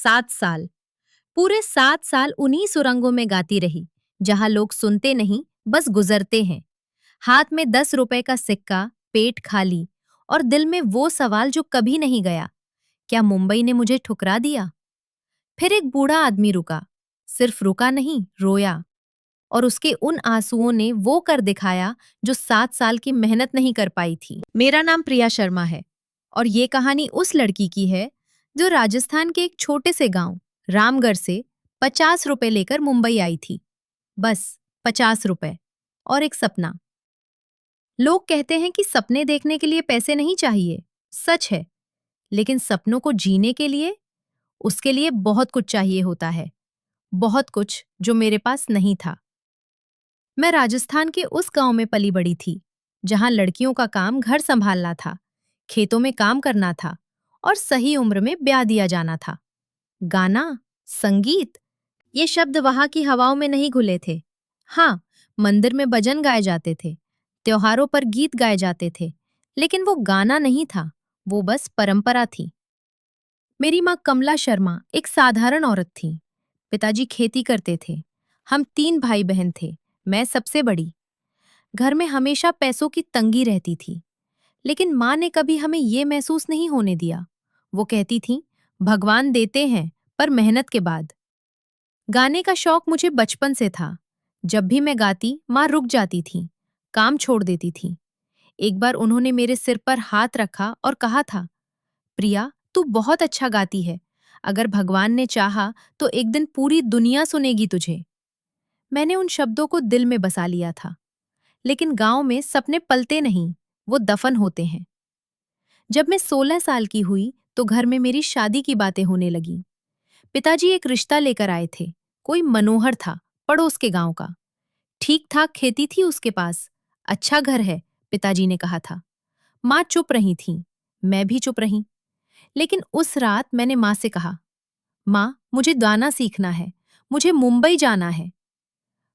7 साल। पूरे 7 साल उन्हीं सुरंगों में गाती रही, जहां लोग सुनते नहीं, बस गुजरते हैं। हाथ में 10 रुपए का सिक्का, पेट खाली, और दिल में वो सवाल जो कभी नहीं गया, क्या मुंबई ने मुझे ठुकरा दिया? फिर एक बूढ़ा आदमी रुका। सिर्फ रुका नहीं, रोया। और उसके उन आंसुओं ने वो कर दिखाया जो 7 साल की मेहनत नहीं कर पाई थी। मेरा नाम प्रिया शर्मा है, और ये कहानी उस लड़की की है जो राजस्थान के एक छोटे से गांव रामगढ़ से 50 रुपए लेकर मुंबई आई थी। बस 50 रुपए, और एक सपना। लोग कहते हैं कि सपने देखने के लिए पैसे नहीं चाहिए। सच है, लेकिन सपनों को जीने के लिए, उसके लिए बहुत कुछ चाहिए होता है। बहुत कुछ जो मेरे पास नहीं था। मैं राजस्थान के उस गांव में पली बड़ी थी, जहां लड़कियों का काम घर संभालना था, खेतों में काम करना था, और सही उम्र में ब्याह दिया जाना था। गाना, संगीत, ये शब्द वहां की हवाओं में नहीं घुले थे। हाँ, मंदिर में भजन गाए जाते थे, त्योहारों पर गीत गाए जाते थे, लेकिन वो गाना नहीं था, वो बस परंपरा थी। मेरी माँ कमला शर्मा एक साधारण औरत थी। पिताजी खेती करते थे। हम 3 भाई बहन थे, मैं सबसे बड़ी। घर में हमेशा पैसों की तंगी रहती थी, लेकिन माँ ने कभी हमें ये महसूस नहीं होने दिया। वो कहती थी, भगवान देते हैं, पर मेहनत के बाद। गाने का शौक मुझे बचपन से था। जब भी मैं गाती, माँ रुक जाती थी, काम छोड़ देती थी। एक बार उन्होंने मेरे सिर पर हाथ रखा और कहा था, प्रिया, तू बहुत अच्छा गाती है। अगर भगवान ने चाहा तो एक दिन पूरी दुनिया सुनेगी तुझे। मैंने उन शब्दों को दिल में बसा लिया था। लेकिन गांव में सपने पलते नहीं, वो दफन होते हैं। जब मैं 16 साल की हुई तो घर में मेरी शादी की बातें होने लगी। पिताजी एक रिश्ता लेकर आए थे। कोई मनोहर था, पड़ोस के गांव का। ठीक ठाक खेती थी उसके पास। अच्छा घर है, पिताजी ने कहा था। माँ चुप रही थी, मैं भी चुप रही। लेकिन उस रात मैंने माँ से कहा, माँ, मुझे गाना सीखना है, मुझे मुंबई जाना है।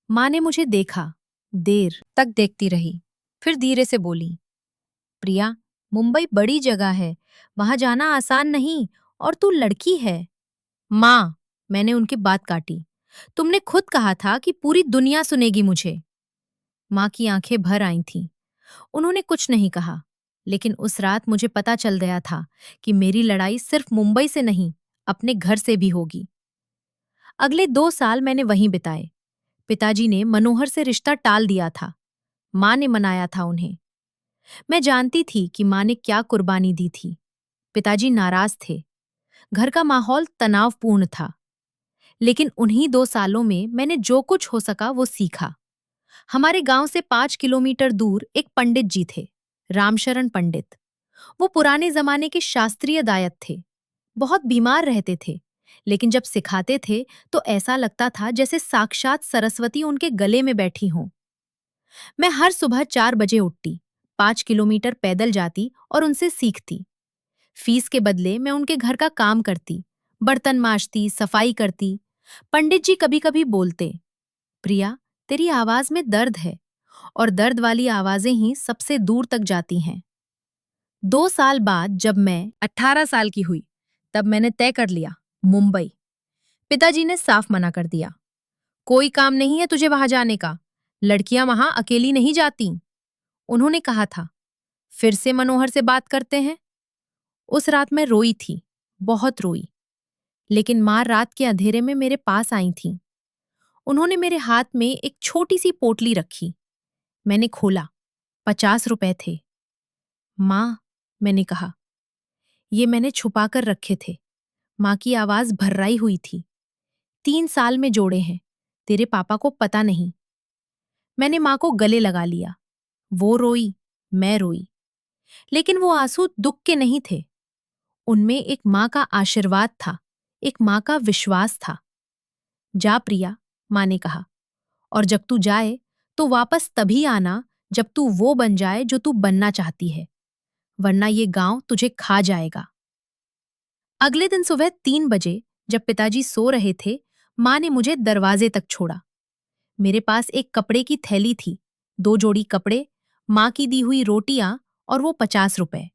माँ ने मुझे देखा, देर तक देखती रही, फिर धीरे से बोली, प्रिया, मुंबई बड़ी जगह है, वहां जाना आसान नहीं, और तू लड़की है। माँ, मैंने उनकी बात काटी, तुमने खुद कहा था कि पूरी दुनिया सुनेगी मुझे। माँ की आंखें भर आई थीं। उन्होंने कुछ नहीं कहा, लेकिन उस रात मुझे पता चल गया था कि मेरी लड़ाई सिर्फ मुंबई से नहीं, अपने घर से भी होगी। अगले 2 साल मैंने वहीं बिताए। पिताजी ने मनोहर से रिश्ता टाल दिया था। माँ ने मनाया था उन्हें। मैं जानती थी कि माँ ने क्या कुर्बानी दी थी। पिताजी नाराज थे। घर का माहौल तनावपूर्ण था। लेकिन उन्हीं 2 सालों में मैंने जो कुछ हो सका वो सीखा। हमारे गांव से 5 किलोमीटर दूर एक पंडित जी थे, रामशरण पंडित। वो पुराने जमाने के शास्त्रीय दायक थे। बहुत बीमार रहते थे, लेकिन जब सिखाते थे तो ऐसा लगता था जैसे साक्षात सरस्वती उनके गले में बैठी हों। मैं हर सुबह 4 बजे उठती, 5 किलोमीटर पैदल जाती और उनसे सीखती। फीस के बदले मैं उनके घर का काम करती, बर्तन मांजती, सफाई करती। पंडित जी कभी कभी बोलते, प्रिया, तेरी आवाज में दर्द है, और दर्द वाली आवाजें ही सबसे दूर तक जाती हैं। 2 साल बाद जब मैं 18 साल की हुई, तब मैंने तय कर लिया, मुंबई। पिताजी ने साफ मना कर दिया, कोई काम नहीं है तुझे वहां जाने का, लड़कियां वहां अकेली नहीं जाती। उन्होंने कहा था, फिर से मनोहर से बात करते हैं। उस रात मैं रोई थी, बहुत रोई। लेकिन माँ रात के अंधेरे में मेरे पास आई थी। उन्होंने मेरे हाथ में एक छोटी सी पोटली रखी। मैंने खोला, 50 रुपए थे। माँ, मैंने कहा, ये मैंने छुपा कर रखे थे। माँ की आवाज भर्राई हुई थी। 3 साल में जोड़े हैं, तेरे पापा को पता नहीं। मैंने माँ को गले लगा लिया। वो रोई, मैं रोई। लेकिन वो आंसू दुख के नहीं थे। उनमें एक माँ का आशीर्वाद था, एक माँ का विश्वास था। जा प्रिया, माँ ने कहा, और जब तू जाए तो वापस तभी आना जब तू वो बन जाए जो तू बनना चाहती है, वरना ये गांव तुझे खा जाएगा। अगले दिन सुबह 3 बजे जब पिताजी सो रहे थे, माँ ने मुझे दरवाजे तक छोड़ा। मेरे पास एक कपड़े की थैली थी, 2 जोड़ी कपड़े, माँ की दी हुई रोटियां और वो 50 रुपए।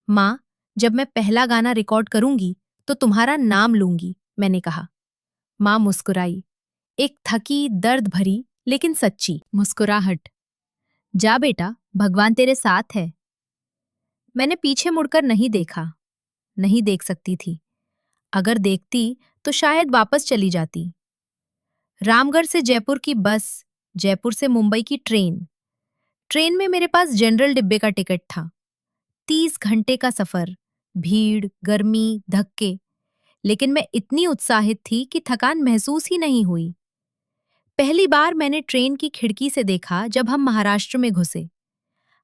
माँ, जब मैं पहला गाना रिकॉर्ड करूंगी तो तुम्हारा नाम लूंगी, मैंने कहा। माँ मुस्कुराई, एक थकी, दर्द भरी लेकिन सच्ची मुस्कुराहट। जा बेटा, भगवान तेरे साथ है। मैंने पीछे मुड़कर नहीं देखा। नहीं देख सकती थी। अगर देखती तो शायद वापस चली जाती। रामगढ़ से जयपुर की बस, जयपुर से मुंबई की ट्रेन। ट्रेन में मेरे पास जनरल डिब्बे का टिकट था। 30 घंटे का सफर, भीड़, गर्मी, धक्के, लेकिन मैं इतनी उत्साहित थी कि थकान महसूस ही नहीं हुई। पहली बार मैंने ट्रेन की खिड़की से देखा जब हम महाराष्ट्र में घुसे।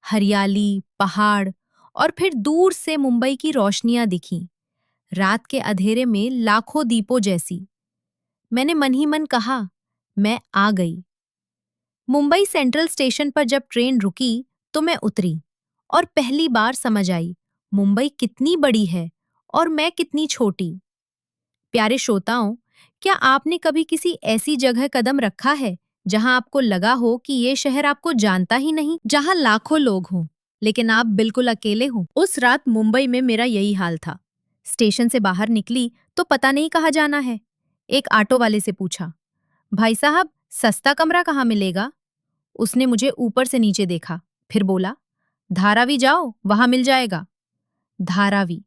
हरियाली, पहाड़ और फिर दूर से मुंबई की रोशनियां दिखीं, रात के अंधेरे में लाखों दीपों जैसी। मैंने मन ही मन कहा, मैं आ गई। मुंबई सेंट्रल स्टेशन पर जब ट्रेन रुकी तो मैं उतरी और पहली बार समझ आई मुंबई कितनी बड़ी है और मैं कितनी छोटी। प्यारे श्रोताओं, क्या आपने कभी किसी ऐसी जगह कदम रखा है जहां आपको लगा हो कि ये शहर आपको जानता ही नहीं, जहां लाखों लोग हों लेकिन आप बिल्कुल अकेले हो? उस रात मुंबई में मेरा यही हाल था। स्टेशन से बाहर निकली तो पता नहीं कहाँ जाना है। एक ऑटो वाले से पूछा, भाई साहब, सस्ता कमरा कहाँ मिलेगा? उसने मुझे ऊपर से नीचे देखा, फिर बोला, धारावी जाओ, वहां मिल जाएगा। धारावी,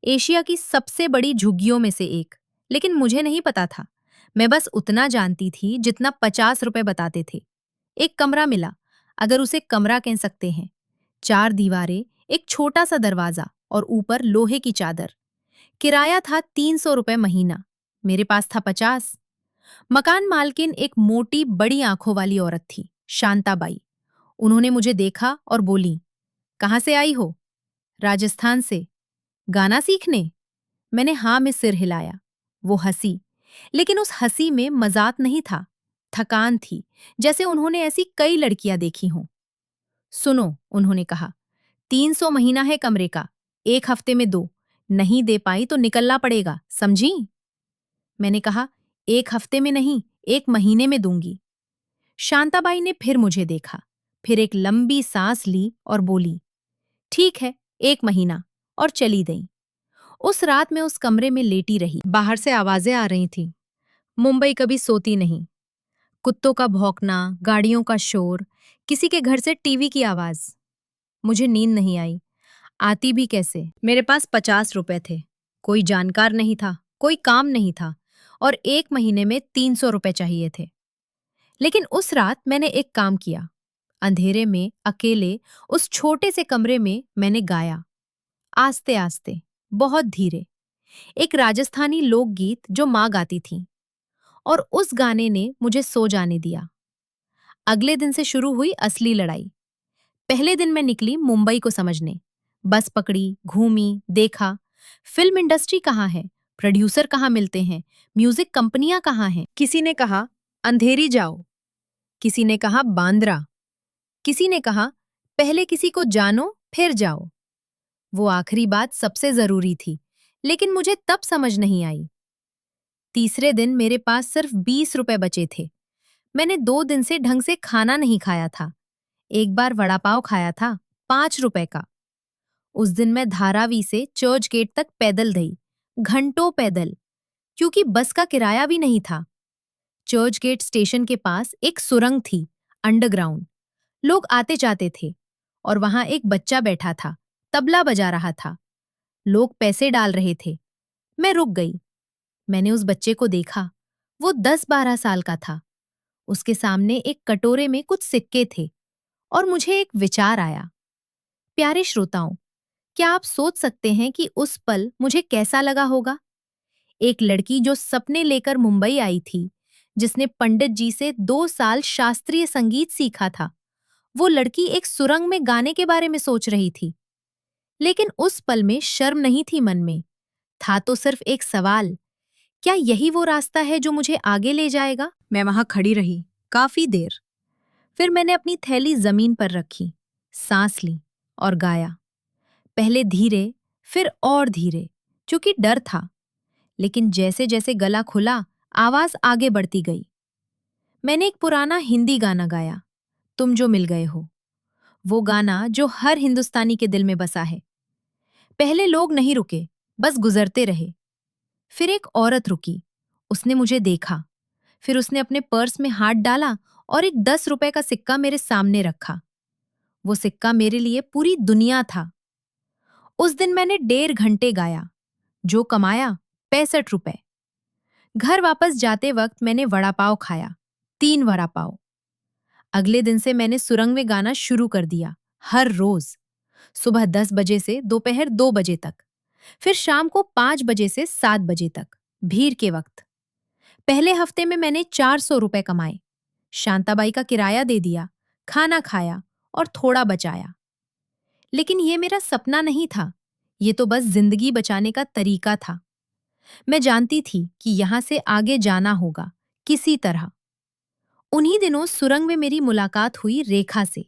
एशिया की सबसे बड़ी झुग्गियों में से एक, लेकिन मुझे नहीं पता था। मैं बस उतना जानती थी जितना 50 रुपए बताते थे। एक कमरा मिला, अगर उसे कमरा कह सकते हैं। 4 दीवारें, एक छोटा सा दरवाजा और ऊपर लोहे की चादर। किराया था 300 रुपए महीना। मेरे पास था 50। मकान मालकिन एक मोटी, बड़ी आंखों वाली औरत थी, शांताबाई। उन्होंने मुझे देखा और बोली, कहाँ से आई हो? राजस्थान से। गाना सीखने? मैंने हाँ में सिर हिलाया। वो हंसी, लेकिन उस हंसी में मजाक नहीं था, थकान थी, जैसे उन्होंने ऐसी कई लड़कियां देखी हों। सुनो, उन्होंने कहा, 300 महीना है कमरे का, 1 हफ्ते में दो। नहीं दे पाई तो निकलना पड़ेगा, समझी? मैंने कहा, 1 हफ्ते में नहीं, 1 महीने में दूंगी। शांताबाई ने फिर मुझे देखा, फिर एक लंबी सांस ली और बोली, ठीक है, 1 महीना, और चली गई। उस रात मैं उस कमरे में लेटी रही। बाहर से आवाजें आ रही थीं। मुंबई कभी सोती नहीं। कुत्तों का भौंकना, गाड़ियों का शोर, किसी के घर से टीवी की आवाज। मुझे नींद नहीं आई। आती भी कैसे? मेरे पास 50 रुपए थे। कोई जानकार नहीं था, कोई काम नहीं था, और 1 महीने में 300 रुपए चाहिए थे। लेकिन उस रात मैंने एक काम किया। अंधेरे में, अकेले, उस छोटे से कमरे में मैंने गाया, आस्ते आस्ते, बहुत धीरे, एक राजस्थानी लोकगीत जो माँ गाती थी, और उस गाने ने मुझे सो जाने दिया। अगले दिन से शुरू हुई असली लड़ाई। पहले दिन मैं निकली मुंबई को समझने। बस पकड़ी, घूमी, देखा, फिल्म इंडस्ट्री कहाँ है, प्रोड्यूसर कहाँ मिलते हैं, म्यूजिक कंपनियां कहाँ हैं। किसी ने कहा, अंधेरी जाओ। किसी ने कहा, बांद्रा। किसी ने कहा, पहले किसी को जानो फिर जाओ। वो आखिरी बात सबसे जरूरी थी, लेकिन मुझे तब समझ नहीं आई। तीसरे दिन मेरे पास सिर्फ 20 रुपए बचे थे। मैंने 2 दिन से ढंग से खाना नहीं खाया था। एक बार वड़ा पाव खाया था, 5 रुपए का। उस दिन मैं धारावी से चर्च गेट तक पैदल गई, घंटों पैदल, क्योंकि बस का किराया भी नहीं था। चर्च गेट स्टेशन के पास एक सुरंग थी, अंडरग्राउंड। लोग आते जाते थे, और वहां एक बच्चा बैठा था, तबला बजा रहा था। लोग पैसे डाल रहे थे। मैं रुक गई। मैंने उस बच्चे को देखा। वो 10-12 साल का था। उसके सामने एक कटोरे में कुछ सिक्के थे, और मुझे एक विचार आया। प्यारे श्रोताओं, क्या आप सोच सकते हैं कि उस पल मुझे कैसा लगा होगा? एक लड़की जो सपने लेकर मुंबई आई थी, जिसने पंडित जी से 2 साल शास्त्रीय संगीत सीखा था, वो लड़की एक सुरंग में गाने के बारे में सोच रही थी। लेकिन उस पल में शर्म नहीं थी मन में, था तो सिर्फ एक सवाल, क्या यही वो रास्ता है जो मुझे आगे ले जाएगा? मैं वहां खड़ी रही, काफी देर। फिर मैंने अपनी थैली जमीन पर रखी, सांस ली और गाया। पहले धीरे, फिर और धीरे, क्योंकि डर था। लेकिन जैसे जैसे गला खुला, आवाज आगे बढ़ती गई। मैंने एक पुराना हिंदी गाना गाया, तुम जो मिल गए हो। वो गाना जो हर हिंदुस्तानी के दिल में बसा है। पहले लोग नहीं रुके, बस गुजरते रहे। फिर एक औरत रुकी। उसने मुझे देखा। फिर उसने अपने पर्स में हाथ डाला और एक 10 रुपए का सिक्का मेरे सामने रखा। वो सिक्का मेरे लिए पूरी दुनिया था। उस दिन मैंने 1.5 घंटे गाया। जो कमाया 65 रुपए। घर वापस जाते वक्त मैंने वड़ा पाव खाया, 3 वड़ा पाव। अगले दिन से मैंने सुरंग में गाना शुरू कर दिया, हर रोज। सुबह 10 बजे से दोपहर 2 बजे तक, फिर शाम को 5 बजे से 7 बजे तक, भीड़ के वक्त। पहले हफ्ते में मैंने 400 रुपए कमाए। शांताबाई का किराया दे दिया, खाना खाया और थोड़ा बचाया। लेकिन ये मेरा सपना नहीं था, ये तो बस जिंदगी बचाने का तरीका था। मैं जानती थी कि यहां से आगे जाना होगा, किसी तरह। उन्हीं दिनों सुरंग में मेरी मुलाकात हुई रेखा से।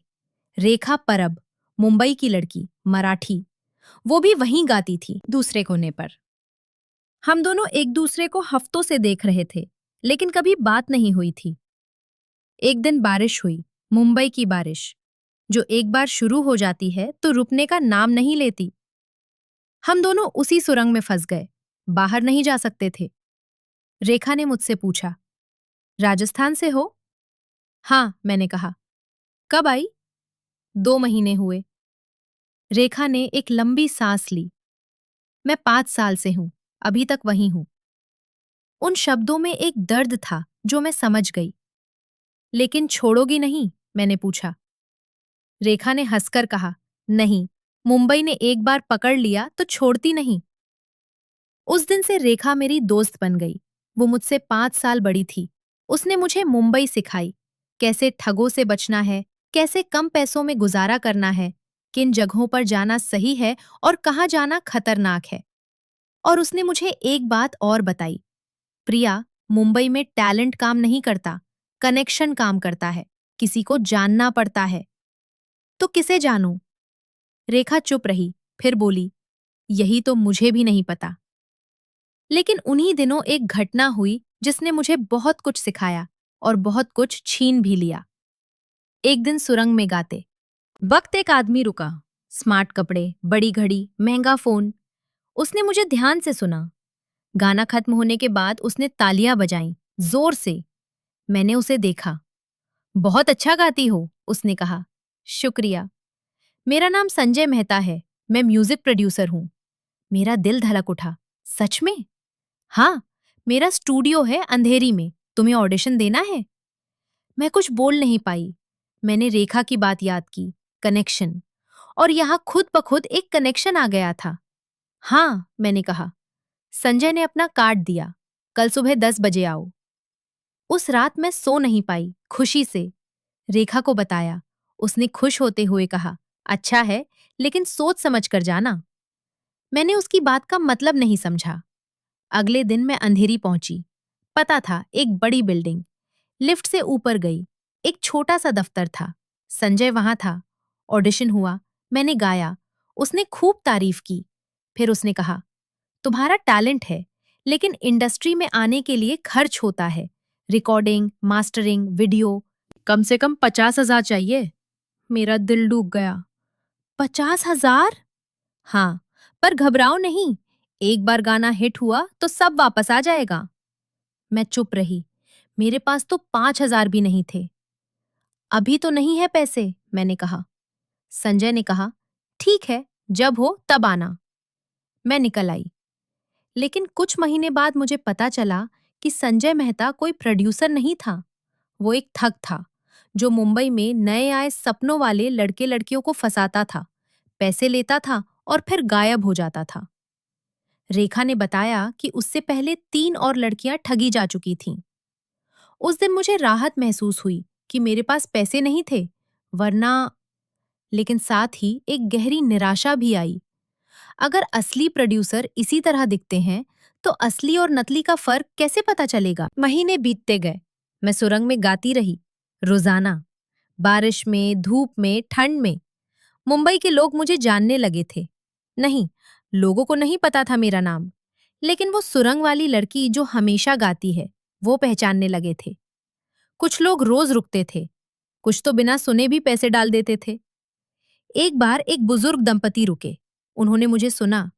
रेखा परब, मुंबई की लड़की, मराठी। वो भी वहीं गाती थी, दूसरे कोने पर। हम दोनों एक दूसरे को हफ्तों से देख रहे थे, लेकिन कभी बात नहीं हुई थी। एक दिन बारिश हुई, मुंबई की बारिश, जो एक बार शुरू हो जाती है तो रुकने का नाम नहीं लेती। हम दोनों उसी सुरंग में फंस गए, बाहर नहीं जा सकते थे। रेखा ने मुझसे पूछा, राजस्थान से हो? हाँ, मैंने कहा। कब आई? 2 महीने हुए। रेखा ने एक लंबी सांस ली। मैं 5 साल से हूं, अभी तक वहीं हूं। उन शब्दों में एक दर्द था जो मैं समझ गई। लेकिन छोड़ोगी नहीं? मैंने पूछा। रेखा ने हंसकर कहा, नहीं, मुंबई ने एक बार पकड़ लिया तो छोड़ती नहीं। उस दिन से रेखा मेरी दोस्त बन गई। वो मुझसे 5 साल बड़ी थी। उसने मुझे मुंबई सिखाई, कैसे ठगों से बचना है, कैसे कम पैसों में गुजारा करना है, किन जगहों पर जाना सही है और कहाँ जाना खतरनाक है। और उसने मुझे एक बात और बताई, प्रिया, मुंबई में टैलेंट काम नहीं करता, कनेक्शन काम करता है। किसी को जानना पड़ता है। तो किसे जानूं? रेखा चुप रही, फिर बोली, यही तो मुझे भी नहीं पता। लेकिन उन्हीं दिनों एक घटना हुई जिसने मुझे बहुत कुछ सिखाया और बहुत कुछ छीन भी लिया। एक दिन सुरंग में गाते वक्त एक आदमी रुका। स्मार्ट कपड़े, बड़ी घड़ी, महंगा फोन। उसने मुझे ध्यान से सुना। गाना खत्म होने के बाद उसने तालियां बजाईं, जोर से। मैंने उसे देखा। बहुत अच्छा गाती हो, उसने कहा। शुक्रिया। मेरा नाम संजय मेहता है, मैं म्यूजिक प्रोड्यूसर हूं। मेरा दिल धड़क उठा। सच में? हाँ, मेरा स्टूडियो है अंधेरी में, तुम्हें ऑडिशन देना है? मैं कुछ बोल नहीं पाई। मैंने रेखा की बात याद की, कनेक्शन। और यहाँ खुद ब खुद एक कनेक्शन आ गया था। हाँ, मैंने कहा। संजय ने अपना कार्ड दिया, कल सुबह 10 बजे आओ। उस रात मैं सो नहीं पाई, खुशी से। रेखा को बताया। उसने खुश होते हुए कहा, अच्छा है, लेकिन सोच समझ कर जाना। मैंने उसकी बात का मतलब नहीं समझा। अगले दिन मैं अंधेरी पहुंची। पता था, एक बड़ी बिल्डिंग। लिफ्ट से ऊपर गई। एक छोटा सा दफ्तर था। संजय वहां था। ऑडिशन हुआ। मैंने गाया। उसने खूब तारीफ की। फिर उसने कहा, तुम्हारा टैलेंट है, लेकिन इंडस्ट्री में आने के लिए खर्च होता है। Recording, mastering, video. कम से कम 50,000 चाहिए। मेरा दिल डूब गया। 50,000? हाँ, पर घबराओ नहीं। एक बार गाना हिट हुआ तो सब वापस आ जाएगा। मैं चुप रही। मेरे पास तो 5,000 भी नहीं थे। अभी तो नहीं है पैसे, मैंने कहा। संजय ने कहा, ठीक है, जब हो तब आना। मैं निकल आई। लेकिन कुछ महीने बाद मुझे पता चला कि संजय मेहता कोई प्रोड्यूसर नहीं था। वो एक ठग था, जो मुंबई में नए आए सपनों वाले लड़के लड़कियों को फंसाता था, पैसे लेता था और फिर गायब हो जाता था। रेखा ने बताया कि उससे पहले 3 और लड़कियां ठगी जा चुकी थीं। उस दिन मुझे राहत महसूस हुई कि मेरे पास पैसे नहीं थे, वरना। लेकिन साथ ही एक गहरी निराशा भी आई। अगर असली प्रोड्यूसर इसी तरह दिखते हैं, तो असली और नकली का फर्क कैसे पता चलेगा? महीने बीतते गए। मैं सुरंग में गाती रही, रोजाना। बारिश में, धूप में, ठंड में। मुंबई के लोग मुझे जानने लगे थे। नहीं, लोगों को नहीं पता था मेरा नाम। लेकिन वो सुरंग वाली लड़की जो हमेशा गाती है, वो पहचानने लगे थे। कुछ लोग रोज रुकते थे, कुछ तो बिना सुने भी पैसे डाल देते थे। एक बार एक बुजुर्ग दंपति रुके। उन्होंने मुझे सुना।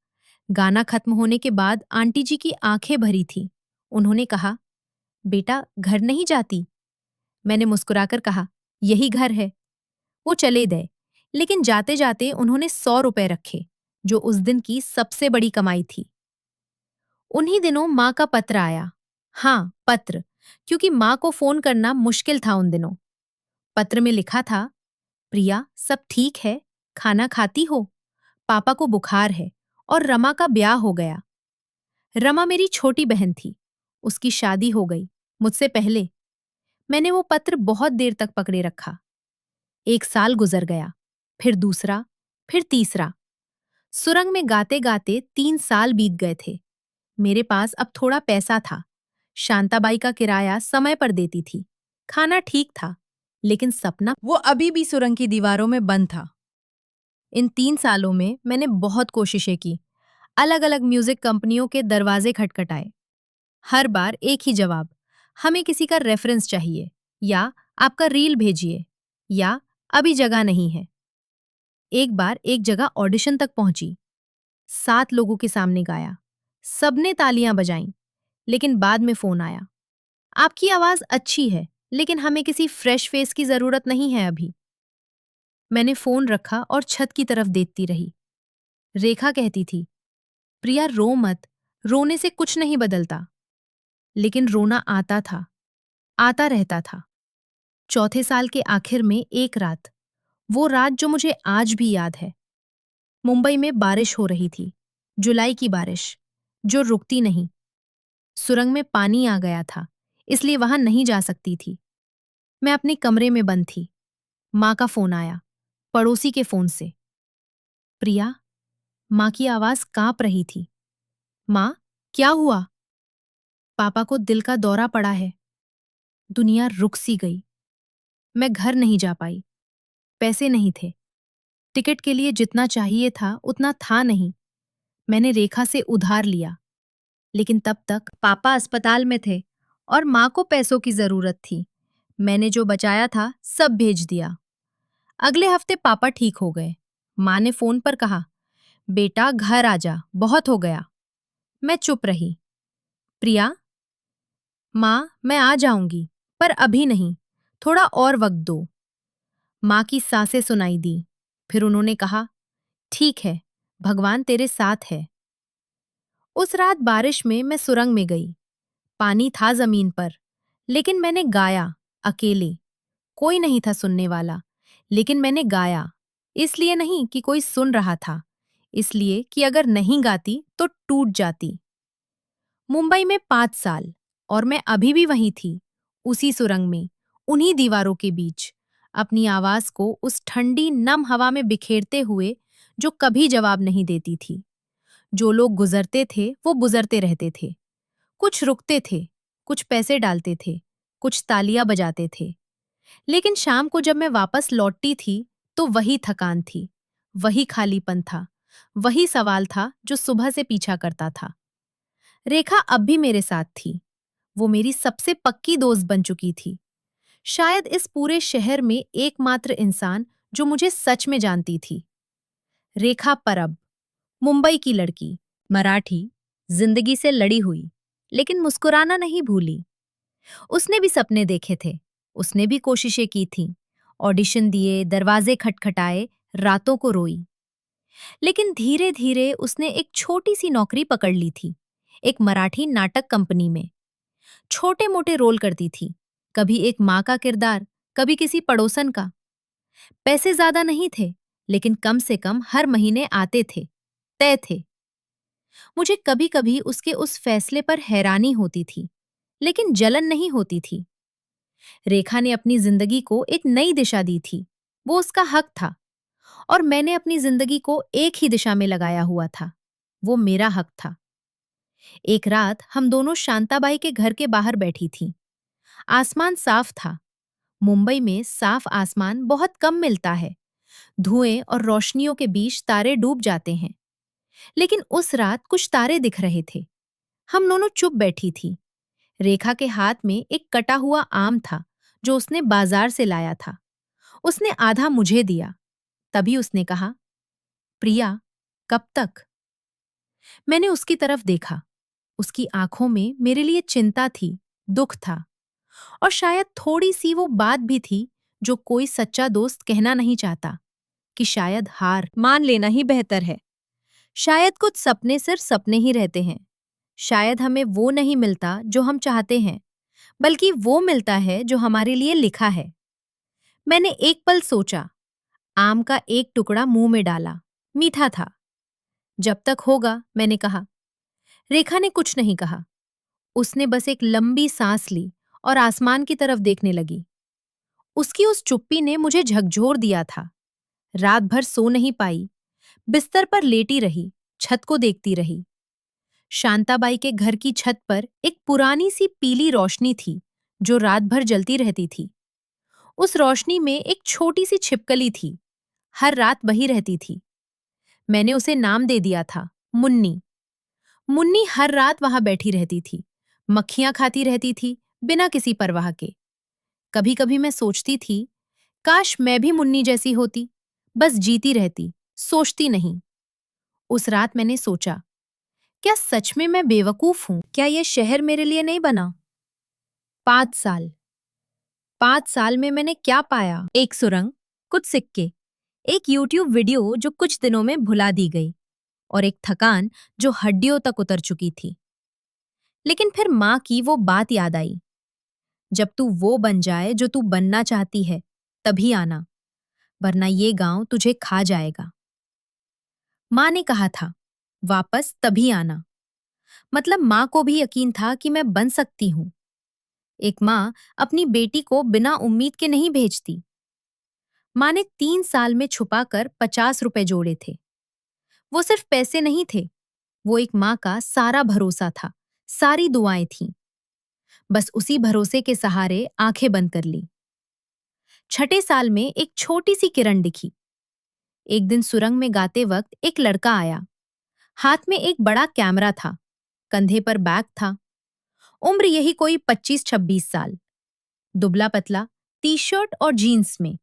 गाना खत्म होने के बाद आंटी जी की आंखें भरी थी। उन्होंने कहा, बेटा घर नहीं जाती? मैंने मुस्कुराकर कहा, यही घर है। वो चले गए, लेकिन जाते जाते उन्होंने 100 रुपए रखे, जो उस दिन की सबसे बड़ी कमाई थी। उन्हीं दिनों माँ का पत्र आया। हाँ, पत्र, क्योंकि माँ को फोन करना मुश्किल था उन दिनों। पत्र में लिखा था, प्रिया सब ठीक है, खाना खाती हो? पापा को बुखार है और रमा का ब्याह हो गया। रमा मेरी छोटी बहन थी, उसकी शादी हो गई मुझसे पहले। मैंने वो पत्र बहुत देर तक पकड़े रखा। 1 साल गुजर गया, फिर दूसरा, फिर तीसरा। सुरंग में गाते गाते 3 साल बीत गए थे। मेरे पास अब थोड़ा पैसा था। शांताबाई का किराया समय पर देती थी। खाना ठीक था, लेकिन सपना वो अभी भी सुरंग की दीवारों में बंद था। इन 3 सालों में मैंने बहुत कोशिशें की। अलग अलग म्यूजिक कंपनियों के दरवाजे खटखटाए। हर बार एक ही जवाब, हमें किसी का रेफरेंस चाहिए, या आपका रील भेजिए, या अभी जगह नहीं है। एक बार एक जगह ऑडिशन तक पहुंची। 7 लोगों के सामने गाया। सबने तालियां बजाईं, लेकिन बाद में फोन आया। आपकी आवाज अच्छी है, लेकिन हमें किसी फ्रेश फेस की जरूरत नहीं है अभी। मैंने फोन रखा और छत की तरफ देखती रही। रेखा कहती थी, प्रिया रो मत, रोने से कुछ नहीं बदलता। लेकिन रोना आता था, आता रहता था। चौथे साल के आखिर में एक रात, वो रात जो मुझे आज भी याद है। मुंबई में बारिश हो रही थी, जुलाई की बारिश, जो रुकती नहीं। सुरंग में पानी आ गया था, इसलिए वहां नहीं जा सकती थी। मैं अपने कमरे में बंद थी। माँ का फोन आया, पड़ोसी के फोन से। प्रिया, माँ की आवाज कांप रही थी। माँ, क्या हुआ? पापा को दिल का दौरा पड़ा है। दुनिया रुक सी गई। मैं घर नहीं जा पाई। पैसे नहीं थे। टिकट के लिए जितना चाहिए था उतना था नहीं। मैंने रेखा से उधार लिया, लेकिन तब तक पापा अस्पताल में थे और माँ को पैसों की जरूरत थी। मैंने जो बचाया था सब भेज दिया। अगले हफ्ते पापा ठीक हो गए। माँ ने फोन पर कहा, बेटा घर आ जा, बहुत हो गया। मैं चुप रही। प्रिया, माँ मैं आ जाऊंगी, पर अभी नहीं, थोड़ा और वक्त दो। माँ की सांसें सुनाई दी। फिर उन्होंने कहा, ठीक है, भगवान तेरे साथ है। उस रात बारिश में मैं सुरंग में गई। पानी था जमीन पर, लेकिन मैंने गाया, अकेले। कोई नहीं था सुनने वाला, लेकिन मैंने गाया। इसलिए नहीं कि कोई सुन रहा था, इसलिए कि अगर नहीं गाती तो टूट जाती। मुंबई में 5 साल, और मैं अभी भी वहीं थी, उसी सुरंग में, उन्हीं दीवारों के बीच, अपनी आवाज को उस ठंडी नम हवा में बिखेरते हुए, जो कभी जवाब नहीं देती थी। जो लोग गुजरते थे वो गुजरते रहते थे। कुछ रुकते थे, कुछ पैसे डालते थे, कुछ तालियां बजाते थे। लेकिन शाम को जब मैं वापस लौटती थी, तो वही थकान थी, वही खालीपन था, वही सवाल था जो सुबह से पीछा करता था। रेखा अब भी मेरे साथ थी। वो मेरी सबसे पक्की दोस्त बन चुकी थी। शायद इस पूरे शहर में एकमात्र इंसान जो मुझे सच में जानती थी। रेखा परब, मुंबई की लड़की, मराठी, जिंदगी से लड़ी हुई, लेकिन मुस्कुराना नहीं भूली। उसने भी सपने देखे थे, उसने भी कोशिशें की थीं, ऑडिशन दिए, दरवाजे खटखटाए, रातों को रोई। लेकिन धीरे धीरे उसने एक छोटी सी नौकरी पकड़ ली थी, एक मराठी नाटक कंपनी में। छोटे मोटे रोल करती थी, कभी एक माँ का किरदार, कभी किसी पड़ोसन का। पैसे ज्यादा नहीं थे, लेकिन कम से कम हर महीने आते थे, तय थे। मुझे कभी कभी उसके उस फैसले पर हैरानी होती थी, लेकिन जलन नहीं होती थी। रेखा ने अपनी जिंदगी को एक नई दिशा दी थी, वो उसका हक था। और मैंने अपनी जिंदगी को एक ही दिशा में लगाया हुआ था, वो मेरा हक था। एक रात हम दोनों शांताबाई के घर के बाहर बैठी थीं। आसमान साफ था। मुंबई में साफ आसमान बहुत कम मिलता है। धुएं और रोशनियों के बीच तारे डूब जाते हैं। लेकिन उस रात कुछ तारे दिख रहे थे। हम दोनों चुप बैठी थी। रेखा के हाथ में एक कटा हुआ आम था, जो उसने बाजार से लाया था। उसने आधा मुझे दिया। तभी उसने कहा, प्रिया, कब तक? मैंने उसकी तरफ देखा। उसकी आंखों में मेरे लिए चिंता थी, दुख था, और शायद थोड़ी सी वो बात भी थी जो कोई सच्चा दोस्त कहना नहीं चाहता, कि शायद हार मान लेना ही बेहतर है। शायद कुछ सपने सिर्फ सपने ही रहते हैं। शायद हमें वो नहीं मिलता जो हम चाहते हैं, बल्कि वो मिलता है जो हमारे लिए लिखा है। मैंने एक पल सोचा, आम का एक टुकड़ा मुंह में डाला। मीठा था। जब तक होगा, मैंने कहा। रेखा ने कुछ नहीं कहा। उसने बस एक लंबी सांस ली और आसमान की तरफ देखने लगी। उसकी उस चुप्पी ने मुझे झकझोर दिया था। रात भर सो नहीं पाई। बिस्तर पर लेटी रही, छत को देखती रही। शांताबाई के घर की छत पर एक पुरानी सी पीली रोशनी थी जो रात भर जलती रहती थी। उस रोशनी में एक छोटी सी छिपकली थी। हर रात वही रहती थी। मैंने उसे नाम दे दिया था, मुन्नी। मुन्नी हर रात वहां बैठी रहती थी, मक्खियां खाती रहती थी, बिना किसी परवाह के। कभी कभी मैं सोचती थी, काश मैं भी मुन्नी जैसी होती, बस जीती रहती, सोचती नहीं। उस रात मैंने सोचा, क्या सच में मैं बेवकूफ हूं? क्या यह शहर मेरे लिए नहीं बना? 5 साल। 5 साल में मैंने क्या पाया? एक सुरंग, कुछ सिक्के, एक यूट्यूब वीडियो जो कुछ दिनों में भुला दी गई, और एक थकान जो हड्डियों तक उतर चुकी थी। लेकिन फिर माँ की वो बात याद आई, जब तू वो बन जाए जो तू बनना चाहती है, तभी आना, वरना ये गांव तुझे खा जाएगा। माँ ने कहा था, वापस तभी आना। मतलब माँ को भी यकीन था कि मैं बन सकती हूँ। एक माँ अपनी बेटी को बिना उम्मीद के नहीं भेजती। माँ ने 3 साल में छुपाकर 50 रुपए जोड़े थे। वो सिर्फ पैसे नहीं थे, वो एक माँ का सारा भरोसा था, सारी दुआएं थीं। बस उसी भरोसे के सहारे आंखें बंद कर ली। छठे साल में एक छोटी सी किरण दिखी। एक दिन सुरंग में गाते वक्त एक लड़का आया। हाथ में एक बड़ा कैमरा था, कंधे पर बैग था। उम्र यही कोई 25-26 साल। दुबला पतला, टी शर्ट और जीन्स में,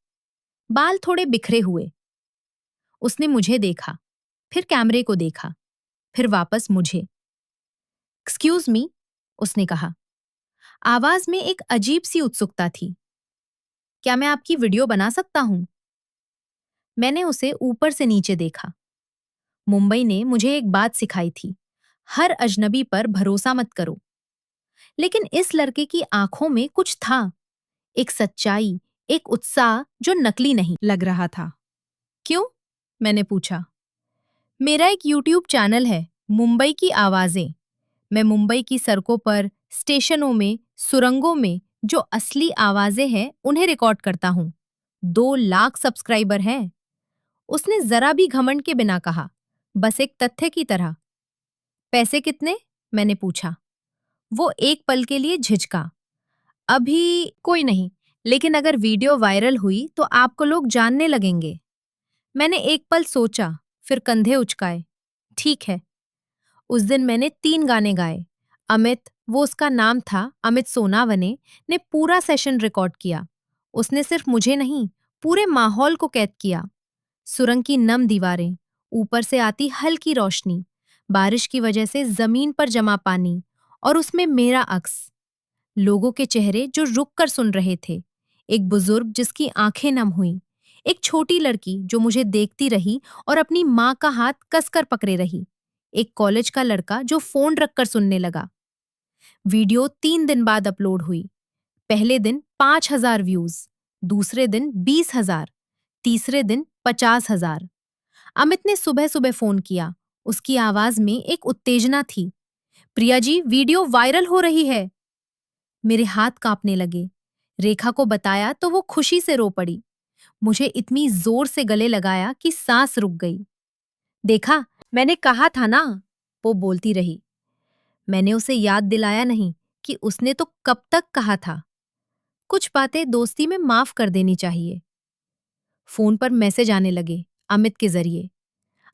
बाल थोड़े बिखरे हुए। उसने मुझे देखा, फिर कैमरे को देखा, फिर वापस मुझे। एक्सक्यूज मी, उसने कहा। आवाज में एक अजीब सी उत्सुकता थी। क्या मैं आपकी वीडियो बना सकता हूं? मैंने उसे ऊपर से नीचे देखा। मुंबई ने मुझे एक बात सिखाई थी, हर अजनबी पर भरोसा मत करो। लेकिन इस लड़के की आंखों में कुछ था, एक सच्चाई, एक उत्साह जो नकली नहीं लग रहा था। क्यों? मैंने पूछा। मेरा एक यूट्यूब चैनल है, मुंबई की आवाजें। मैं मुंबई की सड़कों पर, स्टेशनों में, सुरंगों में जो असली आवाजें हैं उन्हें रिकॉर्ड करता हूँ। 2 लाख सब्सक्राइबर हैं। उसने जरा भी घमंड के बिना कहा, बस एक तथ्य की तरह। पैसे कितने? मैंने पूछा। वो एक पल के लिए झिझका। अभी कोई नहीं, लेकिन अगर वीडियो वायरल हुई तो आपको लोग जानने लगेंगे। मैंने एक पल सोचा, फिर कंधे उचकाए। ठीक है। उस दिन मैंने 3 गाने गाए। अमित, वो उसका नाम था, अमित सोनावने, ने पूरा सेशन रिकॉर्ड किया। उसने सिर्फ मुझे नहीं, पूरे माहौल को कैद किया। सुरंग की नम दीवारें, ऊपर से आती हल्की रोशनी, बारिश की वजह से जमीन पर जमा पानी, और उसमें मेरा अक्स। लोगों के चेहरे जो रुक कर सुन रहे थे, एक बुजुर्ग जिसकी आंखें नम हुईं, एक छोटी लड़की जो मुझे देखती रही और अपनी माँ का हाथ कसकर पकड़े रही, एक कॉलेज का लड़का जो फोन रखकर सुनने लगा। वीडियो 3 दिन बाद अपलोड हुई। पहले दिन 5,000 व्यूज, दूसरे दिन 20,000, तीसरे दिन 50,000। अमित ने सुबह सुबह फोन किया। उसकी आवाज में एक उत्तेजना थी। प्रिया जी, वीडियो वायरल हो रही है। मेरे हाथ कांपने लगे। रेखा को बताया तो वो खुशी से रो पड़ी। मुझे इतनी जोर से गले लगाया कि सांस रुक गई। देखा, मैंने कहा था ना, वो बोलती रही। मैंने उसे याद दिलाया नहीं कि उसने तो कब तक कहा था। कुछ बातें दोस्ती में माफ कर देनी चाहिए। फोन पर मैसेज आने लगे, अमित के जरिए।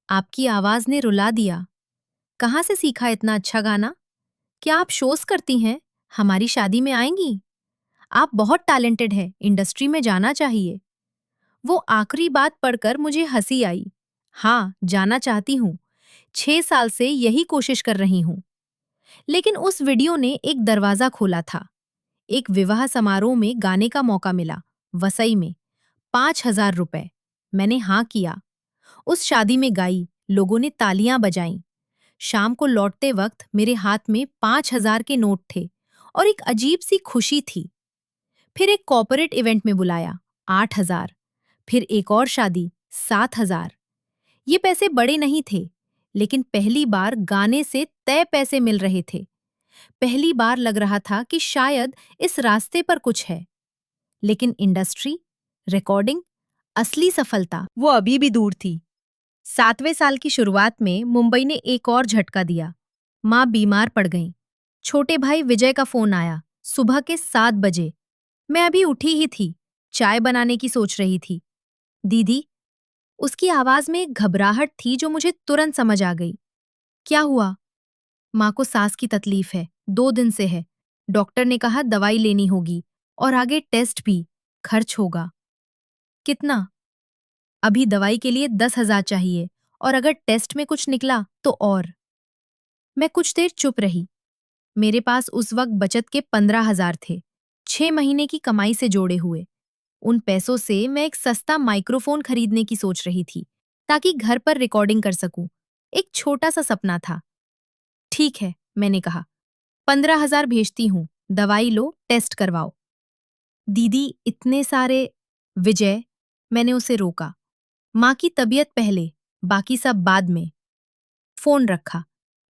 आपकी आवाज ने रुला दिया। कहाँ से सीखा इतना अच्छा गाना? क्या आप शोज करती हैं? हमारी शादी में आएंगी? आप बहुत टैलेंटेड हैं, इंडस्ट्री में जाना चाहिए। वो आखिरी बात पढ़कर मुझे हंसी आई। हाँ, जाना चाहती हूँ। 6 साल से यही कोशिश कर रही हूं। लेकिन उस वीडियो ने एक दरवाजा खोला था। एक विवाह समारोह में गाने का मौका मिला, वसई में। 5,000 रुपए। मैंने हाँ किया। उस शादी में गाई, लोगों ने तालियां बजाईं। शाम को लौटते वक्त मेरे हाथ में 5,000 के नोट थे और एक अजीब सी खुशी थी। फिर एक कॉर्पोरेट इवेंट में बुलाया, 8,000। फिर एक और शादी, 7,000। ये पैसे बड़े नहीं थे, लेकिन पहली बार गाने से तय पैसे मिल रहे थे। पहली बार लग रहा था कि शायद इस रास्ते पर कुछ है। लेकिन इंडस्ट्री, रिकॉर्डिंग, असली सफलता वो अभी भी दूर थी। 7वें साल की शुरुआत में मुंबई ने एक और झटका दिया। माँ बीमार पड़ गईं। छोटे भाई विजय का फोन आया, सुबह के 7 बजे। मैं अभी उठी ही थी, चाय बनाने की सोच रही थी। दीदी, उसकी आवाज में एक घबराहट थी जो मुझे तुरंत समझ आ गई। क्या हुआ? माँ को सांस की तकलीफ है, 2 दिन से है। डॉक्टर ने कहा दवाई लेनी होगी और आगे टेस्ट भी। खर्च होगा। कितना? अभी दवाई के लिए 10,000 चाहिए, और अगर टेस्ट में कुछ निकला तो और। मैं कुछ देर चुप रही। मेरे पास उस वक्त बचत के 15,000 थे, 6 महीने की कमाई से जोड़े हुए। उन पैसों से मैं एक सस्ता माइक्रोफोन खरीदने की सोच रही थी, ताकि घर पर रिकॉर्डिंग कर सकूं। एक छोटा सा सपना था। ठीक है, मैंने कहा, 15,000 भेजती हूँ, दवाई लो, टेस्ट करवाओ। दीदी, इतने सारे? विजय, मैंने उसे रोका। माँ की तबीयत पहले, बाकी सब बाद में। फोन रखा,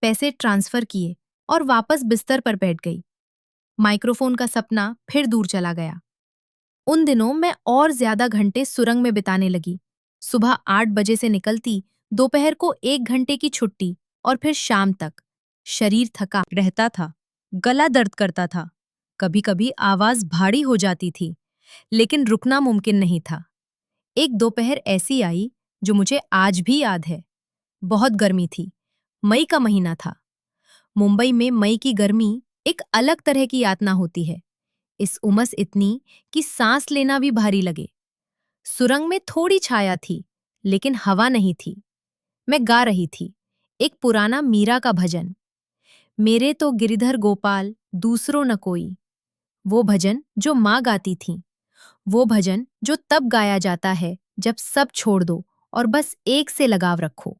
पैसे ट्रांसफर किए और वापस बिस्तर पर बैठ गई। माइक्रोफोन का सपना फिर दूर चला गया। उन दिनों मैं और ज्यादा घंटे सुरंग में बिताने लगी। सुबह 8 बजे से निकलती, दोपहर को 1 घंटे की छुट्टी, और फिर शाम तक। शरीर थका रहता था, गला दर्द करता था, कभी कभी आवाज भारी हो जाती थी, लेकिन रुकना मुमकिन नहीं था। एक दोपहर ऐसी आई जो मुझे आज भी याद है। बहुत गर्मी थी, मई का महीना था। मुंबई में मई की गर्मी एक अलग तरह की यातना होती है। इस उमस इतनी कि सांस लेना भी भारी लगे। सुरंग में थोड़ी छाया थी, लेकिन हवा नहीं थी। मैं गा रही थी, एक पुराना मीरा का भजन। मेरे तो गिरिधर गोपाल, दूसरो न कोई। वो भजन जो माँ गाती थीं। वो भजन जो तब गाया जाता है जब सब छोड़ दो और बस एक से लगाव रखो।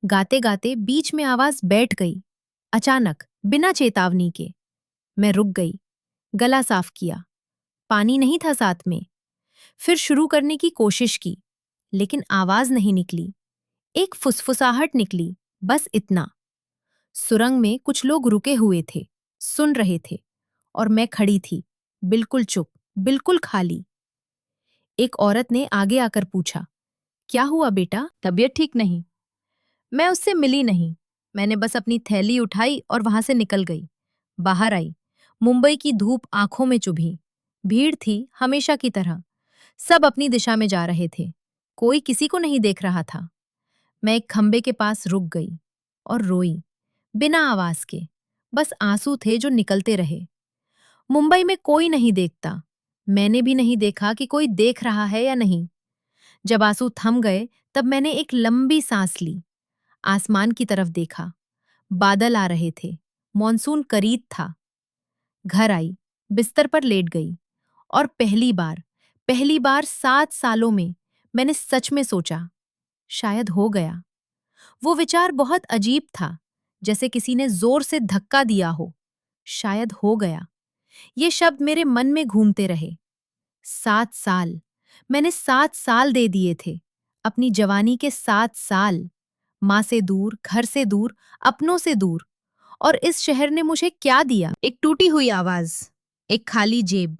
गाते गाते बीच में आवाज बैठ गई। अचानक, बिना चेतावनी के। मैं रुक गई, गला साफ किया। पानी नहीं था साथ में। फिर शुरू करने की कोशिश की, लेकिन आवाज नहीं निकली। एक फुसफुसाहट निकली, बस इतना। सुरंग में कुछ लोग रुके हुए थे, सुन रहे थे, और मैं खड़ी थी, बिल्कुल चुप, बिल्कुल खाली। एक औरत ने आगे आकर पूछा, क्या हुआ बेटा, तबीयत ठीक नहीं? मैं उससे मिली नहीं। मैंने बस अपनी थैली उठाई और वहां से निकल गई। बाहर आई। मुंबई की धूप आंखों में चुभी। भीड़ थी, हमेशा की तरह। सब अपनी दिशा में जा रहे थे। कोई किसी को नहीं देख रहा था। मैं एक खंबे के पास रुक गई और रोई, बिना आवाज के। बस आंसू थे जो निकलते रहे। मुंबई में कोई नहीं देखता। मैंने भी नहीं देखा कि कोई देख रहा है या नहीं। जब आंसू थम गए, तब मैंने एक लंबी सांस ली। आसमान की तरफ देखा। बादल आ रहे थे, मॉनसून करीब था। घर आई, बिस्तर पर लेट गई, और पहली बार 7 सालों में मैंने सच में सोचा, शायद हो गया। वो विचार बहुत अजीब था, जैसे किसी ने जोर से धक्का दिया हो। शायद हो गया। ये शब्द मेरे मन में घूमते रहे। 7 साल। मैंने 7 साल दे दिए थे। अपनी जवानी के 7 साल। माँ से दूर, घर से दूर, अपनों से दूर। और इस शहर ने मुझे क्या दिया? एक टूटी हुई आवाज, एक खाली जेब,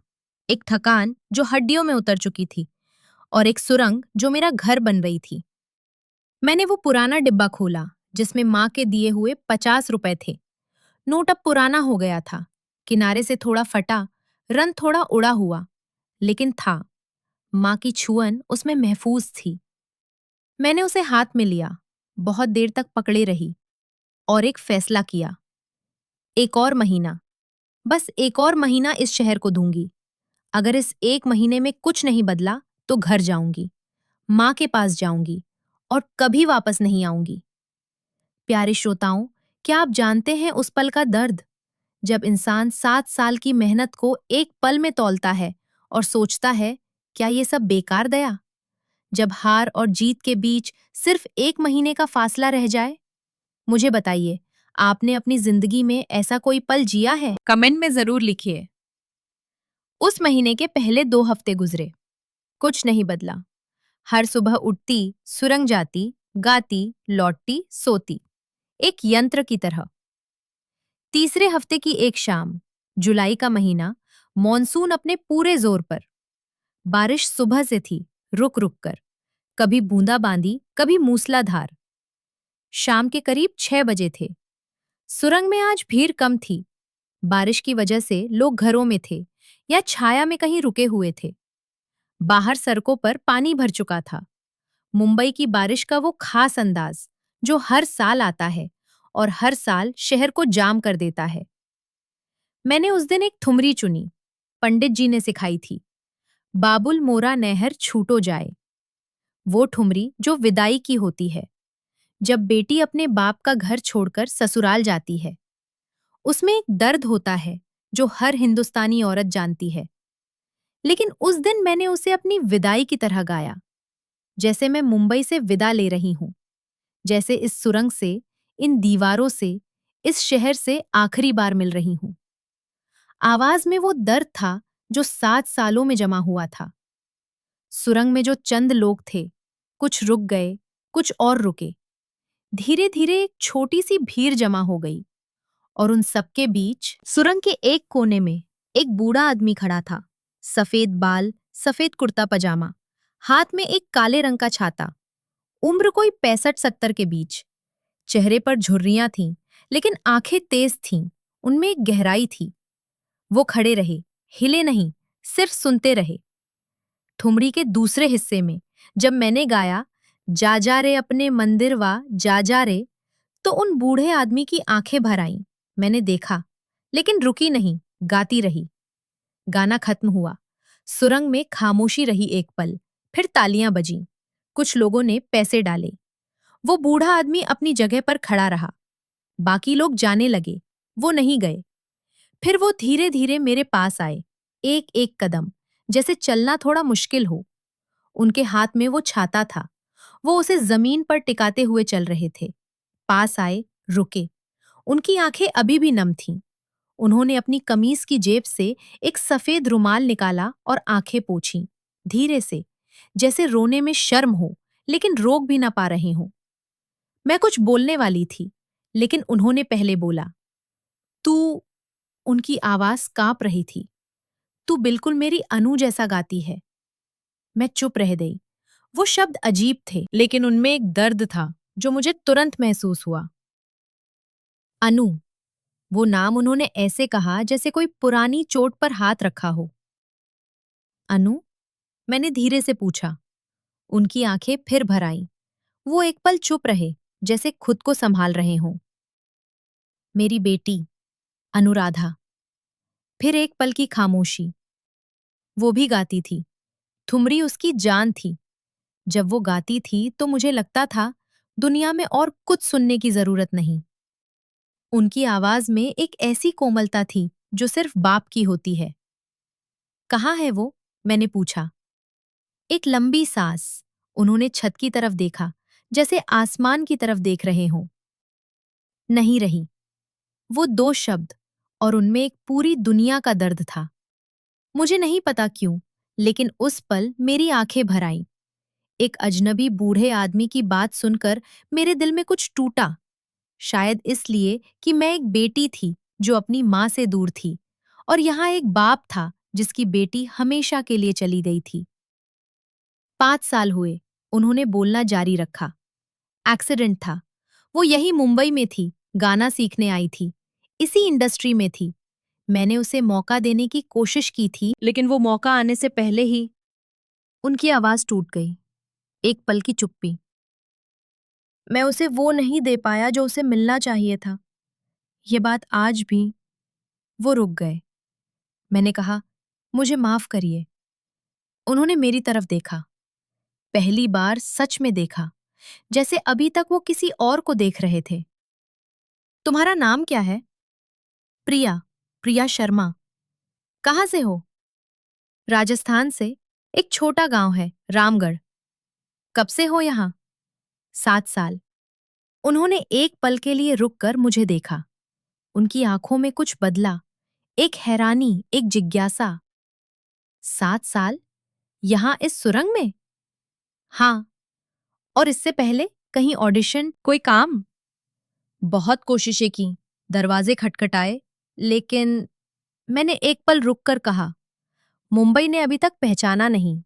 एक थकान जो हड्डियों में उतर चुकी थी, और एक सुरंग जो मेरा घर बन रही थी। मैंने वो पुराना डिब्बा खोला, जिसमें माँ के दिए हुए 50 रुपए थे। नोट अब पुराना हो गया था, किनारे से थोड़ा फटा, रंग थोड़ा उड़ा हुआ, लेकिन था। माँ की छुअन उसमें महफूज थी। मैंने उसे हाथ में लिया, बहुत देर तक पकड़े रही, और एक फैसला किया। एक और महीना, बस एक और महीना इस शहर को दूंगी। अगर इस 1 महीने में कुछ नहीं बदला तो घर जाऊंगी, माँ के पास जाऊंगी, और कभी वापस नहीं आऊंगी। प्यारे श्रोताओं, क्या आप जानते हैं उस पल का दर्द जब इंसान 7 साल की मेहनत को एक पल में तौलता है और सोचता है, क्या ये सब बेकार गया? जब हार और जीत के बीच सिर्फ 1 महीने का फासला रह जाए? मुझे बताइए, आपने अपनी जिंदगी में ऐसा कोई पल जिया है? कमेंट में जरूर लिखिए। उस महीने के पहले 2 हफ्ते गुजरे। कुछ नहीं बदला। हर सुबह उठती, सुरंग जाती, गाती, लौटती, सोती, एक यंत्र की तरह। तीसरे हफ्ते की एक शाम, जुलाई का महीना, मॉनसून अपने पूरे जोर पर। बारिश सुबह से थी, रुक रुक कर, कभी बूंदाबांदी, कभी मूसलाधार। शाम के करीब 6 बजे थे। सुरंग में आज भीड़ कम थी। बारिश की वजह से लोग घरों में थे या छाया में कहीं रुके हुए थे। बाहर सड़कों पर पानी भर चुका था। मुंबई की बारिश का वो खास अंदाज जो हर साल आता है और हर साल शहर को जाम कर देता है। मैंने उस दिन एक ठुमरी चुनी। पंडित जी ने सिखाई थी, बाबुल मोरा नहर छूटो जाए। वो ठुमरी जो विदाई की होती है, जब बेटी अपने बाप का घर छोड़कर ससुराल जाती है। उसमें एक दर्द होता है जो हर हिंदुस्तानी औरत जानती है। लेकिन उस दिन मैंने उसे अपनी विदाई की तरह गाया, जैसे मैं मुंबई से विदा ले रही हूं, जैसे इस सुरंग से, इन दीवारों से, इस शहर से आखिरी बार मिल रही हूं। आवाज में वो दर्द था जो 7 सालों में जमा हुआ था। सुरंग में जो चंद लोग थे, कुछ रुक गए, कुछ और रुके। धीरे धीरे एक छोटी सी भीड़ जमा हो गई और उन सबके बीच सुरंग के एक कोने में एक बूढ़ा आदमी खड़ा था। सफेद बाल, सफेद कुर्ता पजामा, हाथ में एक काले रंग का छाता। उम्र कोई 65-70 के बीच। चेहरे पर झुर्रियां थीं, लेकिन आंखें तेज थीं। उनमें एक गहराई थी। वो खड़े रहे, हिले नहीं, सिर्फ सुनते रहे। ठुमरी के दूसरे हिस्से में जब मैंने गाया, जा जा रे अपने मंदिर वा जा जा रे, तो उन बूढ़े आदमी की आंखें भर आईं। मैंने देखा, लेकिन रुकी नहीं, गाती रही। गाना खत्म हुआ। सुरंग में खामोशी रही एक पल, फिर तालियां बजीं। कुछ लोगों ने पैसे डाले। वो बूढ़ा आदमी अपनी जगह पर खड़ा रहा। बाकी लोग जाने लगे, वो नहीं गए। फिर वो धीरे धीरे मेरे पास आए, एक एक कदम, जैसे चलना थोड़ा मुश्किल हो। उनके हाथ में वो छाता था। वो उसे जमीन पर टिकाते हुए चल रहे थे। पास आए, रुके। उनकी आंखें अभी भी नम थीं। उन्होंने अपनी कमीज की जेब से एक सफेद रुमाल निकाला और आंखें पोंछीं, धीरे से, जैसे रोने में शर्म हो, लेकिन रोक भी ना पा रहे हों। मैं कुछ बोलने वाली थी, लेकिन उन्होंने पहले बोला, तू। उनकी आवाज कांप रही थी। तू बिल्कुल मेरी अनु जैसा गाती है। मैं चुप रह गई। वो शब्द अजीब थे, लेकिन उनमें एक दर्द था जो मुझे तुरंत महसूस हुआ। अनु, वो नाम उन्होंने ऐसे कहा जैसे कोई पुरानी चोट पर हाथ रखा हो। अनु? मैंने धीरे से पूछा। उनकी आंखें फिर भर आईं। वो एक पल चुप रहे, जैसे खुद को संभाल रहे हों। मेरी बेटी, अनुराधा। फिर एक पल की खामोशी। वो भी गाती थी। ठुमरी उसकी जान थी। जब वो गाती थी तो मुझे लगता था दुनिया में और कुछ सुनने की जरूरत नहीं। उनकी आवाज में एक ऐसी कोमलता थी जो सिर्फ बाप की होती है। कहाँ है वो? मैंने पूछा। एक लंबी सांस। उन्होंने छत की तरफ देखा, जैसे आसमान की तरफ देख रहे हों। नहीं रही। वो 2 शब्द, और उनमें एक पूरी दुनिया का दर्द था। मुझे नहीं पता क्यों, लेकिन उस पल मेरी आंखें भर आईं। एक अजनबी बूढ़े आदमी की बात सुनकर मेरे दिल में कुछ टूटा। शायद इसलिए कि मैं एक बेटी थी जो अपनी माँ से दूर थी, और यहाँ एक बाप था जिसकी बेटी हमेशा के लिए चली गई थी। 5 साल हुए। उन्होंने बोलना जारी रखा। एक्सीडेंट था। वो यही मुंबई में थी, गाना सीखने आई थी, इसी इंडस्ट्री में थी। मैंने उसे मौका देने की कोशिश की थी, लेकिन वो मौका आने से पहले ही उनकी आवाज टूट गई। एक पल की चुप्पी। मैं उसे वो नहीं दे पाया जो उसे मिलना चाहिए था। ये बात आज भी। वो रुक गए। मैंने कहा, मुझे माफ करिए। उन्होंने मेरी तरफ देखा। पहली बार सच में देखा, जैसे अभी तक वो किसी और को देख रहे थे। तुम्हारा नाम क्या है? प्रिया। प्रिया शर्मा। कहाँ से हो? राजस्थान से। एक छोटा गांव है, रामगढ़। कब से हो यहाँ? 7 साल। उन्होंने एक पल के लिए रुककर मुझे देखा। उनकी आंखों में कुछ बदला, एक हैरानी, एक जिज्ञासा। 7 साल? यहाँ इस सुरंग में? हाँ। और इससे पहले कहीं ऑडिशन, कोई काम? बहुत कोशिशें की, दरवाजे खटखटाए, लेकिन मैंने एक पल रुककर कहा, मुंबई ने अभी तक पहचाना नहीं।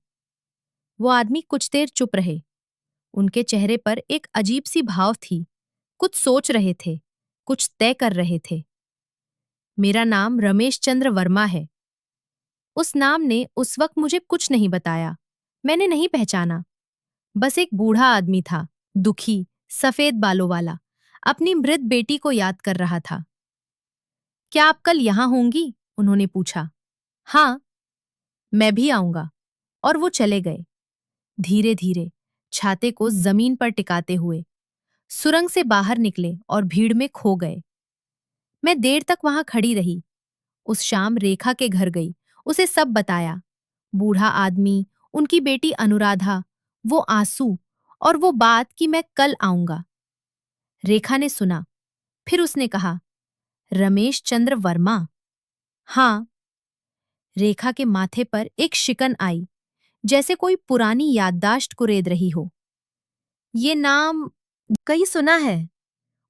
वो आदमी कुछ देर चुप रहे। उनके चेहरे पर एक अजीब सी भाव थी। कुछ सोच रहे थे, कुछ तय कर रहे थे। मेरा नाम रमेश चंद्र वर्मा है। उस नाम ने उस वक्त मुझे कुछ नहीं बताया। मैंने नहीं पहचाना। बस एक बूढ़ा आदमी था, दुखी, सफेद बालों वाला, अपनी मृत बेटी को याद कर रहा था। क्या आप कल यहां होंगी? उन्होंने पूछा। हाँ, मैं भी आऊंगा। और वो चले गए, धीरे धीरे, छाते को जमीन पर टिकाते हुए। सुरंग से बाहर निकले और भीड़ में खो गए। मैं देर तक वहां खड़ी रही। उस शाम रेखा के घर गई, उसे सब बताया। बूढ़ा आदमी, उनकी बेटी अनुराधा, वो आंसू, और वो बात कि मैं कल आऊंगा। रेखा ने सुना। फिर उसने कहा, रमेश चंद्र वर्मा? हाँ। रेखा के माथे पर एक शिकन आई, जैसे कोई पुरानी याददाश्त कुरेद रही हो। ये नाम कहीं सुना है।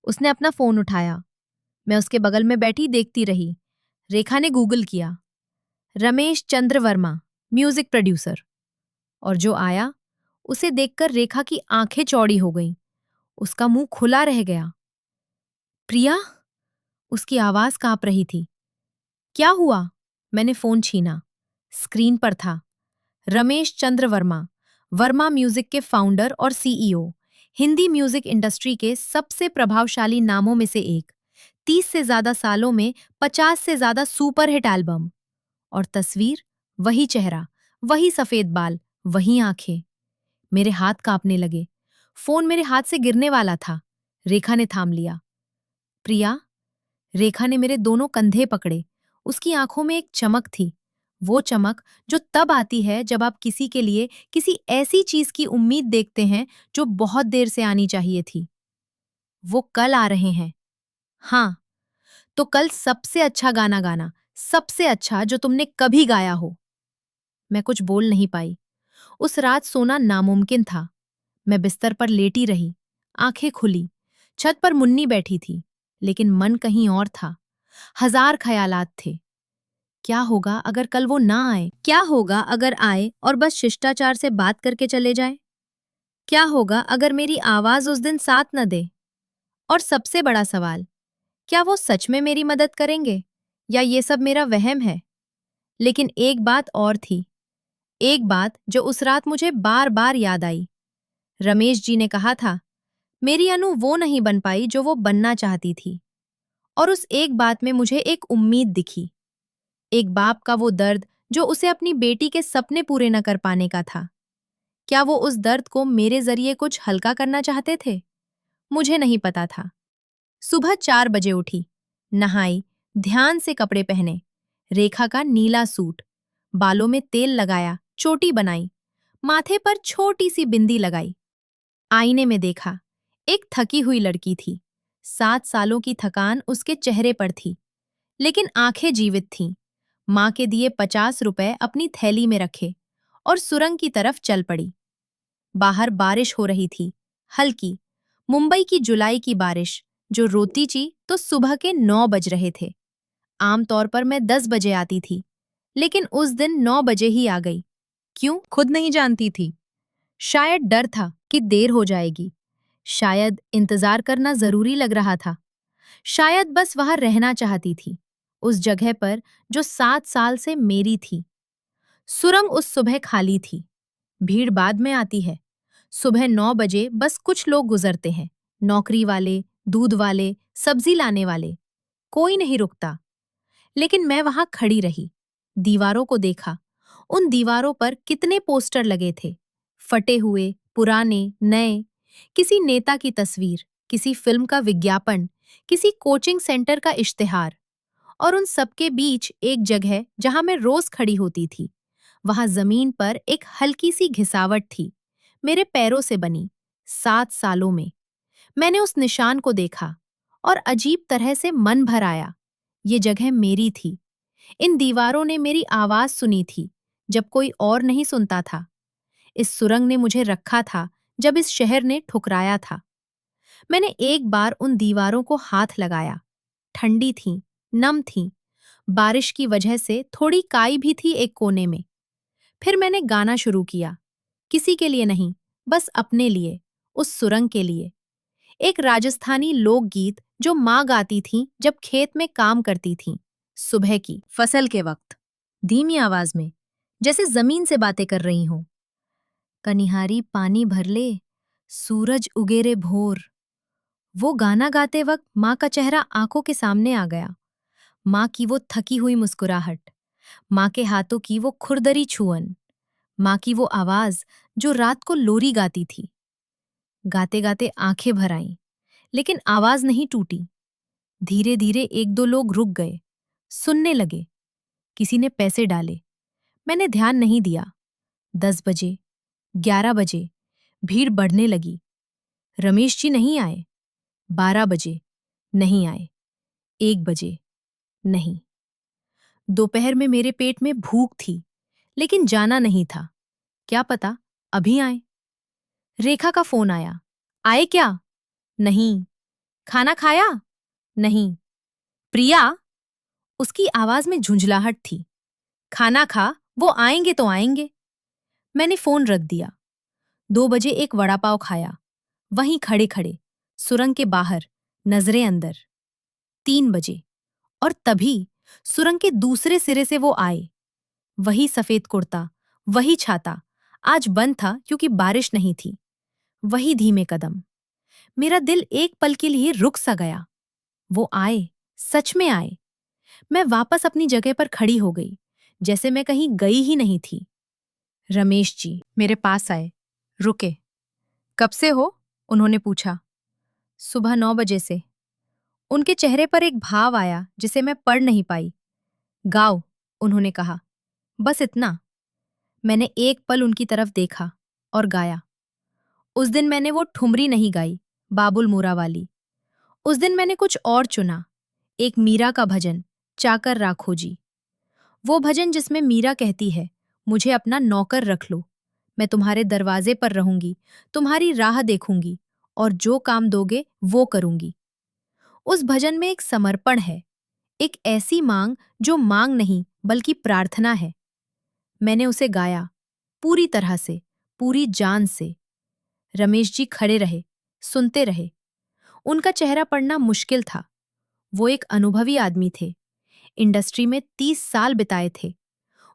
उसने अपना फोन उठाया। मैं उसके बगल में बैठी देखती रही। रेखा ने गूगल किया, रमेश चंद्र वर्मा, म्यूजिक प्रोड्यूसर। और जो आया, उसे देखकर रेखा की आंखें चौड़ी हो गईं। उसका मुंह खुला रह गया। प्रिया? उसकी आवाज कांप रही थी। क्या हुआ? मैंने फोन छीना। स्क्रीन पर था, रमेश चंद्र वर्मा, वर्मा म्यूजिक के फाउंडर और सीईओ, हिंदी म्यूजिक इंडस्ट्री के सबसे प्रभावशाली नामों में से एक। 30 से ज्यादा सालों में 50 से ज्यादा सुपरहिट एल्बम। और तस्वीर, वही चेहरा, वही सफेद बाल, वही आंखें। मेरे हाथ कांपने लगे। फोन मेरे हाथ से गिरने वाला था। रेखा ने थाम लिया। प्रिया? रेखा ने मेरे दोनों कंधे पकड़े। उसकी आंखों में एक चमक थी, वो चमक जो तब आती है जब आप किसी के लिए किसी ऐसी चीज की उम्मीद देखते हैं जो बहुत देर से आनी चाहिए थी। वो कल आ रहे हैं। हाँ। तो कल सबसे अच्छा गाना गाना, सबसे अच्छा जो तुमने कभी गाया हो। मैं कुछ बोल नहीं पाई। उस रात सोना नामुमकिन था। मैं बिस्तर पर लेटी रही, आंखें खुली। छत पर मुन्नी बैठी थी, लेकिन मन कहीं और था। हजार ख्यालात थे। क्या होगा अगर कल वो ना आए? क्या होगा अगर आए और बस शिष्टाचार से बात करके चले जाए? क्या होगा अगर मेरी आवाज उस दिन साथ न दे? और सबसे बड़ा सवाल, क्या वो सच में मेरी मदद करेंगे या ये सब मेरा वहम है? लेकिन एक बात और थी, एक बात जो उस रात मुझे बार बार याद आई। रमेश जी ने कहा था, मेरी अनु वो नहीं बन पाई जो वो बनना चाहती थी। और उस एक बात में मुझे एक उम्मीद दिखी। एक बाप का वो दर्द जो उसे अपनी बेटी के सपने पूरे न कर पाने का था। क्या वो उस दर्द को मेरे जरिए कुछ हल्का करना चाहते थे? मुझे नहीं पता था। सुबह 4 बजे उठी, नहाई, ध्यान से कपड़े पहने, रेखा का नीला सूट, बालों में तेल लगाया, चोटी बनाई, माथे पर छोटी सी बिंदी लगाई। आईने में देखा, एक थकी हुई लड़की थी। 7 सालों की थकान उसके चेहरे पर थी, लेकिन आंखें जीवित थीं। मां के दिए 50 रुपए अपनी थैली में रखे और सुरंग की तरफ चल पड़ी। बाहर बारिश हो रही थी, हल्की, मुंबई की जुलाई की बारिश, जो रोती ची तो सुबह के 9 बज रहे थे। आमतौर पर मैं 10 बजे आती थी, लेकिन उस दिन 9 बजे ही आ गई। क्यों, खुद नहीं जानती थी। शायद डर था कि देर हो जाएगी, शायद इंतजार करना जरूरी लग रहा था, शायद बस वहां रहना चाहती थी, उस जगह पर जो 7 साल से मेरी थी। सुरंग उस सुबह खाली थी। भीड़ बाद में आती है। सुबह 9 बजे बस कुछ लोग गुजरते हैं, नौकरी वाले, दूध वाले, सब्जी लाने वाले। कोई नहीं रुकता। लेकिन मैं वहां खड़ी रही, दीवारों को देखा। उन दीवारों पर कितने पोस्टर लगे थे, फटे हुए, पुराने, नए। किसी नेता की तस्वीर, किसी फिल्म का विज्ञापन, किसी कोचिंग सेंटर का इश्तिहार, और उन सबके बीच एक जगह जहां मैं रोज खड़ी होती थी। वहां जमीन पर एक हल्की सी घिसावट थी, मेरे पैरों से बनी। 7 सालों में मैंने उस निशान को देखा और अजीब तरह से मन भर आया। ये जगह मेरी थी। इन दीवारों ने मेरी आवाज सुनी थी जब कोई और नहीं सुनता था। इस सुरंग ने मुझे रखा था जब इस शहर ने ठुकराया था। मैंने एक बार उन दीवारों को हाथ लगाया। ठंडी थीं, नम थीं, बारिश की वजह से थोड़ी काई भी थी एक कोने में। फिर मैंने गाना शुरू किया, किसी के लिए नहीं, बस अपने लिए, उस सुरंग के लिए। एक राजस्थानी लोकगीत जो माँ गाती थी जब खेत में काम करती थीं, सुबह की फसल के वक्त, धीमी आवाज में, जैसे जमीन से बातें कर रही हूं। कनिहारी पानी भर ले, सूरज उगेरे भोर। वो गाना गाते वक्त माँ का चेहरा आंखों के सामने आ गया। माँ की वो थकी हुई मुस्कुराहट, माँ के हाथों की वो खुरदरी छुअन, माँ की वो आवाज जो रात को लोरी गाती थी। गाते गाते आंखें भर आईं, लेकिन आवाज नहीं टूटी। धीरे धीरे एक दो लोग रुक गए, सुनने लगे। किसी ने पैसे डाले, मैंने ध्यान नहीं दिया। 10 बजे, 11 बजे, भीड़ बढ़ने लगी। रमेश जी नहीं आए। 12 बजे, नहीं आए। 1 बजे, नहीं। दोपहर में मेरे पेट में भूख थी, लेकिन जाना नहीं था। क्या पता अभी आए। रेखा का फोन आया। आए क्या? नहीं। खाना खाया? नहीं। प्रिया? उसकी आवाज में झुंझलाहट थी। खाना खा, वो आएंगे तो आएंगे। मैंने फोन रख दिया। 2 बजे एक वड़ा पाव खाया, वहीं खड़े खड़े, सुरंग के बाहर, नजरें अंदर। 3 बजे, और तभी सुरंग के दूसरे सिरे से वो आए। वही सफेद कुर्ता, वही छाता, आज बंद था क्योंकि बारिश नहीं थी। वही धीमे कदम। मेरा दिल एक पल के लिए रुक सा गया। वो आए, सच में आए। मैं वापस अपनी जगह पर खड़ी हो गई, जैसे मैं कहीं गई ही नहीं थी। रमेश जी मेरे पास आए, रुके। कब से हो? उन्होंने पूछा। सुबह 9 बजे से। उनके चेहरे पर एक भाव आया जिसे मैं पढ़ नहीं पाई। गाओ, उन्होंने कहा, बस इतना। मैंने एक पल उनकी तरफ देखा और गाया। उस दिन मैंने वो ठुमरी नहीं गाई, बाबुल मूरा वाली। उस दिन मैंने कुछ और चुना, एक मीरा का भजन, चाकर राखो जी। वो भजन जिसमें मीरा कहती है, मुझे अपना नौकर रख लो, मैं तुम्हारे दरवाजे पर रहूंगी, तुम्हारी राह देखूंगी, और जो काम दोगे वो करूंगी। उस भजन में एक समर्पण है, एक ऐसी मांग जो मांग नहीं बल्कि प्रार्थना है। मैंने उसे गाया, पूरी तरह से, पूरी जान से। रमेश जी खड़े रहे, सुनते रहे। उनका चेहरा पढ़ना मुश्किल था। वो एक अनुभवी आदमी थे, इंडस्ट्री में 30 साल बिताए थे।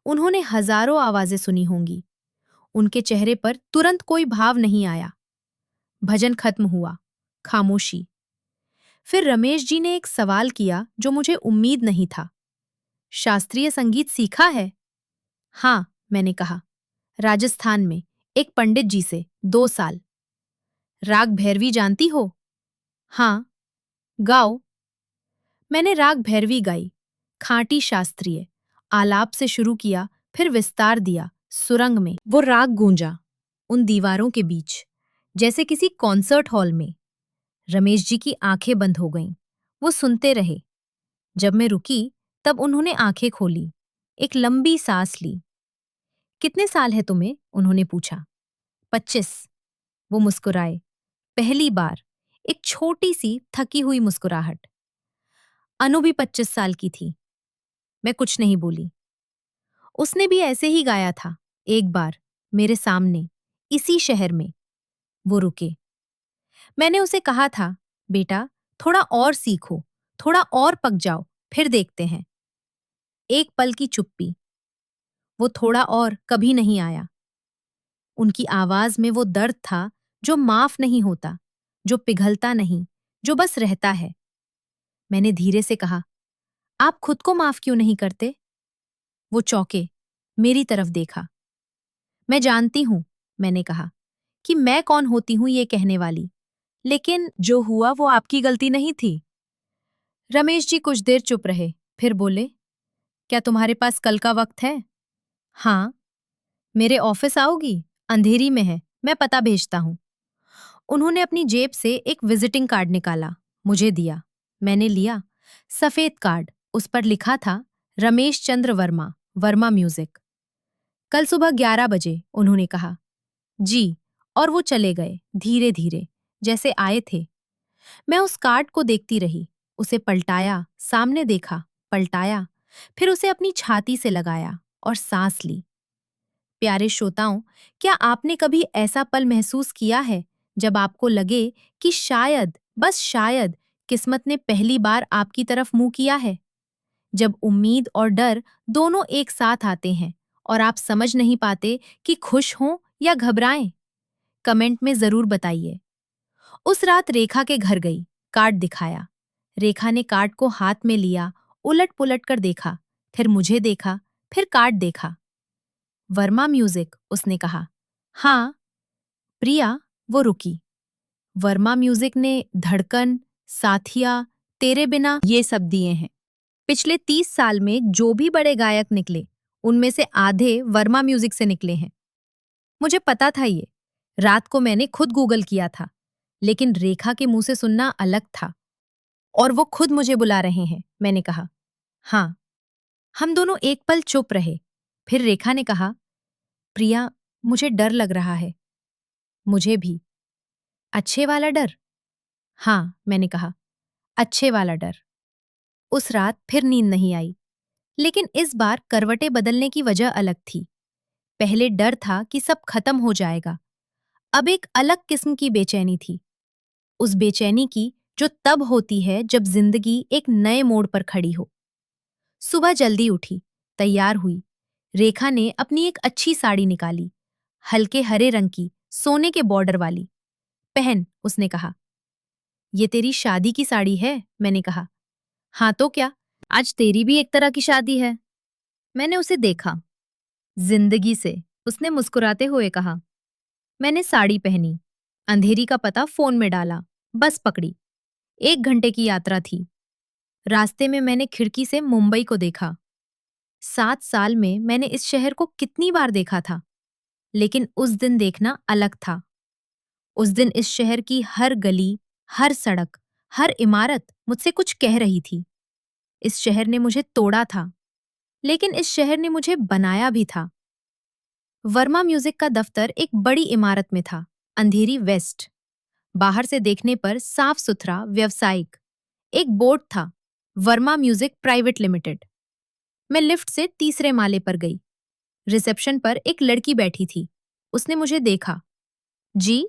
उन्होंने हजारों आवाजें सुनी होंगी। उनके चेहरे पर तुरंत कोई भाव नहीं आया। भजन खत्म हुआ, खामोशी। फिर रमेश जी ने एक सवाल किया जो मुझे उम्मीद नहीं था। शास्त्रीय संगीत सीखा है? हाँ, मैंने कहा, राजस्थान में, एक पंडित जी से, 2 साल। राग भैरवी जानती हो? हाँ। गाओ। मैंने राग भैरवी गाई, खांटी शास्त्रीय। आलाप से शुरू किया, फिर विस्तार दिया, सुरंग में। वो राग गूंजा, उन दीवारों के बीच, जैसे किसी कॉन्सर्ट हॉल में। रमेश जी की आंखें बंद हो गईं। वो सुनते रहे। जब मैं रुकी, तब उन्होंने आंखें खोली, एक लंबी सांस ली। कितने साल है तुम्हें? उन्होंने पूछा। 25। वो मुस्कुराए, पहली बार, एक छोटी सी थकी हुई मुस्कुराहट। अनु भी 25 साल की थी। मैं कुछ नहीं बोली। उसने भी ऐसे ही गाया था, एक बार, मेरे सामने, इसी शहर में। वो रुके। मैंने उसे कहा था, बेटा, थोड़ा और सीखो, थोड़ा और पक जाओ, फिर देखते हैं। एक पल की चुप्पी। वो थोड़ा और कभी नहीं आया। उनकी आवाज में वो दर्द था जो माफ नहीं होता, जो पिघलता नहीं, जो बस रहता है। मैंने धीरे से कहा, आप खुद को माफ क्यों नहीं करते? वो चौंके, मेरी तरफ देखा। मैं जानती हूं, मैंने कहा, कि मैं कौन होती हूं ये कहने वाली, लेकिन जो हुआ वो आपकी गलती नहीं थी। रमेश जी कुछ देर चुप रहे, फिर बोले, क्या तुम्हारे पास कल का वक्त है? हाँ। मेरे ऑफिस आओगी? अंधेरी में है, मैं पता भेजता हूँ। उन्होंने अपनी जेब से एक विजिटिंग कार्ड निकाला, मुझे दिया। मैंने लिया। सफेद कार्ड, उस पर लिखा था रमेश चंद्र वर्मा, वर्मा म्यूजिक। कल सुबह 11 बजे, उन्होंने कहा। जी, और वो चले गए, धीरे धीरे, जैसे आए थे। मैं उस कार्ड को देखती रही, उसे पलटाया, सामने देखा, पलटाया, फिर उसे अपनी छाती से लगाया और सांस ली। प्यारे श्रोताओं, क्या आपने कभी ऐसा पल महसूस किया है जब आपको लगे कि शायद, बस शायद, किस्मत ने पहली बार आपकी तरफ मुंह किया है? जब उम्मीद और डर दोनों एक साथ आते हैं और आप समझ नहीं पाते कि खुश हों या घबराएं? कमेंट में जरूर बताइए। उस रात रेखा के घर गई, कार्ड दिखाया। रेखा ने कार्ड को हाथ में लिया, उलट पुलट कर देखा, फिर मुझे देखा, फिर कार्ड देखा। वर्मा म्यूजिक, उसने कहा। हाँ। प्रिया, वो रुकी। वर्मा म्यूजिक ने धड़कन, साथिया, तेरे बिना ये सब दिए हैं। पिछले 30 साल में जो भी बड़े गायक निकले, उनमें से आधे वर्मा म्यूजिक से निकले हैं। मुझे पता था ये। रात को मैंने खुद गूगल किया था, लेकिन रेखा के मुंह से सुनना अलग था। और वो खुद मुझे बुला रहे हैं, मैंने कहा। हाँ। हम दोनों एक पल चुप रहे। फिर रेखा ने कहा, प्रिया, मुझे डर लग रहा है। मुझे भी। अच्छे वाला डर? हाँ, मैंने कहा। अच्छे वाला डर। उस रात फिर नींद नहीं आई, लेकिन इस बार करवटें बदलने की वजह अलग थी। पहले डर था कि सब खत्म हो जाएगा। अब एक अलग किस्म की बेचैनी थी। उस बेचैनी की जो तब होती है जब जिंदगी एक नए मोड़ पर खड़ी हो। सुबह जल्दी उठी, तैयार हुई। रेखा ने अपनी एक अच्छी साड़ी निकाली, हल्के हरे रंग की, सोने के बॉर्डर वाली। पहन, उसने कहा। ये तेरी शादी की साड़ी है, मैंने कहा। हाँ तो क्या, आज तेरी भी एक तरह की शादी है। मैंने उसे देखा। जिंदगी से, उसने मुस्कुराते हुए कहा। मैंने साड़ी पहनी, अंधेरी का पता फोन में डाला, बस पकड़ी। 1 घंटे की यात्रा थी। रास्ते में मैंने खिड़की से मुंबई को देखा। 7 साल में मैंने इस शहर को कितनी बार देखा था, लेकिन उस दिन देखना अलग था। उस दिन इस शहर की हर गली, हर सड़क, हर इमारत मुझसे कुछ कह रही थी। इस शहर ने मुझे तोड़ा था, लेकिन इस शहर ने मुझे बनाया भी था। वर्मा म्यूजिक का दफ्तर एक बड़ी इमारत में था, अंधेरी वेस्ट। बाहर से देखने पर साफ सुथरा, व्यवसायिक। एक बोर्ड था, वर्मा म्यूजिक प्राइवेट लिमिटेड। मैं लिफ्ट से तीसरे माले पर गई। रिसेप्शन पर एक लड़की बैठी थी। उसने मुझे देखा। जी,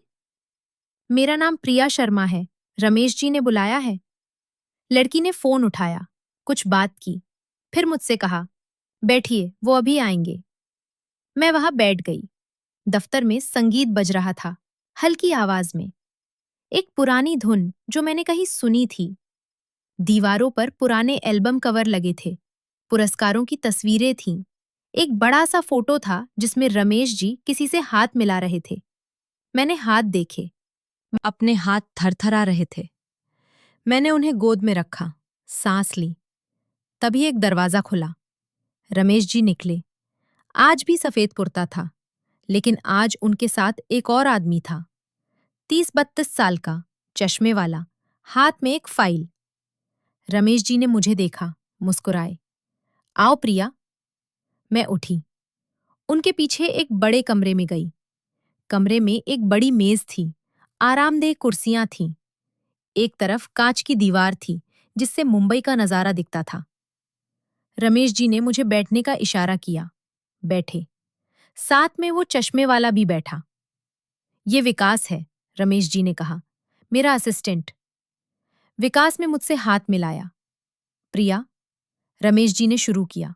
मेरा नाम प्रिया शर्मा है, रमेश जी ने बुलाया है। लड़की ने फोन उठाया, कुछ बात की, फिर मुझसे कहा, बैठिए, वो अभी आएंगे। मैं वहां बैठ गई। दफ्तर में संगीत बज रहा था, हल्की आवाज में। एक पुरानी धुन जो मैंने कहीं सुनी थी। दीवारों पर पुराने एल्बम कवर लगे थे, पुरस्कारों की तस्वीरें थीं। एक बड़ा सा फोटो था जिसमें रमेश जी किसी से हाथ मिला रहे थे। मैंने हाथ देखे। अपने हाथ थरथरा रहे थे। मैंने उन्हें गोद में रखा, सांस ली। तभी एक दरवाजा खुला। रमेश जी निकले। आज भी सफेद कुर्ता था, लेकिन आज उनके साथ एक और आदमी था। 30-32 साल का, चश्मे वाला, हाथ में एक फाइल। रमेश जी ने मुझे देखा, मुस्कुराए। आओ प्रिया। मैं उठी। उनके पीछे एक बड़े कमरे में गई। कमरे में एक बड़ी मेज थी, आरामदेह कुर्सियां थीं। एक तरफ कांच की दीवार थी, जिससे मुंबई का नजारा दिखता था। रमेश जी ने मुझे बैठने का इशारा किया। बैठे। साथ में वो चश्मे वाला भी बैठा। ये विकास है, रमेश जी ने कहा, मेरा असिस्टेंट। विकास ने मुझसे हाथ मिलाया। प्रिया, रमेश जी ने शुरू किया।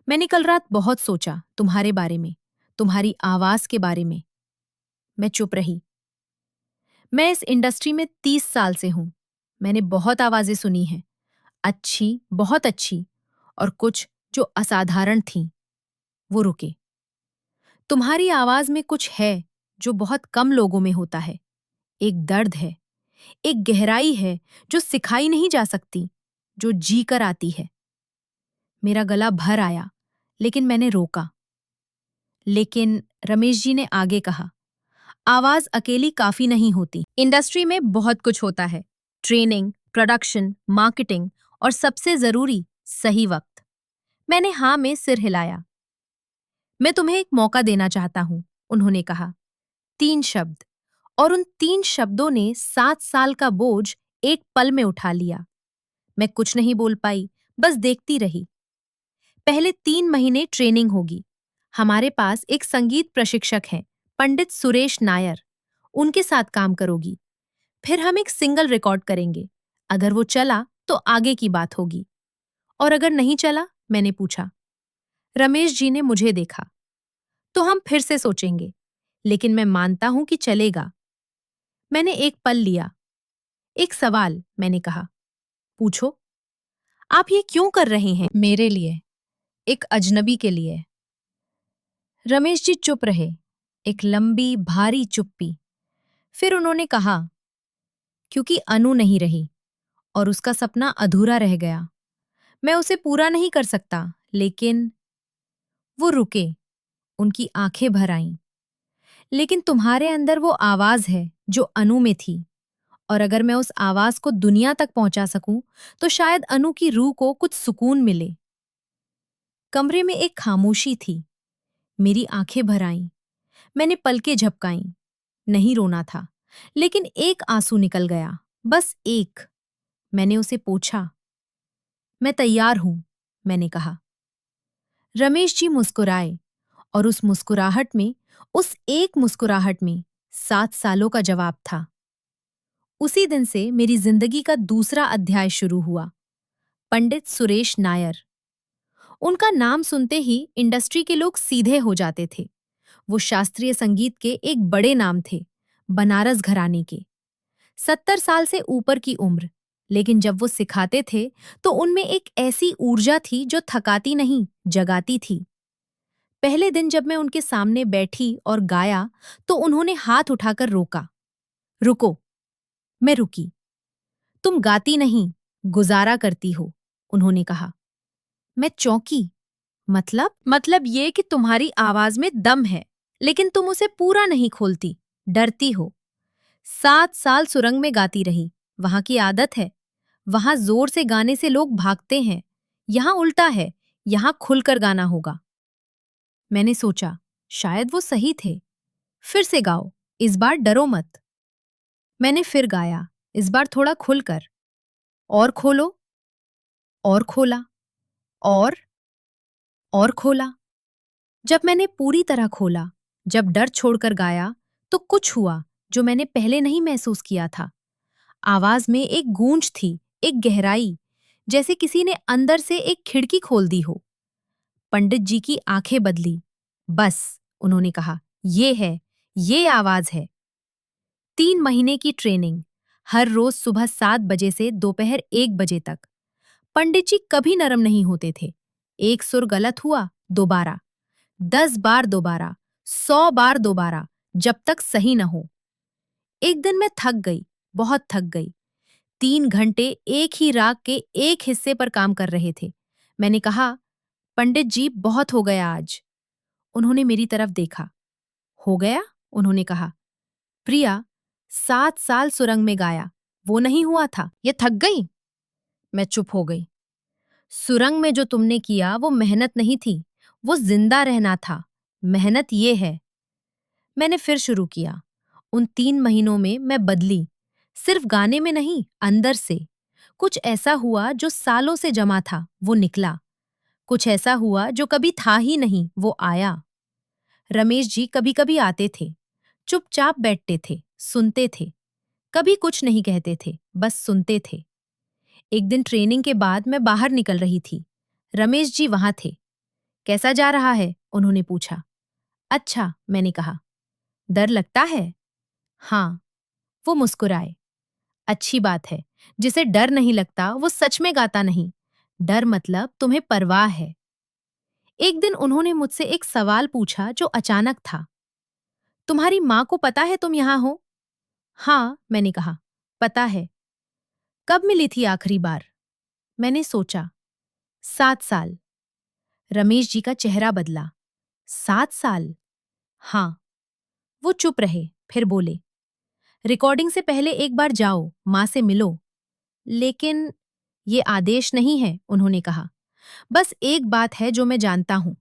मैंने कल रात बहुत सोचा तुम्हारे बारे में, तुम्हारी आवाज के बारे में। मैं चुप रही। मैं इस इंडस्ट्री में 30 साल से हूं। मैंने बहुत आवाजें सुनी हैं, अच्छी, बहुत अच्छी, और कुछ जो असाधारण थीं। वो रुके। तुम्हारी आवाज में कुछ है जो बहुत कम लोगों में होता है। एक दर्द है, एक गहराई है जो सिखाई नहीं जा सकती, जो जी कर आती है। मेरा गला भर आया, लेकिन मैंने रोका। लेकिन रमेश जी ने आगे कहा, आवाज अकेली काफी नहीं होती। इंडस्ट्री में बहुत कुछ होता है। ट्रेनिंग, प्रोडक्शन, मार्केटिंग और सबसे जरूरी, सही वक्त। मैंने हाँ में सिर हिलाया। मैं तुम्हें एक मौका देना चाहता हूं, उन्होंने कहा। 3 शब्द, और उन 3 शब्दों ने 7 साल का बोझ एक पल में उठा लिया। मैं कुछ नहीं बोल पाई, बस देखती रही। पहले 3 महीने ट्रेनिंग होगी। हमारे पास एक संगीत प्रशिक्षक हैं, पंडित सुरेश नायर। उनके साथ काम करोगी। फिर हम एक सिंगल रिकॉर्ड करेंगे। अगर वो चला तो आगे की बात होगी। और अगर नहीं चला, मैंने पूछा। रमेश जी ने मुझे देखा। तो हम फिर से सोचेंगे, लेकिन मैं मानता हूं कि चलेगा। मैंने एक पल लिया। एक सवाल, मैंने कहा। पूछो। आप ये क्यों कर रहे हैं मेरे लिए, एक अजनबी के लिए? रमेश जी चुप रहे। एक लंबी भारी चुप्पी। फिर उन्होंने कहा, क्योंकि अनु नहीं रही और उसका सपना अधूरा रह गया। मैं उसे पूरा नहीं कर सकता, लेकिन वो रुके। उनकी आंखें भर आईं। लेकिन तुम्हारे अंदर वो आवाज है जो अनु में थी, और अगर मैं उस आवाज को दुनिया तक पहुंचा सकूं, तो शायद अनु की रूह को कुछ सुकून मिले। कमरे में एक खामोशी थी। मेरी आंखें भर आईं। मैंने पलकें झपकाईं। नहीं रोना था, लेकिन एक आंसू निकल गया, बस एक। मैंने उसे पूछा। मैं तैयार हूं, मैंने कहा। रमेश जी मुस्कुराए, और उस मुस्कुराहट में, उस एक मुस्कुराहट में 7 सालों का जवाब था। उसी दिन से मेरी जिंदगी का दूसरा अध्याय शुरू हुआ। पंडित सुरेश नायर। उनका नाम सुनते ही इंडस्ट्री के लोग सीधे हो जाते थे। वो शास्त्रीय संगीत के एक बड़े नाम थे, बनारस घराने के। 70 साल से ऊपर की उम्र, लेकिन जब वो सिखाते थे तो उनमें एक ऐसी ऊर्जा थी जो थकाती नहीं, जगाती थी। पहले दिन जब मैं उनके सामने बैठी और गाया, तो उन्होंने हाथ उठाकर रोका। रुको। मैं रुकी। तुम गाती नहीं, गुजारा करती हो, उन्होंने कहा। मैं चौंकी। मतलब ये कि तुम्हारी आवाज में दम है, लेकिन तुम उसे पूरा नहीं खोलती, डरती हो। 7 साल सुरंग में गाती रही। वहां की आदत है। वहां जोर से गाने से लोग भागते हैं। यहां उल्टा है। यहां खुलकर गाना होगा। मैंने सोचा, शायद वो सही थे। फिर से गाओ, इस बार डरो मत। मैंने फिर गाया, इस बार थोड़ा खुलकर। और खोलो। और खोला। और और खोला। जब मैंने पूरी तरह खोला, जब डर छोड़कर गाया, तो कुछ हुआ जो मैंने पहले नहीं महसूस किया था। आवाज में एक गूंज थी, एक गहराई, जैसे किसी ने अंदर से एक खिड़की खोल दी हो। पंडित जी की आंखें बदली। बस, उन्होंने कहा, ये है, ये आवाज है। 3 महीने की ट्रेनिंग, हर रोज सुबह 7 बजे से दोपहर 1 बजे तक। पंडित जी कभी नरम नहीं होते थे। एक सुर गलत हुआ, दोबारा। 10 बार दोबारा, 100 बार दोबारा, जब तक सही न हो। एक दिन मैं थक गई, बहुत थक गई। 3 घंटे एक ही राग के एक हिस्से पर काम कर रहे थे। मैंने कहा, पंडित जी बहुत हो गया आज। उन्होंने मेरी तरफ देखा। हो गया? उन्होंने कहा। प्रिया, 7 साल सुरंग में गाया, वो नहीं हुआ था, ये थक गई। मैं चुप हो गई। सुरंग में जो तुमने किया वो मेहनत नहीं थी, वो जिंदा रहना था। मेहनत ये है। मैंने फिर शुरू किया। उन 3 महीनों में मैं बदली। सिर्फ गाने में नहीं, अंदर से। कुछ ऐसा हुआ जो सालों से जमा था, वो निकला। कुछ ऐसा हुआ जो कभी था ही नहीं, वो आया। रमेश जी कभी कभी आते थे। चुपचाप बैठते थे, सुनते थे। कभी कुछ नहीं कहते थे, बस सुनते थे। एक दिन ट्रेनिंग के बाद मैं बाहर निकल रही थी। रमेश जी वहां थे। कैसा जा रहा है? उन्होंने पूछा। अच्छा, मैंने कहा। डर लगता है? हाँ। वो मुस्कुराए। अच्छी बात है। जिसे डर नहीं लगता वो सच में गाता नहीं। डर मतलब तुम्हें परवाह है। एक दिन उन्होंने मुझसे एक सवाल पूछा जो अचानक था। तुम्हारी माँ को पता है तुम यहाँ हो? हाँ, मैंने कहा। पता है। कब मिली थी आखिरी बार? मैंने सोचा। 7 साल। रमेश जी का चेहरा बदला। 7 साल? हाँ। वो चुप रहे, फिर बोले, रिकॉर्डिंग से पहले एक बार जाओ, माँ से मिलो। लेकिन ये आदेश नहीं है, उन्होंने कहा। बस एक बात है जो मैं जानता हूं।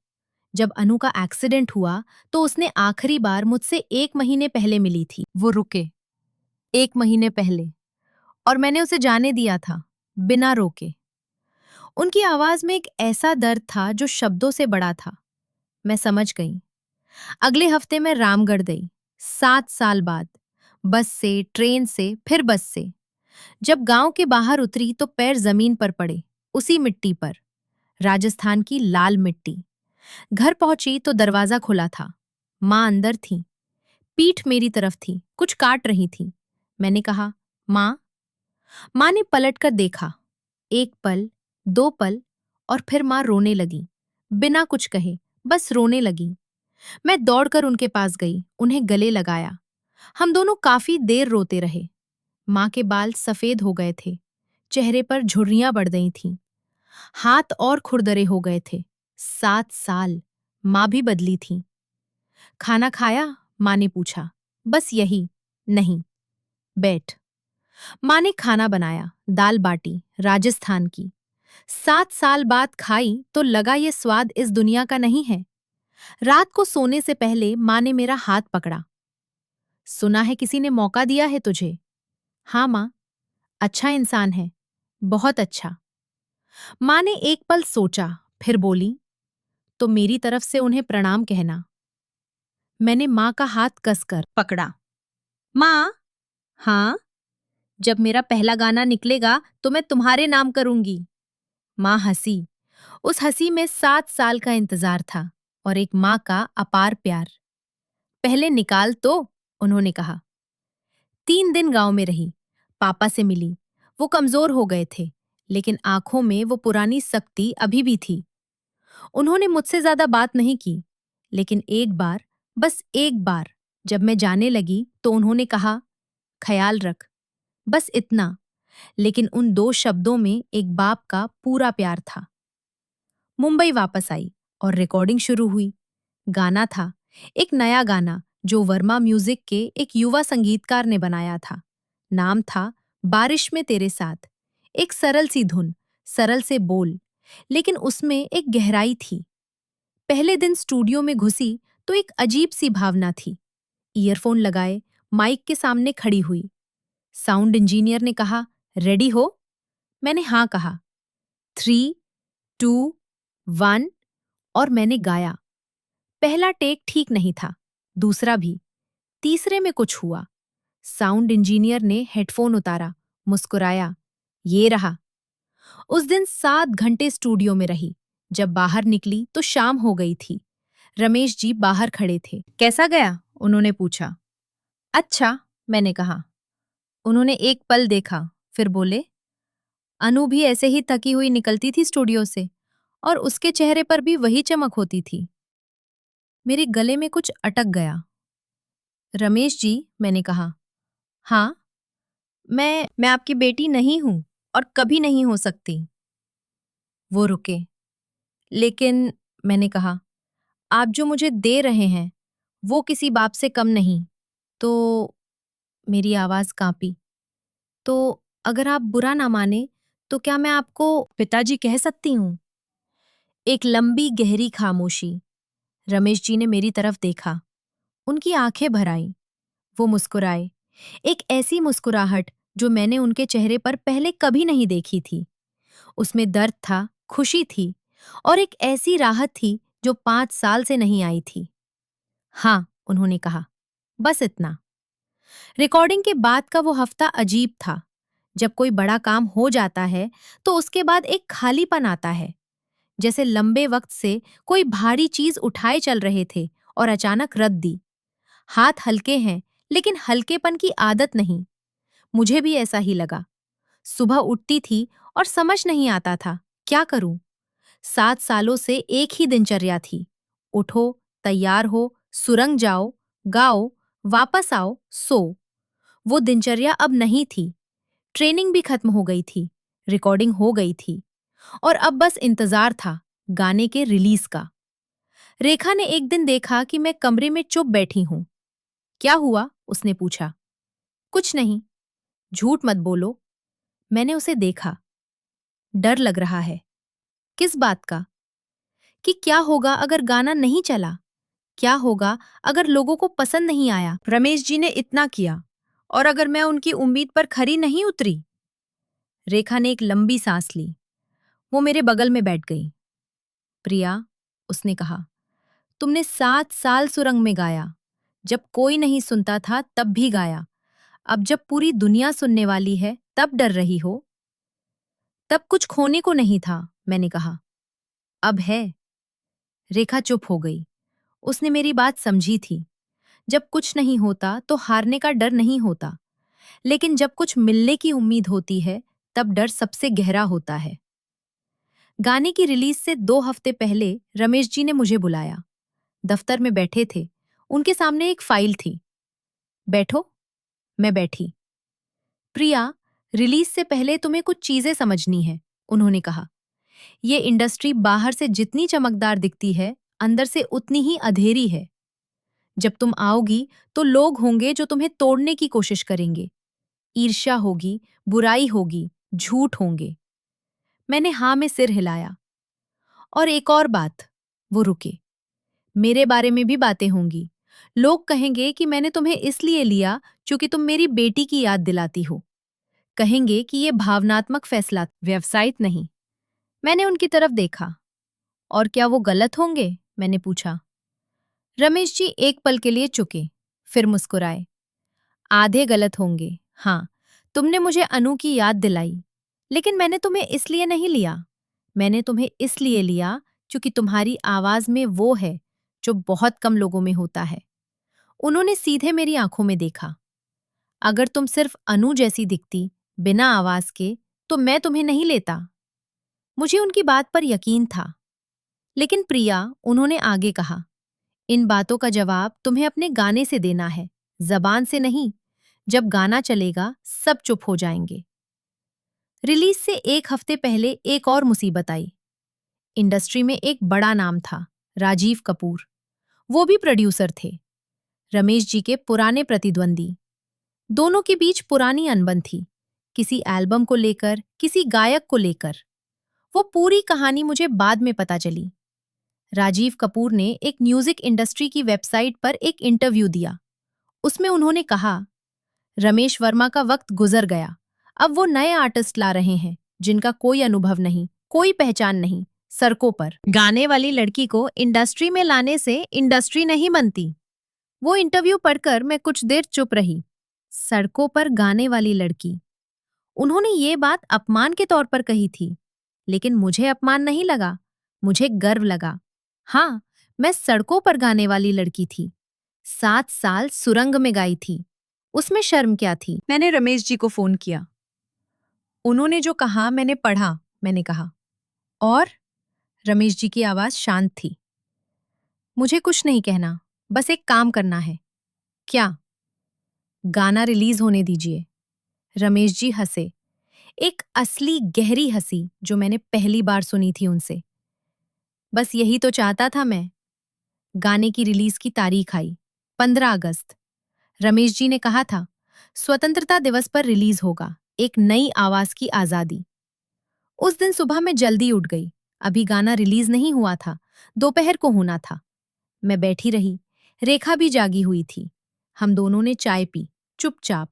जब अनु का एक्सीडेंट हुआ तो उसने आखिरी बार मुझसे 1 महीने पहले मिली थी। वो रुके। 1 महीने पहले। और मैंने उसे जाने दिया था, बिना रोके। उनकी आवाज में एक ऐसा दर्द था जो शब्दों से बड़ा था। मैं समझ गई। अगले हफ्ते मैं रामगढ़ गई। 7 साल बाद। बस से, ट्रेन से, फिर बस से। जब गांव के बाहर उतरी तो पैर जमीन पर पड़े, उसी मिट्टी पर। राजस्थान की लाल मिट्टी। घर पहुंची तो दरवाजा खुला था। माँ अंदर थी। पीठ मेरी तरफ थी, कुछ काट रही थी। मैंने कहा, माँ। माँ ने पलट कर देखा। 1 पल, 2 पल, और फिर माँ रोने लगी। बिना कुछ कहे, बस रोने लगी। मैं दौड़कर उनके पास गई, उन्हें गले लगाया। हम दोनों काफी देर रोते रहे। माँ के बाल सफेद हो गए थे। चेहरे पर झुर्रियां बढ़ गई थीं। हाथ और खुरदरे हो गए थे। 7 साल। माँ भी बदली थी। खाना खाया? माँ ने पूछा। बस यही। नहीं। बैठ। माँ ने खाना बनाया, दाल बाटी, राजस्थान की। 7 साल बाद खाई तो लगा ये स्वाद इस दुनिया का नहीं है। रात को सोने से पहले माँ ने मेरा हाथ पकड़ा। सुना है किसी ने मौका दिया है तुझे? हाँ माँ। अच्छा इंसान है, बहुत अच्छा। माँ ने एक पल सोचा, फिर बोली, तो मेरी तरफ से उन्हें प्रणाम कहना। मैंने माँ का हाथ कसकर पकड़ा। माँ। हाँ। जब मेरा पहला गाना निकलेगा तो मैं तुम्हारे नाम करूंगी। माँ हंसी। उस हंसी में 7 साल का इंतजार था और एक माँ का अपार प्यार। पहले निकाल तो, उन्होंने कहा। 3 दिन गांव में रही। पापा से मिली। वो कमजोर हो गए थे, लेकिन आंखों में वो पुरानी सख्ती अभी भी थी। उन्होंने मुझसे ज्यादा बात नहीं की, लेकिन एक बार, बस एक बार, जब मैं जाने लगी तो उन्होंने कहा, ख्याल रख। बस इतना। लेकिन उन 2 शब्दों में एक बाप का पूरा प्यार था। मुंबई वापस आई और रिकॉर्डिंग शुरू हुई। गाना था, एक नया गाना जो वर्मा म्यूजिक के एक युवा संगीतकार ने बनाया था। नाम था बारिश में तेरे साथ। एक सरल सी धुन, सरल से बोल, लेकिन उसमें एक गहराई थी। पहले दिन स्टूडियो में घुसी तो एक अजीब सी भावना थी। ईयरफोन लगाए, माइक के सामने खड़ी हुई। साउंड इंजीनियर ने कहा, रेडी हो? मैंने हाँ कहा। 3, 2, 1, और मैंने गाया। पहला टेक ठीक नहीं था, दूसरा भी। तीसरे में कुछ हुआ। साउंड इंजीनियर ने हेडफोन उतारा, मुस्कुराया। ये रहा। उस दिन 7 घंटे स्टूडियो में रही। जब बाहर निकली तो शाम हो गई थी। रमेश जी बाहर खड़े थे। कैसा गया? उन्होंने पूछा। अच्छा, मैंने कहा। उन्होंने एक पल देखा, फिर बोले, अनु भी ऐसे ही थकी हुई निकलती थी स्टूडियो से, और उसके चेहरे पर भी वही चमक होती थी। मेरे गले में कुछ अटक गया। रमेश जी, मैंने कहा। हाँ। मैं आपकी बेटी नहीं हूं और कभी नहीं हो सकती। वो रुके। लेकिन, मैंने कहा, आप जो मुझे दे रहे हैं वो किसी बाप से कम नहीं। तो मेरी आवाज कांपी। तो अगर आप बुरा ना माने तो क्या मैं आपको पिताजी कह सकती हूँ? एक लंबी गहरी खामोशी। रमेश जी ने मेरी तरफ देखा। उनकी आंखें भर आईं। वो मुस्कुराए। एक ऐसी मुस्कुराहट जो मैंने उनके चेहरे पर पहले कभी नहीं देखी थी। उसमें दर्द था, खुशी थी, और एक ऐसी राहत थी जो 5 साल से नहीं आई थी। हाँ, उन्होंने कहा। बस इतना। रिकॉर्डिंग के बाद का वो हफ्ता अजीब था। जब कोई बड़ा काम हो जाता है तो उसके बाद एक खालीपन आता है। जैसे लंबे वक्त से कोई भारी चीज उठाए चल रहे थे और अचानक रख दी। हाथ हल्के हैं, लेकिन हल्केपन की आदत नहीं। मुझे भी ऐसा ही लगा। सुबह उठती थी और समझ नहीं आता था क्या करूं। 7 सालों से एक ही दिनचर्या थी। उठो, तैयार हो, सुरंग जाओ, गाओ, वापस आओ, सो। वो दिनचर्या अब नहीं थी। ट्रेनिंग भी खत्म हो गई थी, रिकॉर्डिंग हो गई थी और अब बस इंतजार था गाने के रिलीज का। रेखा ने एक दिन देखा कि मैं कमरे में चुप बैठी हूं। क्या हुआ? उसने पूछा। कुछ नहीं, झूठ मत बोलो। मैंने उसे देखा। डर लग रहा है। किस बात का? कि क्या होगा अगर गाना नहीं चला? क्या होगा अगर लोगों को पसंद नहीं आया? रमेश जी ने इतना किया और अगर मैं उनकी उम्मीद पर खरी नहीं उतरी? रेखा ने एक लंबी सांस ली। वो मेरे बगल में बैठ गई। प्रिया, उसने कहा, तुमने 7 साल सुरंग में गाया। जब कोई नहीं सुनता था तब भी गाया। अब जब पूरी दुनिया सुनने वाली है तब डर रही हो? तब कुछ खोने को नहीं था, मैंने कहा। अब है। रेखा चुप हो गई। उसने मेरी बात समझी थी। जब कुछ नहीं होता तो हारने का डर नहीं होता, लेकिन जब कुछ मिलने की उम्मीद होती है तब डर सबसे गहरा होता है। गाने की रिलीज से 2 हफ्ते पहले रमेश जी ने मुझे बुलाया। दफ्तर में बैठे थे। उनके सामने एक फाइल थी। बैठो। मैं बैठी। प्रिया, रिलीज से पहले तुम्हें कुछ चीजें समझनी है, उन्होंने कहा। ये इंडस्ट्री बाहर से जितनी चमकदार दिखती है, अंदर से उतनी ही अंधेरी है। जब तुम आओगी तो लोग होंगे जो तुम्हें तोड़ने की कोशिश करेंगे। ईर्ष्या होगी, बुराई होगी, झूठ होंगे। मैंने हाँ में सिर हिलाया। और एक और बात। वो रुके। मेरे बारे में भी बातें होंगी। लोग कहेंगे कि मैंने तुम्हें इसलिए लिया क्योंकि तुम मेरी बेटी की याद दिलाती हो। कहेंगे कि ये भावनात्मक फैसला, व्यवसायिक नहीं। मैंने उनकी तरफ देखा। और क्या वो गलत होंगे? मैंने पूछा। रमेश जी एक पल के लिए चुके, फिर मुस्कुराए। आधे गलत होंगे, हाँ। तुमने मुझे अनु की याद दिलाई, लेकिन मैंने तुम्हें इसलिए नहीं लिया। मैंने तुम्हें इसलिए लिया क्योंकि तुम्हारी आवाज में वो है जो बहुत कम लोगों में होता है। उन्होंने सीधे मेरी आंखों में देखा। अगर तुम सिर्फ अनु जैसी दिखती, बिना आवाज के, तो मैं तुम्हें नहीं लेता। मुझे उनकी बात पर यकीन था। लेकिन प्रिया, उन्होंने आगे कहा, इन बातों का जवाब तुम्हें अपने गाने से देना है, जबान से नहीं। जब गाना चलेगा सब चुप हो जाएंगे। रिलीज से 1 हफ्ते पहले एक और मुसीबत आई। इंडस्ट्री में एक बड़ा नाम था, राजीव कपूर। वो भी प्रोड्यूसर थे। रमेश जी के पुराने प्रतिद्वंदी। दोनों के बीच पुरानी अनबन थी, किसी एल्बम को लेकर, किसी गायक को लेकर। वो पूरी कहानी मुझे बाद में पता चली। राजीव कपूर ने एक म्यूजिक इंडस्ट्री की वेबसाइट पर एक इंटरव्यू दिया। उसमें उन्होंने कहा, रमेश वर्मा का वक्त गुजर गया। अब वो नए आर्टिस्ट ला रहे हैं जिनका कोई अनुभव नहीं, कोई पहचान नहीं। सड़कों पर गाने वाली लड़की को इंडस्ट्री में लाने से इंडस्ट्री नहीं बनती। वो इंटरव्यू पढ़कर मैं कुछ देर चुप रही। सड़कों पर गाने वाली लड़की। उन्होंने ये बात अपमान के तौर पर कही थी, लेकिन मुझे अपमान नहीं लगा, मुझे गर्व लगा। हाँ, मैं सड़कों पर गाने वाली लड़की थी। 7 साल सुरंग में गाई थी। उसमें शर्म क्या थी? मैंने रमेश जी को फोन किया। उन्होंने जो कहा मैंने पढ़ा, मैंने कहा। और? रमेश जी की आवाज शांत थी। मुझे कुछ नहीं कहना, बस एक काम करना है। क्या? गाना रिलीज होने दीजिए। रमेश जी हंसे। एक असली गहरी हंसी जो मैंने पहली बार सुनी थी उनसे। बस यही तो चाहता था मैं। गाने की रिलीज की तारीख आई, 15 अगस्त। रमेश जी ने कहा था, स्वतंत्रता दिवस पर रिलीज होगा, एक नई आवाज की आजादी। उस दिन सुबह मैं जल्दी उठ गई। अभी गाना रिलीज नहीं हुआ था, दोपहर को होना था। मैं बैठी रही। रेखा भी जागी हुई थी। हम दोनों ने चाय पी, चुपचाप।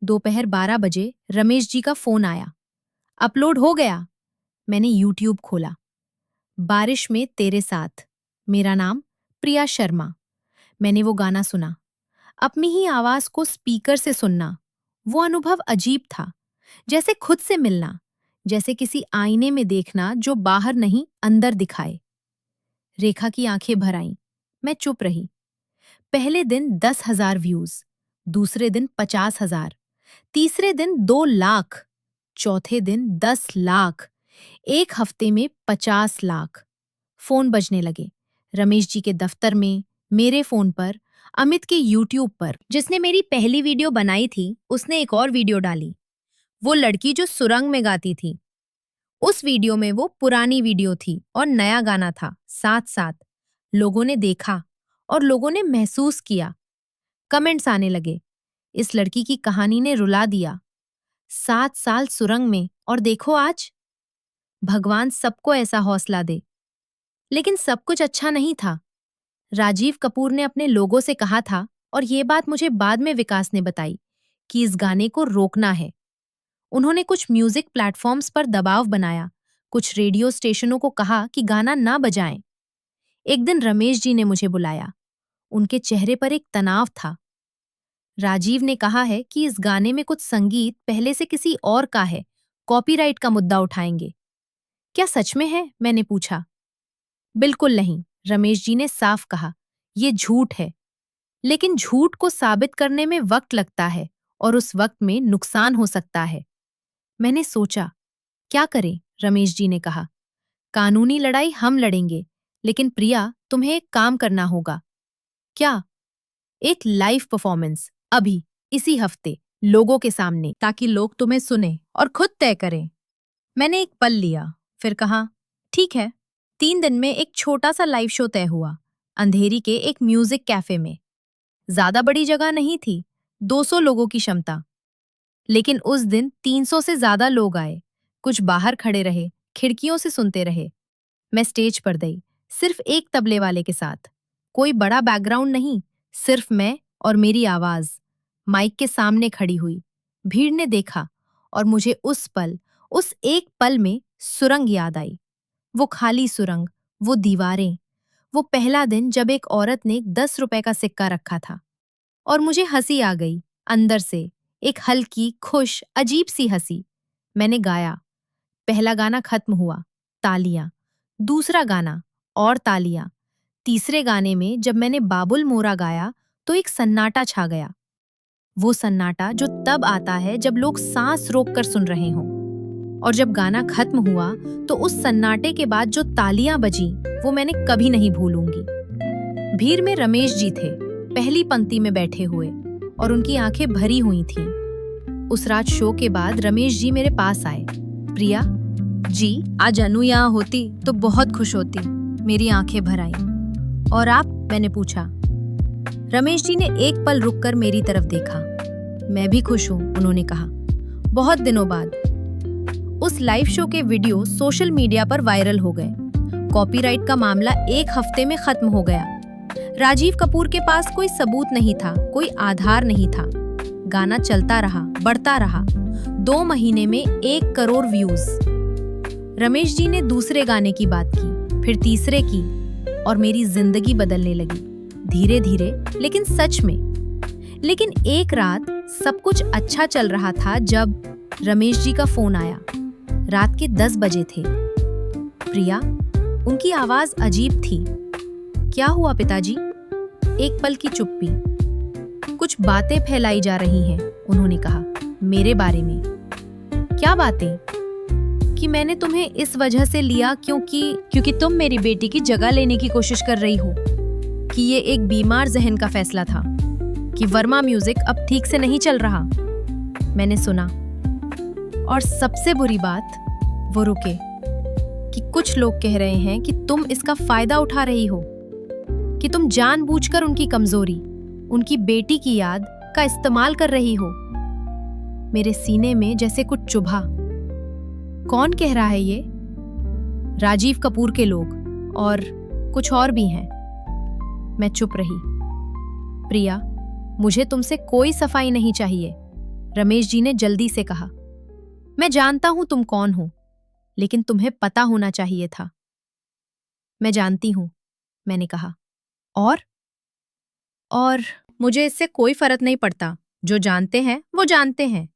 दोपहर 12 बजे रमेश जी का फोन आया। अपलोड हो गया। मैंने यूट्यूब खोला। बारिश में तेरे साथ, मेरा नाम प्रिया शर्मा। मैंने वो गाना सुना। अपनी ही आवाज को स्पीकर से सुनना, वो अनुभव अजीब था। जैसे खुद से मिलना, जैसे किसी आईने में देखना जो बाहर नहीं अंदर दिखाए। रेखा की आंखें भर आईं। मैं चुप रही। पहले दिन 10,000 व्यूज, दूसरे दिन 50,000, तीसरे दिन 2 लाख, चौथे दिन 10 लाख, एक हफ्ते में 50 लाख। फोन बजने लगे। रमेश जी के दफ्तर में, मेरे फोन पर, अमित के यूट्यूब पर। जिसने मेरी पहली वीडियो बनाई थी उसने एक और वीडियो डाली। वो लड़की जो सुरंग में गाती थी। उस वीडियो में वो पुरानी वीडियो थी और नया गाना था साथ साथ। लोगों ने देखा और लोगों ने महसूस किया। कमेंट्स आने लगे, इस लड़की की कहानी ने रुला दिया। 7 साल सुरंग में और देखो आज। भगवान सबको ऐसा हौसला दे। लेकिन सब कुछ अच्छा नहीं था। राजीव कपूर ने अपने लोगों से कहा था, और ये बात मुझे बाद में विकास ने बताई, कि इस गाने को रोकना है। उन्होंने कुछ म्यूजिक प्लेटफॉर्म्स पर दबाव बनाया, कुछ रेडियो स्टेशनों को कहा कि गाना ना बजाएं। एक दिन रमेश जी ने मुझे बुलाया। उनके चेहरे पर एक तनाव था। राजीव ने कहा है कि इस गाने में कुछ संगीत पहले से किसी और का है, कॉपीराइट का मुद्दा उठाएंगे। क्या सच में है? मैंने पूछा। बिल्कुल नहीं, रमेश जी ने साफ कहा, ये झूठ है। लेकिन झूठ को साबित करने में वक्त लगता है और उस वक्त में नुकसान हो सकता है। मैंने सोचा, क्या करें? रमेश जी ने कहा, कानूनी लड़ाई हम लड़ेंगे, लेकिन प्रिया तुम्हें एक काम करना होगा। क्या? एक लाइव परफॉर्मेंस, अभी, इसी हफ्ते, लोगों के सामने, ताकि लोग तुम्हें सुने और खुद तय करें। मैंने एक पल लिया, फिर कहा, ठीक है। 3 दिन में एक छोटा सा लाइव शो तय हुआ, अंधेरी के एक म्यूजिक कैफे में। ज्यादा बड़ी जगह नहीं थी, 200 लोगों की क्षमता। लेकिन उस दिन 300 से ज्यादा लोग आए। कुछ बाहर खड़े रहे, खिड़कियों से सुनते रहे। मैं स्टेज पर गई, सिर्फ एक तबले वाले के साथ। कोई बड़ा बैकग्राउंड नहीं, सिर्फ मैं और मेरी आवाज। माइक के सामने खड़ी हुई। भीड़ ने देखा, और मुझे उस एक पल में सुरंग याद आई। वो खाली सुरंग, वो दीवारें, वो पहला दिन जब एक औरत ने 10 रुपए का सिक्का रखा था। और मुझे हंसी आ गई, अंदर से, एक हल्की, खुश, अजीब सी हंसी। मैंने गाया। पहला गाना खत्म हुआ, तालियां। दूसरा गाना, और तालियां। तीसरे गाने में जब मैंने बाबुल मोरा गाया, तो एक सन्नाटा छा गया। वो सन्नाटा जो तब आता है जब लोग सांस रोककर सुन रहे हों। और जब गाना खत्म हुआ, तो उस सन्नाटे के बाद जो तालियां बजीं, वो मैंने कभी नहीं भूलूंगी। भीड़ में रमेश जी थे, पहली पंक्ति में बैठे हुए, और उनकी आंखें भरी हुई थीं। उस रात शो के बाद रमेश जी मेरे पास आए। प्रिया जी, आज अनु यहाँ होती तो बहुत खुश होती। मेरी आंखें भर आईं। और आप? मैंने पूछा। रमेश जी ने एक पल रुककर मेरी तरफ देखा। मैं भी खुश हूँ, उन्होंने कहा, बहुत दिनों बाद। उस लाइव शो के वीडियो सोशल मीडिया पर वायरल हो गए। कॉपीराइट का मामला एक हफ्ते में खत्म हो गया। राजीव कपूर के पास कोई सबूत नहीं था, कोई आधार नहीं था। गाना चलता रहा, बढ़ता रहा। 2 महीने में 1 करोड़ व्यूज। रमेश जी ने दूसरे गाने की बात की, फिर तीसरे की, और मेरी जिंदगी बदलने लगी, धीरे धीरे, लेकिन सच में। लेकिन एक रात सब कुछ अच्छा चल रहा था जब रमेश जी का फोन आया। रात के 10 बजे थे। प्रिया, उनकी आवाज अजीब थी। क्या हुआ पिताजी? एक पल की चुप्पी। कुछ बातें फैलाई जा रही हैं, उन्होंने कहा, मेरे बारे में। क्या बातें? कि मैंने तुम्हें इस वजह से लिया क्योंकि तुम मेरी बेटी की जगह लेने की कोशिश कर रही हो। कि ये एक बीमार जहन का फैसला था। कि वर्मा म्यूजिक अब ठीक से नहीं चल रहा। मैंने सुना। और सबसे बुरी बात, वो रुके, कि कुछ लोग कह रहे हैं कि तुम इसका फायदा उठा रही हो, कि तुम जानबूझकर उनकी कमजोरी, उनकी बेटी की याद का इस्तेमाल कर रही हो। मेरे सीने में जैसे कुछ चुभा। कौन कह रहा है ये? राजीव कपूर के लोग, और कुछ और भी हैं। मैं चुप रही। प्रिया, मुझे तुमसे कोई सफाई नहीं चाहिए, रमेश जी ने जल्दी से कहा। मैं जानता हूं तुम कौन हो, लेकिन तुम्हें पता होना चाहिए था। मैं जानती हूं, मैंने कहा। और मुझे इससे कोई फर्क नहीं पड़ता। जो जानते हैं वो जानते हैं।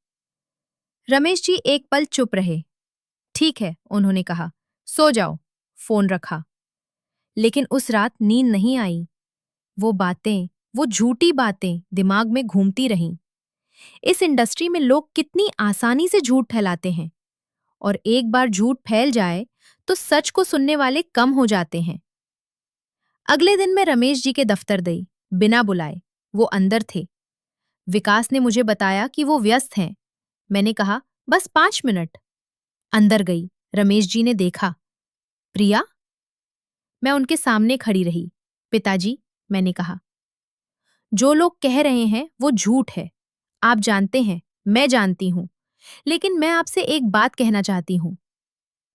रमेश जी एक पल चुप रहे। ठीक है, उन्होंने कहा, सो जाओ। फोन रखा। लेकिन उस रात नींद नहीं आई। वो बातें, वो झूठी बातें दिमाग में घूमती रहीं। इस इंडस्ट्री में लोग कितनी आसानी से झूठ फैलाते हैं, और एक बार झूठ फैल जाए तो सच को सुनने वाले कम हो जाते हैं। अगले दिन मैं रमेश जी के दफ्तर गई, बिना बुलाए। वो अंदर थे। विकास ने मुझे बताया कि वो व्यस्त हैं। मैंने कहा, बस 5 मिनट। अंदर गई। रमेश जी ने देखा। प्रिया? मैं उनके सामने खड़ी रही। पिताजी, मैंने कहा, जो लोग कह रहे हैं वो झूठ है। आप जानते हैं, मैं जानती हूं, लेकिन मैं आपसे एक बात कहना चाहती हूं।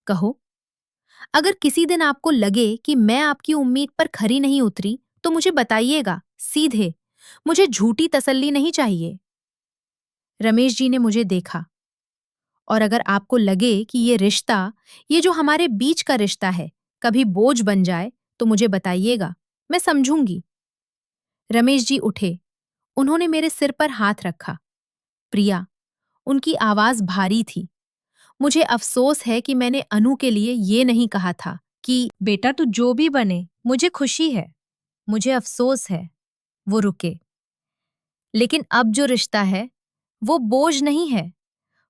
कहो। अगर किसी दिन आपको लगे कि मैं आपकी उम्मीद पर खरी नहीं उतरी, तो मुझे बताइएगा, सीधे। मुझे झूठी तसल्ली नहीं चाहिए। रमेश जी ने मुझे देखा। और अगर आपको लगे कि ये रिश्ता, ये जो हमारे बीच का रिश्ता है, कभी बोझ बन जाए, तो मुझे बताइएगा, मैं समझूंगी। रमेश जी उठे। उन्होंने मेरे सिर पर हाथ रखा। प्रिया, उनकी आवाज भारी थी। मुझे अफसोस है कि मैंने अनु के लिए ये नहीं कहा था कि बेटा तू जो भी बने, मुझे खुशी है। मुझे अफसोस है। वो रुके। लेकिन अब जो रिश्ता है, वो बोझ नहीं है।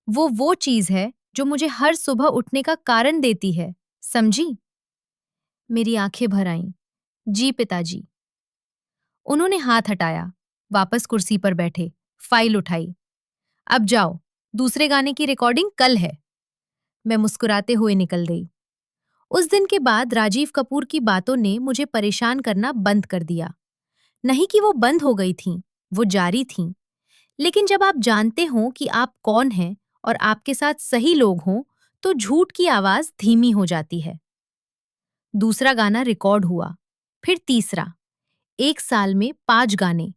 वो चीज है जो मुझे हर सुबह उठने का कारण देती है। समझी? मेरी आंखें भर आईं। जी पिताजी। उन्होंने हाथ हटाया। वापस कुर्सी पर बैठे। फाइल उठाई। अब जाओ, दूसरे गाने की रिकॉर्डिंग कल है। मैं मुस्कुराते हुए निकल गई। उस दिन के बाद राजीव कपूर की बातों ने मुझे परेशान करना बंद कर दिया। नहीं कि वो बंद हो गई थीं, वो जारी थीं। लेकिन जब आप जानते हो कि आप कौन हैं और आपके साथ सही लोग हों, तो झूठ की आवाज धीमी हो जाती है। दूसरा गाना रिकॉर्ड हुआ। फिर तीसरा। 1 साल में 5 गाने।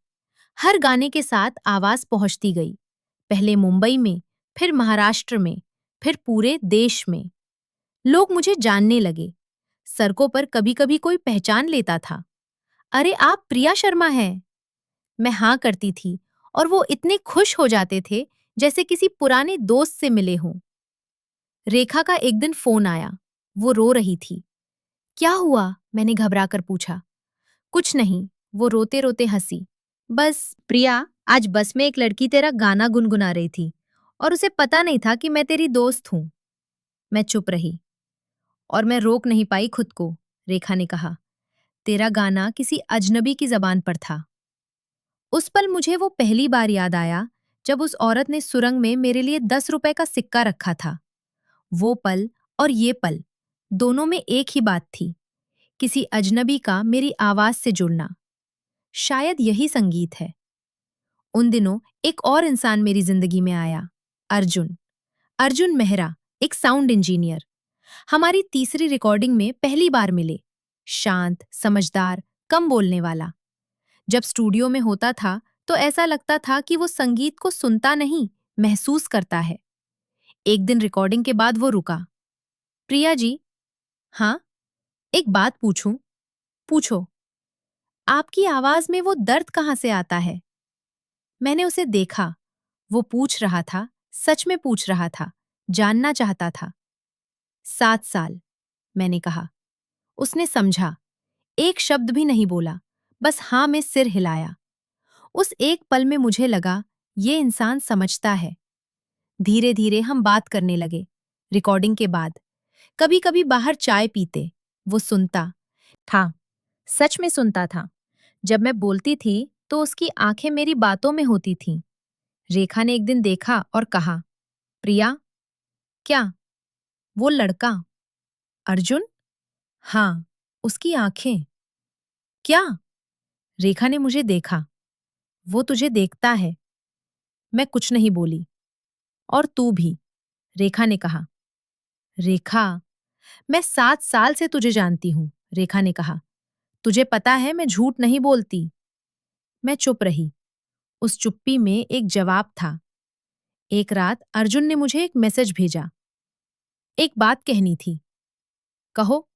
हर गाने के साथ आवाज पहुंचती गई। पहले मुंबई में, फिर महाराष्ट्र में, फिर पूरे देश में। लोग मुझे जानने लगे। सड़कों पर कभी कभी कोई पहचान लेता था। अरे आप प्रिया शर्मा हैं। मैं हाँ करती थी और वो इतने खुश हो जाते थे जैसे किसी पुराने दोस्त से मिले हों। रेखा का एक दिन फोन आया। वो रो रही थी। क्या हुआ? मैंने घबराकर पूछा। कुछ नहीं, वो रोते रोते हंसी। बस प्रिया, आज बस में एक लड़की तेरा गाना गुनगुना रही थी और उसे पता नहीं था कि मैं तेरी दोस्त हूं। मैं चुप रही और मैं रोक नहीं पाई खुद को। रेखा ने कहा, तेरा गाना किसी अजनबी की जबान पर था। उस पल मुझे वो पहली बार याद आया जब उस औरत ने सुरंग में मेरे लिए 10 रुपए का सिक्का रखा था। वो पल और ये पल, दोनों में एक ही बात थी, किसी अजनबी का मेरी आवाज से जुड़ना। शायद यही संगीत है। उन दिनों एक और इंसान मेरी जिंदगी में आया। अर्जुन। अर्जुन मेहरा, एक साउंड इंजीनियर। हमारी तीसरी रिकॉर्डिंग में पहली बार मिले। शांत, समझदार, कम बोलने वाला। जब स्टूडियो में होता था तो ऐसा लगता था कि वो संगीत को सुनता नहीं, महसूस करता है। एक दिन रिकॉर्डिंग के बाद वो रुका। प्रिया जी। हाँ, एक बात पूछूं? पूछो। आपकी आवाज में वो दर्द कहाँ से आता है? मैंने उसे देखा। वो पूछ रहा था, सच में पूछ रहा था, जानना चाहता था। 7 साल, मैंने कहा। उसने समझा। एक शब्द भी नहीं बोला, बस हाँ में सिर हिलाया। उस एक पल में मुझे लगा, ये इंसान समझता है। धीरे धीरे हम बात करने लगे। रिकॉर्डिंग के बाद कभी कभी बाहर चाय पीते। वो सुनता था, सच में सुनता था। जब मैं बोलती थी तो उसकी आंखें मेरी बातों में होती थीं। रेखा ने एक दिन देखा और कहा, प्रिया। क्या? वो लड़का अर्जुन? हाँ, उसकी आंखें। क्या? रेखा ने मुझे देखा। वो तुझे देखता है। मैं कुछ नहीं बोली। और तू भी, रेखा ने कहा। रेखा, मैं 7 साल से तुझे जानती हूं, रेखा ने कहा। तुझे पता है मैं झूठ नहीं बोलती। मैं चुप रही। उस चुप्पी में एक जवाब था। एक रात अर्जुन ने मुझे एक मैसेज भेजा। एक बात कहनी थी। कहो।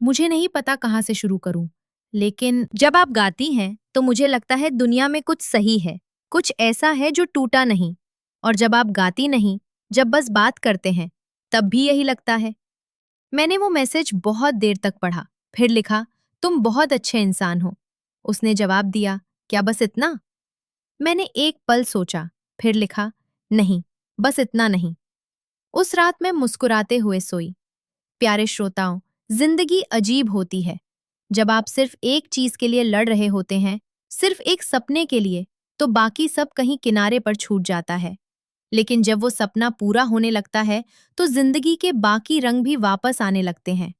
मुझे नहीं पता कहाँ से शुरू करूं, लेकिन जब आप गाती हैं तो मुझे लगता है दुनिया में कुछ सही है, कुछ ऐसा है जो टूटा नहीं। और जब आप गाती नहीं, जब बस बात करते हैं, तब भी यही लगता है। मैंने वो मैसेज बहुत देर तक पढ़ा, फिर लिखा, तुम बहुत अच्छे इंसान हो। उसने जवाब दिया, क्या बस इतना? मैंने एक पल सोचा, फिर लिखा, नहीं, बस इतना नहीं। उस रात मैं मुस्कुराते हुए सोई। प्यारे श्रोताओं, जिंदगी अजीब होती है। जब आप सिर्फ एक चीज के लिए लड़ रहे होते हैं, सिर्फ एक सपने के लिए, तो बाकी सब कहीं किनारे पर छूट जाता है। लेकिन जब वो सपना पूरा होने लगता है तो जिंदगी के बाकी रंग भी वापस आने लगते हैं।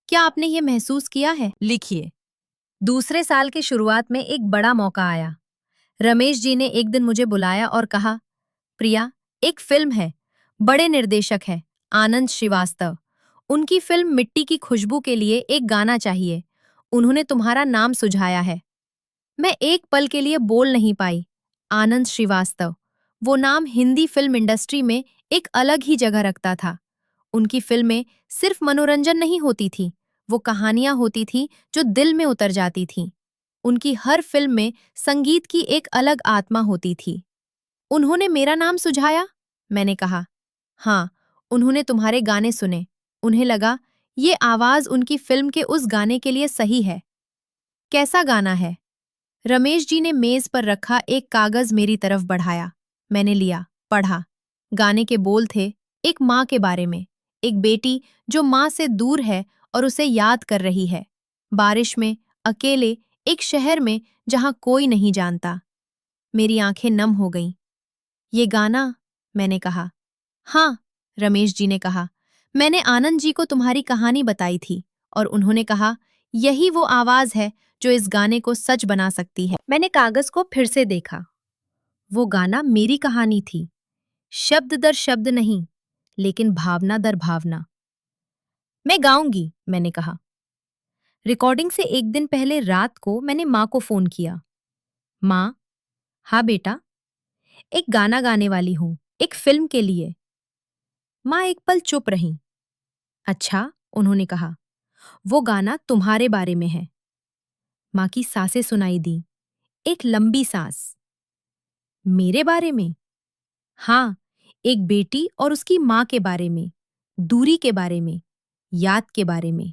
क्या आपने ये महसूस किया है? लिखिए। दूसरे साल की शुरुआत में एक बड़ा मौका आया। रमेश जी ने एक दिन मुझे बुलाया और कहा, प्रिया, एक फिल्म है, बड़े निर्देशक है, आनंद श्रीवास्तव। उनकी फिल्म मिट्टी की खुशबू के लिए एक गाना चाहिए। उन्होंने तुम्हारा नाम सुझाया है। मैं एक पल के लिए बोल नहीं पाई। आनंद श्रीवास्तव, वो नाम हिंदी फिल्म इंडस्ट्री में एक अलग ही जगह रखता था। उनकी फिल्में सिर्फ मनोरंजन नहीं होती थी, वो कहानियां होती थी जो दिल में उतर जाती थीं। उनकी हर फिल्म में संगीत की एक अलग आत्मा होती थी। उन्होंने मेरा नाम सुझाया? मैंने कहा, हाँ, उन्होंने तुम्हारे गाने सुने। उन्हें लगा ये आवाज उनकी फिल्म के उस गाने के लिए सही है। कैसा गाना है? रमेश जी ने मेज पर रखा एक कागज मेरी तरफ बढ़ाया। मैंने लिया, पढ़ा। गाने के बोल थे एक माँ के बारे में, एक बेटी जो माँ से दूर है और उसे याद कर रही है, बारिश में, अकेले, एक शहर में जहां कोई नहीं जानता। मेरी आंखें नम हो गईं। ये गाना? मैंने कहा। हाँ, रमेश जी ने कहा, मैंने आनंद जी को तुम्हारी कहानी बताई थी और उन्होंने कहा यही वो आवाज है जो इस गाने को सच बना सकती है। मैंने कागज को फिर से देखा। वो गाना मेरी कहानी थी, शब्द दर शब्द नहीं, लेकिन भावना दर भावना। मैं गाऊंगी, मैंने कहा। रिकॉर्डिंग से एक दिन पहले रात को मैंने माँ को फोन किया। माँ, हाँ बेटा, एक गाना गाने वाली हूं, एक फिल्म के लिए। माँ एक पल चुप रहीं। अच्छा, उन्होंने कहा, वो गाना तुम्हारे बारे में है। माँ की सांसें सुनाई दी, एक लंबी सांस। मेरे बारे में? हाँ, एक बेटी और उसकी माँ के बारे में, दूरी के बारे में, याद के बारे में।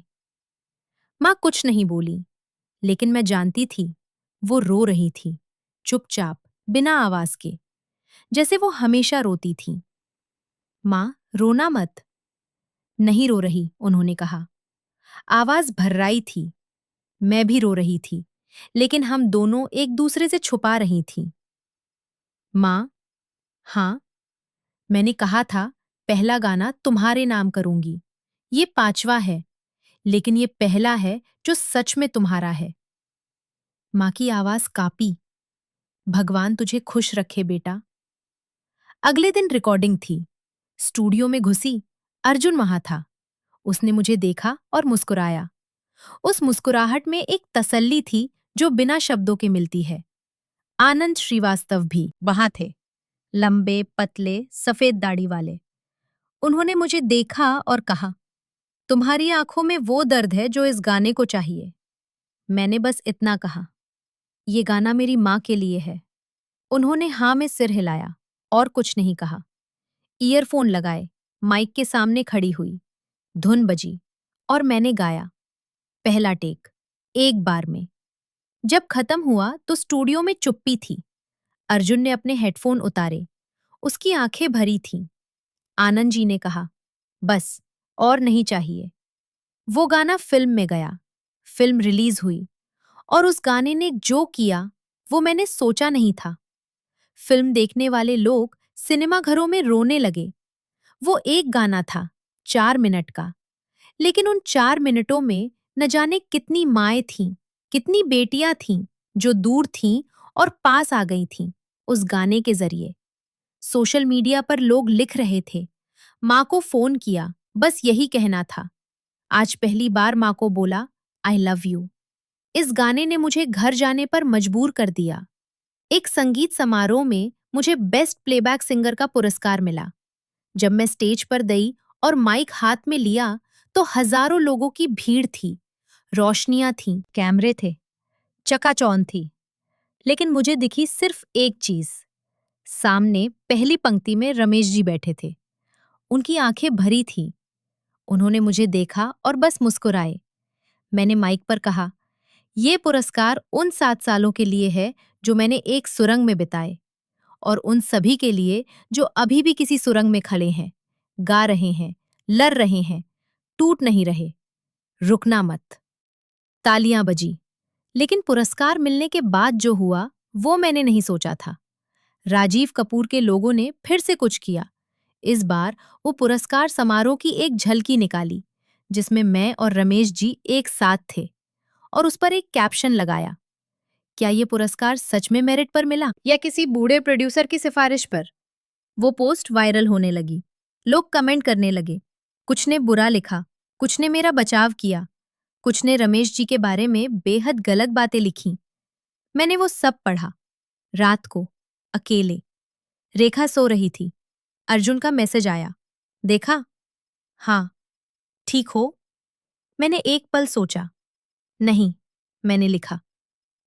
माँ कुछ नहीं बोली, लेकिन मैं जानती थी वो रो रही थी, चुपचाप, बिना आवाज के, जैसे वो हमेशा रोती थी। माँ, रोना मत। नहीं रो रही, उन्होंने कहा। आवाज भर्राई थी। मैं भी रो रही थी, लेकिन हम दोनों एक दूसरे से छुपा रही थीं। माँ, हाँ, मैंने कहा था पहला गाना तुम्हारे नाम करूंगी। ये पांचवा है, लेकिन ये पहला है जो सच में तुम्हारा है। माँ की आवाज कांपी। भगवान तुझे खुश रखे बेटा। अगले दिन रिकॉर्डिंग थी। स्टूडियो में घुसी, अर्जुन वहां था। उसने मुझे देखा और मुस्कुराया। उस मुस्कुराहट में एक तसल्ली थी जो बिना शब्दों के मिलती है। आनंद श्रीवास्तव भी वहां थे, लंबे, पतले, सफेद दाढ़ी वाले। उन्होंने मुझे देखा और कहा, तुम्हारी आंखों में वो दर्द है जो इस गाने को चाहिए। मैंने बस इतना कहा, ये गाना मेरी माँ के लिए है। उन्होंने हाँ में सिर हिलाया और कुछ नहीं कहा। ईयरफोन लगाए, माइक के सामने खड़ी हुई। धुन बजी और मैंने गाया। पहला टेक, एक बार में। जब खत्म हुआ तो स्टूडियो में चुप्पी थी। अर्जुन ने अपने हेडफोन उतारे। उसकी आंखें भरी थीं। आनंद जी ने कहा, बस, और नहीं चाहिए। वो गाना फिल्म में गया। फिल्म रिलीज हुई और उस गाने ने जो किया वो मैंने सोचा नहीं था। फिल्म देखने वाले लोग सिनेमा घरों में रोने लगे। वो एक गाना था, 4 मिनट का, लेकिन उन 4 मिनटों में न जाने कितनी माएँ थीं, कितनी बेटियां थीं जो दूर थीं और पास आ गई थीं उस गाने के जरिए। सोशल मीडिया पर लोग लिख रहे थे, माँ को फोन किया, बस यही कहना था। आज पहली बार माँ को बोला, आई लव यू। इस गाने ने मुझे घर जाने पर मजबूर कर दिया। एक संगीत समारोह में मुझे बेस्ट प्लेबैक सिंगर का पुरस्कार मिला। जब मैं स्टेज पर गई और माइक हाथ में लिया तो हजारों लोगों की भीड़ थी, रोशनियां थीं, कैमरे थे, चकाचौंध थी। लेकिन मुझे दिखी सिर्फ एक चीज। सामने पहली पंक्ति में रमेश जी बैठे थे। उनकी आंखें भरी थीं। उन्होंने मुझे देखा और बस मुस्कुराए। मैंने माइक पर कहा, ये पुरस्कार उन 7 सालों के लिए है जो मैंने एक सुरंग में बिताए, और उन सभी के लिए जो अभी भी किसी सुरंग में खड़े हैं, गा रहे हैं, लड़ रहे हैं, टूट नहीं रहे। रुकना मत। तालियां बजी। लेकिन पुरस्कार मिलने के बाद जो हुआ वो मैंने नहीं सोचा था। राजीव कपूर के लोगों ने फिर से कुछ किया। इस बार वो पुरस्कार समारोह की एक झलकी निकाली, जिसमें मैं और रमेश जी एक साथ थे, और उस पर एक कैप्शन लगाया, क्या ये पुरस्कार सच में मेरिट पर मिला या किसी बूढ़े प्रोड्यूसर की सिफारिश पर? वो पोस्ट वायरल होने लगी। लोग कमेंट करने लगे। कुछ ने बुरा लिखा, कुछ ने मेरा बचाव किया, कुछ ने रमेश जी के बारे में बेहद गलत बातें लिखी। मैंने वो सब पढ़ा। रात को, अकेले। रेखा सो रही थी। अर्जुन का मैसेज आया। देखा? हाँ। ठीक हो? मैंने एक पल सोचा। नहीं, मैंने लिखा।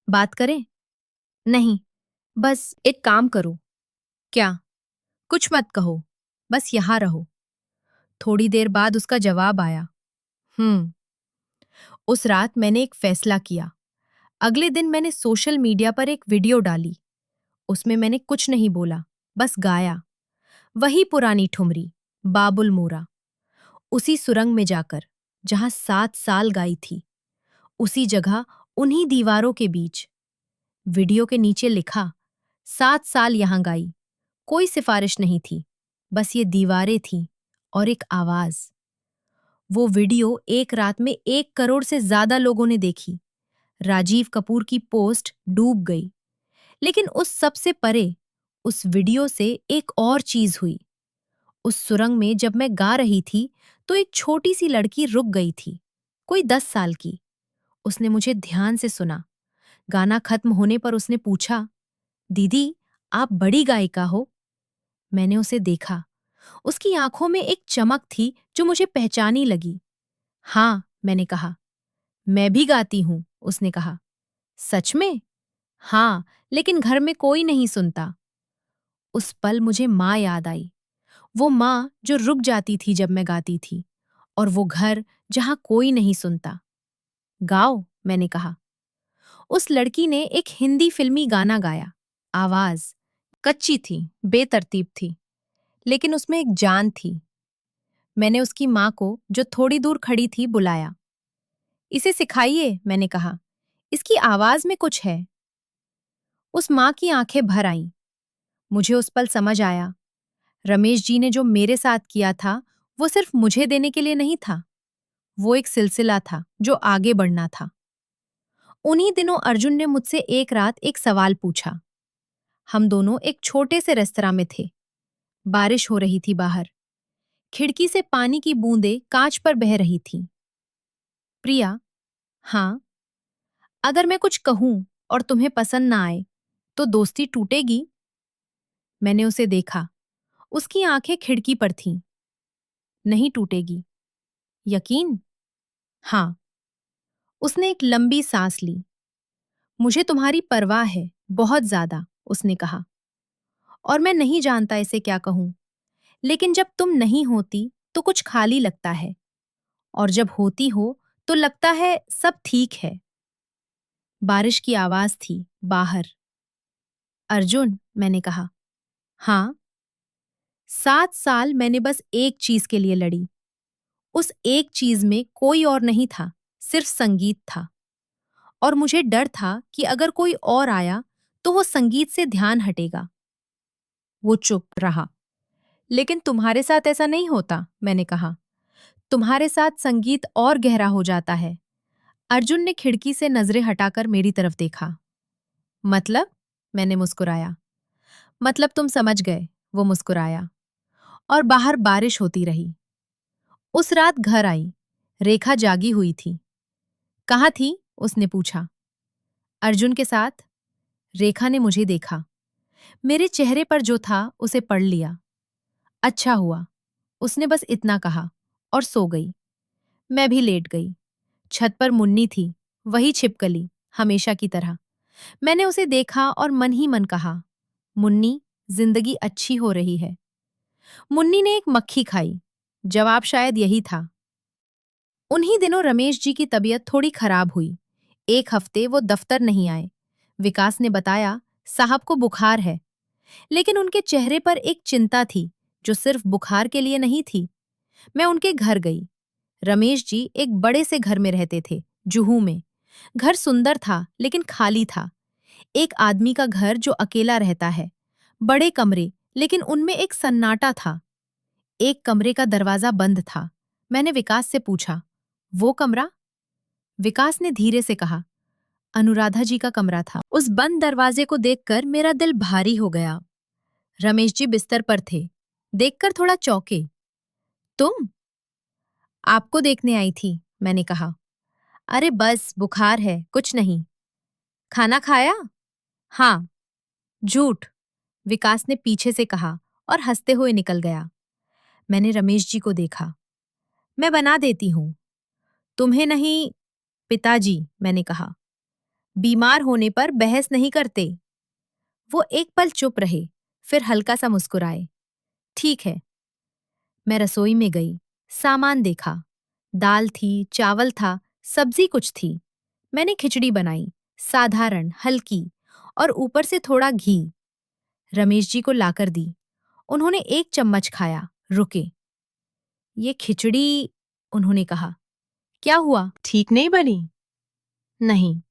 बात करें? नहीं, बस एक काम करो। क्या? कुछ मत कहो, बस यहां रहो। थोड़ी देर बाद उसका जवाब आया। उस रात मैंने एक फैसला किया। अगले दिन मैंने सोशल मीडिया पर एक वीडियो डाली। उसमें मैंने कुछ नहीं बोला, बस गाया। वही पुरानी ठुमरी, बाबुल मोरा। उसी सुरंग में जाकर, जहां 7 साल गाई थी। उसी जगह, उन्हीं दीवारों के बीच। वीडियो के नीचे लिखा, 7 साल यहां गाई। कोई सिफारिश नहीं थी, बस ये दीवारें थीं और एक आवाज। वो वीडियो एक रात में 1 करोड़ से ज्यादा लोगों ने देखी। राजीव कपूर की पोस्ट डूब गई। लेकिन उस सब से परे, उस वीडियो से एक और चीज हुई। उस सुरंग में जब मैं गा रही थी, तो एक छोटी सी लड़की रुक गई थी, कोई 10 साल की। उसने मुझे ध्यान से सुना। गाना खत्म होने पर उसने पूछा, दीदी, आप बड़ी गायिका हो? मैंने उसे देखा। उसकी आंखों में एक चमक थी जो मुझे पहचानी लगी। हाँ, मैंने कहा। मैं भी गाती हूं, उसने कहा। सच में? हाँ, लेकिन घर में कोई नहीं सुनता। उस पल मुझे माँ याद आई। वो माँ जो रुक जाती थी जब मैं गाती थी, और वो घर जहां कोई नहीं सुनता। गाओ, मैंने कहा। उस लड़की ने एक हिंदी फिल्मी गाना गाया। आवाज कच्ची थी, बेतरतीब थी, लेकिन उसमें एक जान थी। मैंने उसकी माँ को, जो थोड़ी दूर खड़ी थी, बुलाया। इसे सिखाइए, मैंने कहा। इसकी आवाज में कुछ है। उस माँ की आंखें भर आईं। मुझे उस पल समझ आया, रमेश जी ने जो मेरे साथ किया था, वो सिर्फ मुझे देने के लिए नहीं था। वो एक सिलसिला था जो आगे बढ़ना था। उन्हीं दिनों अर्जुन ने मुझसे एक रात एक सवाल पूछा। हम दोनों एक छोटे से रेस्तरां में थे। बारिश हो रही थी बाहर। खिड़की से पानी की बूंदें कांच पर बह रही थीं। प्रिया, हाँ, अगर मैं कुछ कहूं और तुम्हें पसंद ना आए, तो दोस्ती टूटेगी? मैंने उसे देखा। उसकी आंखें खिड़की पर थीं। नहीं टूटेगी। यकीन? हाँ। उसने एक लंबी सांस ली। मुझे तुम्हारी परवाह है, बहुत ज्यादा, उसने कहा। और मैं नहीं जानता इसे क्या कहूं, लेकिन जब तुम नहीं होती तो कुछ खाली लगता है, और जब होती हो तो लगता है सब ठीक है। बारिश की आवाज थी बाहर। अर्जुन, मैंने कहा। हाँ। 7 साल मैंने बस एक चीज के लिए लड़ी। उस एक चीज में कोई और नहीं था, सिर्फ संगीत था। और मुझे डर था कि अगर कोई और आया तो वो संगीत से ध्यान हटेगा। वो चुप रहा। लेकिन तुम्हारे साथ ऐसा नहीं होता, मैंने कहा। तुम्हारे साथ संगीत और गहरा हो जाता है। अर्जुन ने खिड़की से नजरें हटाकर मेरी तरफ देखा। मतलब? मैंने मुस्कुराया। मतलब तुम समझ गए, वो मुस्कुराया। और बाहर बारिश होती रही। उस रात घर आई। रेखा जागी हुई थी। कहाँ थी? उसने पूछा। अर्जुन के साथ। रेखा ने मुझे देखा। मेरे चेहरे पर जो था उसे पढ़ लिया। अच्छा हुआ, उसने बस इतना कहा, और सो गई। मैं भी लेट गई। छत पर मुन्नी थी, वही छिपकली, हमेशा की तरह। मैंने उसे देखा और मन ही मन कहा, मुन्नी, जिंदगी अच्छी हो रही है। मुन्नी ने एक मक्खी खाई। जवाब शायद यही था। उन्हीं दिनों रमेश जी की तबीयत थोड़ी खराब हुई। 1 हफ्ते वो दफ्तर नहीं आए। विकास ने बताया, साहब को बुखार है। लेकिन उनके चेहरे पर एक चिंता थी, जो सिर्फ बुखार के लिए नहीं थी। मैं उनके घर गई। रमेश जी एक बड़े से घर में रहते थे, जुहू में। घर सुंदर था, लेकिन खाली था। एक आदमी का घर जो अकेला रहता है, बड़े कमरे, लेकिन उनमें एक सन्नाटा था। एक कमरे का दरवाजा बंद था। मैंने विकास से पूछा, वो कमरा? विकास ने धीरे से कहा, अनुराधा जी का कमरा था। उस बंद दरवाजे को देखकर मेरा दिल भारी हो गया। रमेश जी बिस्तर पर थे। देखकर थोड़ा चौंके। तुम? आपको देखने आई थी, मैंने कहा। अरे बस बुखार है, कुछ नहीं। खाना खाया? हाँ। झूठ, विकास ने पीछे से कहा और हंसते हुए निकल गया। मैंने रमेश जी को देखा। मैं बना देती हूँ। तुम्हें नहीं, पिताजी, मैंने कहा। बीमार होने पर बहस नहीं करते। वो एक पल चुप रहे, फिर हल्का सा मुस्कुराए। ठीक है। मैं रसोई में गई, सामान देखा। दाल थी, चावल था, सब्जी कुछ थी। मैंने खिचड़ी बनाई, साधारण, हल्की, और ऊपर से थोड़ा घी। रमेश जी को लाकर दी। उन्होंने एक चम्मच खाया, रुके। ये खिचड़ी, उन्होंने कहा। क्या हुआ? ठीक नहीं बनी? नहीं।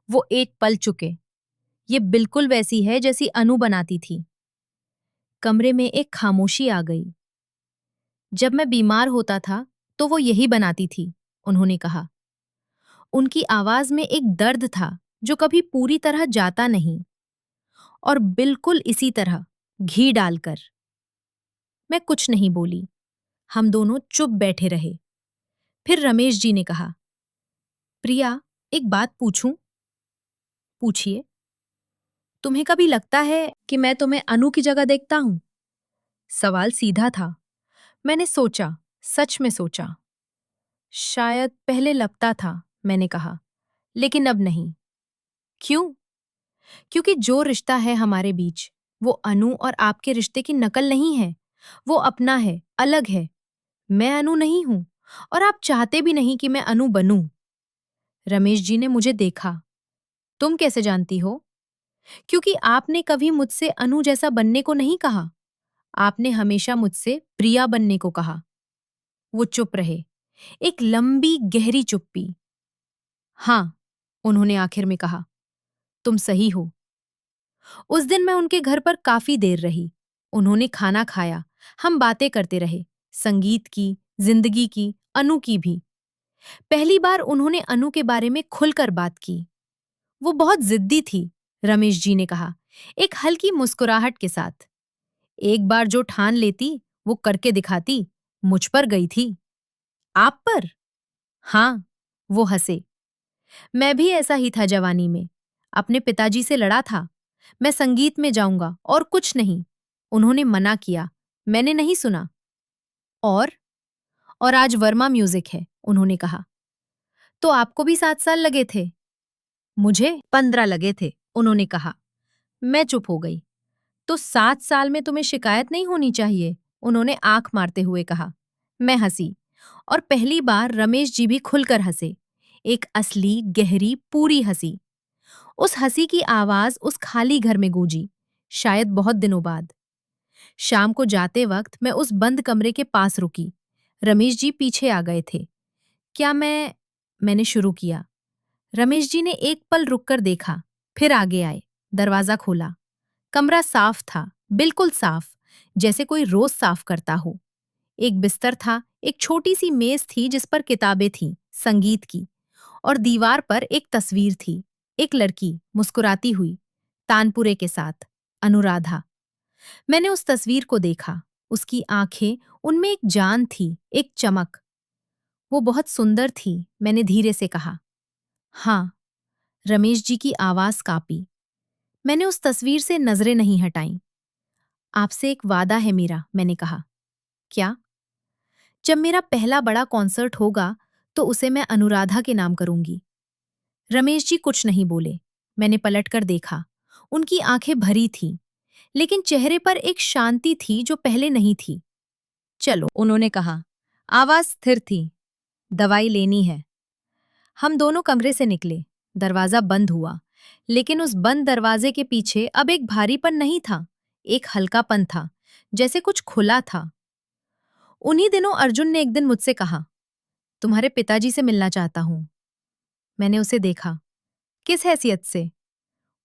वो एक पल चुके। ये बिल्कुल वैसी है जैसी अनु बनाती थी। कमरे में एक खामोशी आ गई। जब मैं बीमार होता था तो वो यही बनाती थी, उन्होंने कहा। उनकी आवाज में एक दर्द था जो कभी पूरी तरह जाता नहीं, और बिल्कुल इसी तरह, घी डालकर। मैं कुछ नहीं बोली। हम दोनों चुप बैठे रहे। फिर रमेश जी ने कहा, प्रिया, एक बात पूछूं? पूछिए। तुम्हें कभी लगता है कि मैं तुम्हें अनु की जगह देखता हूं? सवाल सीधा था। मैंने सोचा, सच में सोचा। शायद पहले लगता था, मैंने कहा, लेकिन अब नहीं। क्यों? क्योंकि जो रिश्ता है हमारे बीच, वो अनु और आपके रिश्ते की नकल नहीं है। वो अपना है, अलग है। मैं अनु नहीं हूं, और आप चाहते भी नहीं कि मैं अनु बनूं। रमेश जी ने मुझे देखा। तुम कैसे जानती हो? क्योंकि आपने कभी मुझसे अनु जैसा बनने को नहीं कहा। आपने हमेशा मुझसे प्रिया बनने को कहा। वो चुप रहे। एक लंबी गहरी चुप्पी। हाँ, उन्होंने आखिर में कहा, तुम सही हो। उस दिन मैं उनके घर पर काफी देर रही। उन्होंने खाना खाया। हम बातें करते रहे, संगीत की, जिंदगी की, अनु की भी। पहली बार उन्होंने अनु के बारे में खुलकर बात की। वो बहुत जिद्दी थी, रमेश जी ने कहा, एक हल्की मुस्कुराहट के साथ। एक बार जो ठान लेती, वो करके दिखाती। मुझ पर गई थी। आप पर? हाँ, वो हंसे। मैं भी ऐसा ही था जवानी में। अपने पिताजी से लड़ा था। मैं संगीत में जाऊंगा और कुछ नहीं। उन्होंने मना किया। मैंने नहीं सुना। और और आज वर्मा म्यूजिक है, उन्होंने कहा। तो आपको भी 7 साल लगे थे? मुझे 15 लगे थे, उन्होंने कहा। मैं चुप हो गई। तो 7 साल में तुम्हें शिकायत नहीं होनी चाहिए, उन्होंने आंख मारते हुए कहा। मैं हंसी, और पहली बार रमेश जी भी खुलकर हंसे। एक असली, गहरी, पूरी हंसी। उस हंसी की आवाज उस खाली घर में गूंजी, शायद बहुत दिनों बाद। शाम को जाते वक्त मैं उस बंद कमरे के पास रुकी। रमेश जी पीछे आ गए थे। क्या मैंने शुरू किया। रमेश जी ने एक पल रुककर देखा, फिर आगे आए। दरवाजा खोला। कमरा साफ था, बिल्कुल साफ, जैसे कोई रोज साफ करता हो। एक बिस्तर था, एक छोटी सी मेज थी जिस पर किताबें थीं, संगीत की, और दीवार पर एक तस्वीर थी, एक लड़की मुस्कुराती हुई, तानपुरे के साथ, अनुराधा। मैंने उस तस्वीर को देखा। उसकी आंखें, उनमें एक जान थी, एक चमक। वो बहुत सुंदर थी, मैंने धीरे से कहा। हाँ। रमेश जी की आवाज कांपी। मैंने उस तस्वीर से नजरें नहीं हटाईं। आपसे एक वादा है मेरा, मैंने कहा। क्या? जब मेरा पहला बड़ा कॉन्सर्ट होगा तो उसे मैं अनुराधा के नाम करूंगी। रमेश जी कुछ नहीं बोले। मैंने पलटकर देखा। उनकी आंखें भरी थीं, लेकिन चेहरे पर एक शांति थी जो पहले नहीं थी। चलो, उन्होंने कहा। आवाज स्थिर थी। दवाई लेनी है। हम दोनों कमरे से निकले। दरवाजा बंद हुआ, लेकिन उस बंद दरवाजे के पीछे अब एक भारीपन नहीं था, एक हल्कापन था, जैसे कुछ खुला था। उन्हीं दिनों अर्जुन ने एक दिन मुझसे कहा, तुम्हारे पिताजी से मिलना चाहता हूं। मैंने उसे देखा। किस हैसियत से?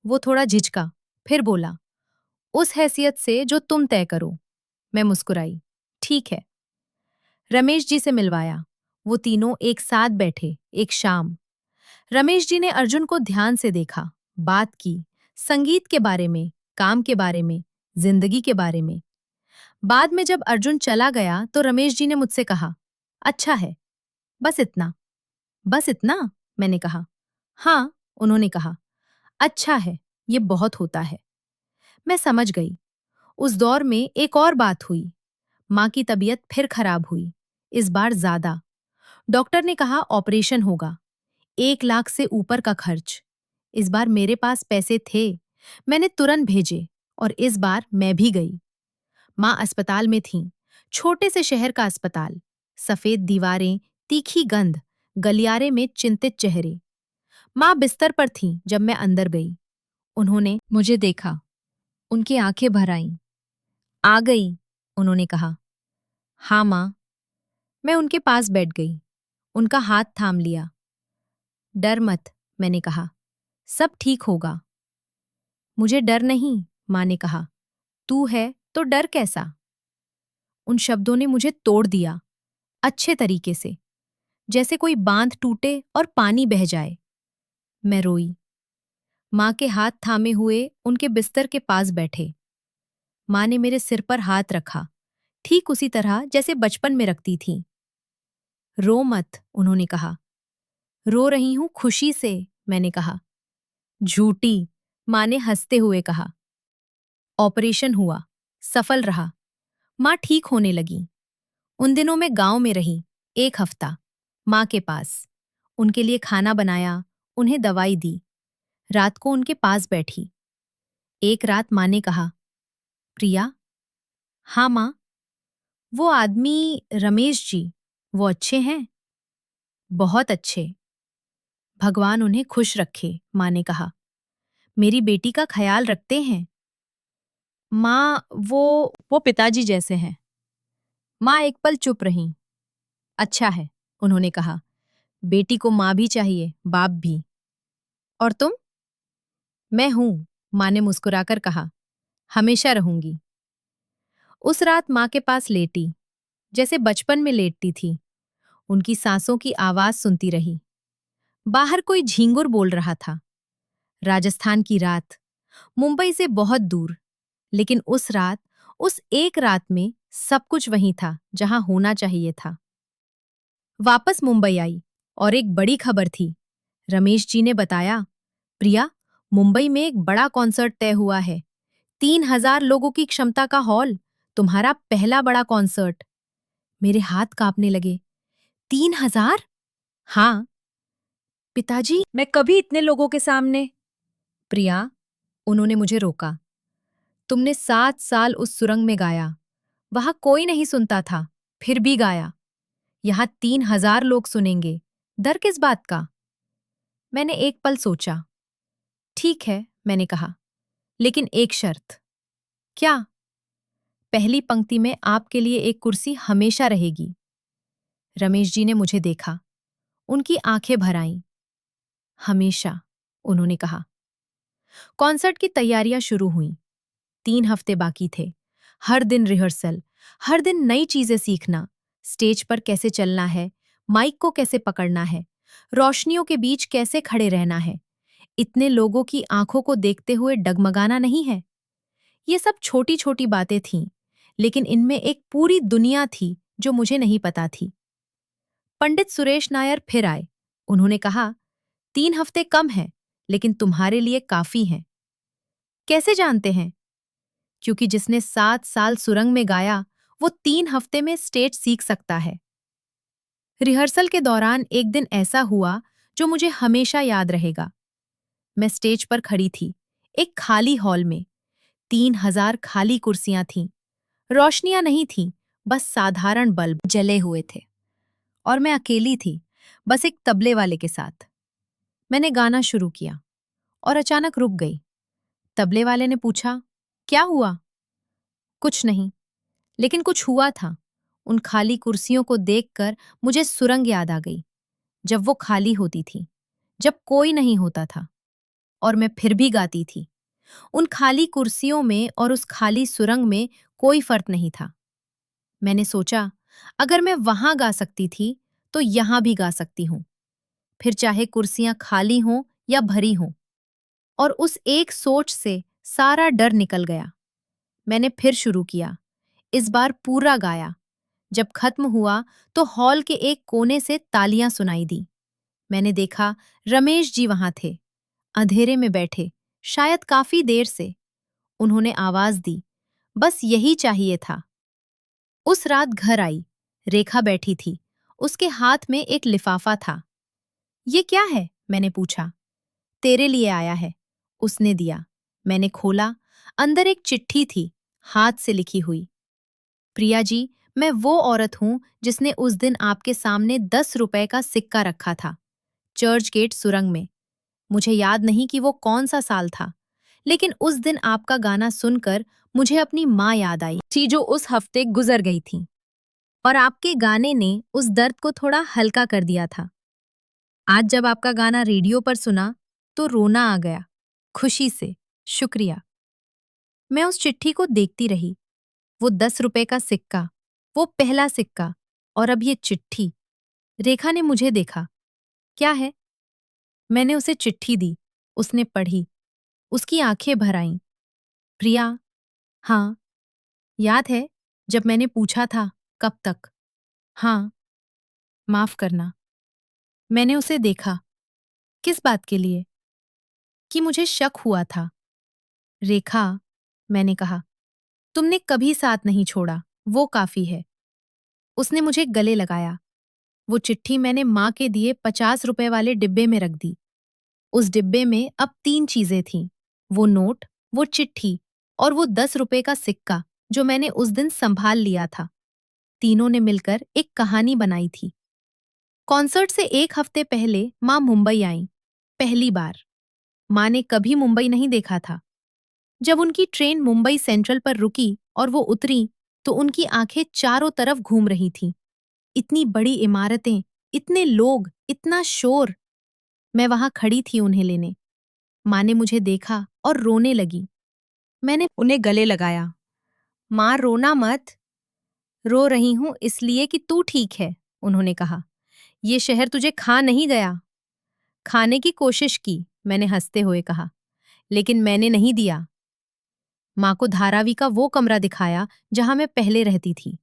वो थोड़ा झिझका, फिर बोला, उस हैसियत से जो तुम तय करो। मैं मुस्कुराई। ठीक है। रमेश जी से मिलवाया। वो तीनों एक साथ बैठे, एक शाम। रमेश जी ने अर्जुन को ध्यान से देखा, बात की, संगीत के बारे में, काम के बारे में, जिंदगी के बारे में। बाद में जब अर्जुन चला गया तो रमेश जी ने मुझसे कहा, अच्छा है, बस इतना। बस इतना? मैंने कहा। हाँ, उन्होंने कहा। अच्छा है, ये बहुत होता है। मैं समझ गई। उस दौर में एक और बात हुई। माँ की तबीयत फिर खराब हुई, इस बार ज्यादा। डॉक्टर ने कहा ऑपरेशन होगा, 1 लाख से ऊपर का खर्च। इस बार मेरे पास पैसे थे, मैंने तुरंत भेजे, और इस बार मैं भी गई। माँ अस्पताल में थीं, छोटे से शहर का अस्पताल। सफेद दीवारें, तीखी गंध, गलियारे में चिंतित चेहरे। माँ बिस्तर पर थीं जब मैं अंदर गई। उन्होंने मुझे देखा, उनकी आंखें भर आईं। आ गई, उन्होंने कहा। हाँ माँ। मैं उनके पास बैठ गई, उनका हाथ थाम लिया। डर मत, मैंने कहा, सब ठीक होगा। मुझे डर नहीं, माँ ने कहा। तू है तो डर कैसा? उन शब्दों ने मुझे तोड़ दिया, अच्छे तरीके से, जैसे कोई बांध टूटे और पानी बह जाए। मैं रोई। माँ के हाथ थामे हुए उनके बिस्तर के पास बैठे। माँ ने मेरे सिर पर हाथ रखा, ठीक उसी तरह जैसे बचपन में रखती थी। रो मत, उन्होंने कहा। रो रही हूं खुशी से, मैंने कहा। झूठी, माँ ने हंसते हुए कहा। ऑपरेशन हुआ, सफल रहा। माँ ठीक होने लगी। उन दिनों में गांव में रही, 1 हफ्ता, माँ के पास। उनके लिए खाना बनाया, उन्हें दवाई दी। रात को उनके पास बैठी। एक रात माँ ने कहा, प्रिया। हाँ माँ। वो आदमी रमेश जी, वो अच्छे हैं? बहुत अच्छे। भगवान उन्हें खुश रखे, माँ ने कहा। मेरी बेटी का ख्याल रखते हैं। माँ, वो पिताजी जैसे हैं। माँ एक पल चुप रहीं। अच्छा है, उन्होंने कहा। बेटी को माँ भी चाहिए, बाप भी। और तुम? मैं हूं, माँ ने मुस्कुराकर कहा। हमेशा रहूंगी। उस रात माँ के पास लेटी, जैसे बचपन में लेटती थी। उनकी सांसों की आवाज सुनती रही। बाहर कोई झींगुर बोल रहा था। राजस्थान की रात, मुंबई से बहुत दूर, लेकिन उस रात, उस एक रात में सब कुछ वहीं था जहां होना चाहिए था। वापस मुंबई आई और एक बड़ी खबर थी। रमेश जी ने बताया, प्रिया, मुंबई में एक बड़ा कॉन्सर्ट तय हुआ है। 3,000 लोगों की क्षमता का हॉल, तुम्हारा पहला बड़ा कॉन्सर्ट। मेरे हाथ कांपने लगे। 3,000? हाँ। पिताजी, मैं कभी इतने लोगों के सामने। प्रिया, उन्होंने मुझे रोका। तुमने 7 साल उस सुरंग में गाया। वहां कोई नहीं सुनता था, फिर भी गाया। यहां 3,000 लोग सुनेंगे। डर किस बात का? मैंने एक पल सोचा। ठीक है, मैंने कहा, लेकिन एक शर्त। क्या? पहली पंक्ति में आपके लिए एक कुर्सी हमेशा रहेगी। रमेश जी ने मुझे देखा, उनकी आंखें भर आईं। हमेशा, उन्होंने कहा। कॉन्सर्ट की तैयारियां शुरू हुईं। 3 हफ्ते बाकी थे। हर दिन रिहर्सल, हर दिन नई चीजें सीखना। स्टेज पर कैसे चलना है, माइक को कैसे पकड़ना है, रोशनियों के बीच कैसे खड़े रहना है। इतने लोगों की आंखों को देखते हुए डगमगाना नहीं है। ये सब छोटी छोटी बातें थीं, लेकिन इनमें एक पूरी दुनिया थी जो मुझे नहीं पता थी। पंडित सुरेश नायर फिर आए। उन्होंने कहा, 3 हफ्ते कम हैं, लेकिन तुम्हारे लिए काफी हैं। कैसे जानते हैं? क्योंकि जिसने 7 साल सुरंग में गाया, वो 3 हफ्ते में स्टेज सीख सकता है। रिहर्सल के दौरान एक दिन ऐसा हुआ जो मुझे हमेशा याद रहेगा। मैं स्टेज पर खड़ी थी, एक खाली हॉल में। 3,000 खाली कुर्सियां थीं। रोशनियां नहीं थीं, बस साधारण बल्ब जले हुए थे। और मैं अकेली थी, बस एक तबले वाले के साथ। मैंने गाना शुरू किया और अचानक रुक गई। तबले वाले ने पूछा, क्या हुआ? कुछ नहीं, लेकिन कुछ हुआ था। उन खाली कुर्सियों को देखकर मुझे सुरंग याद आ गई, जब वो खाली होती थी, जब कोई नहीं होता था। और मैं फिर भी गाती थी। उन खाली कुर्सियों में और उस खाली सुरंग में कोई फर्क नहीं था। मैंने सोचा, अगर मैं वहां गा सकती थी, तो यहां भी गा सकती हूँ, फिर चाहे कुर्सियां खाली हों या भरी हों। और उस एक सोच से सारा डर निकल गया। मैंने फिर शुरू किया, इस बार पूरा गाया। जब खत्म हुआ तो हॉल के एक कोने से तालियां सुनाई दी। मैंने देखा, रमेश जी वहां थे, अंधेरे में बैठे, शायद काफी देर से। उन्होंने आवाज दी, बस यही चाहिए था। उस रात घर आई, रेखा बैठी थी, उसके हाथ में एक लिफाफा था। ये क्या है? मैंने पूछा। तेरे लिए आया है, उसने दिया। मैंने खोला, अंदर एक चिट्ठी थी, हाथ से लिखी हुई। प्रिया जी, मैं वो औरत हूं जिसने उस दिन आपके सामने 10 रुपए का सिक्का रखा था, चर्च गेट सुरंग में। मुझे याद नहीं कि वो कौन सा साल था, लेकिन उस दिन आपका गाना सुनकर मुझे अपनी माँ याद आई थी, जो उस हफ्ते गुजर गई थी। और आपके गाने ने उस दर्द को थोड़ा हल्का कर दिया था। आज जब आपका गाना रेडियो पर सुना, तो रोना आ गया, खुशी से। शुक्रिया। मैं उस चिट्ठी को देखती रही, वो 10 रुपए का सिक्का, वो पहला सिक्का, और अब ये चिट्ठी। रेखा ने मुझे देखा। क्या है? मैंने उसे चिट्ठी दी। उसने पढ़ी, उसकी आंखें भर आईं। प्रिया, हाँ, याद है जब मैंने पूछा था, कब तक? हाँ, माफ करना। मैंने उसे देखा। किस बात के लिए? कि मुझे शक हुआ था। रेखा, मैंने कहा, तुमने कभी साथ नहीं छोड़ा, वो काफी है। उसने मुझे गले लगाया। वो चिट्ठी मैंने माँ के दिए 50 रुपए वाले डिब्बे में रख दी। उस डिब्बे में अब 3 चीजें थीं, वो नोट, वो चिट्ठी और वो 10 रुपए का सिक्का जो मैंने उस दिन संभाल लिया था। तीनों ने मिलकर एक कहानी बनाई थी। कॉन्सर्ट से एक हफ्ते पहले माँ मुंबई आईं, पहली बार। माँ ने कभी मुंबई नहीं देखा था। जब उनकी ट्रेन मुंबई सेंट्रल पर रुकी और वो उतरी, तो उनकी आंखें चारों तरफ घूम रही थीं। इतनी बड़ी इमारतें, इतने लोग, इतना शोर। मैं वहां खड़ी थी उन्हें लेने। माँ ने मुझे देखा और रोने लगी। मैंने उन्हें गले लगाया। माँ, रोना मत। रो रही हूं इसलिए कि तू ठीक है, उन्होंने कहा। ये शहर तुझे खा नहीं गया। खाने की कोशिश की, मैंने हंसते हुए कहा, लेकिन मैंने नहीं दिया। माँ को धारावी का वो कमरा दिखाया जहां मैं पहले रहती थी।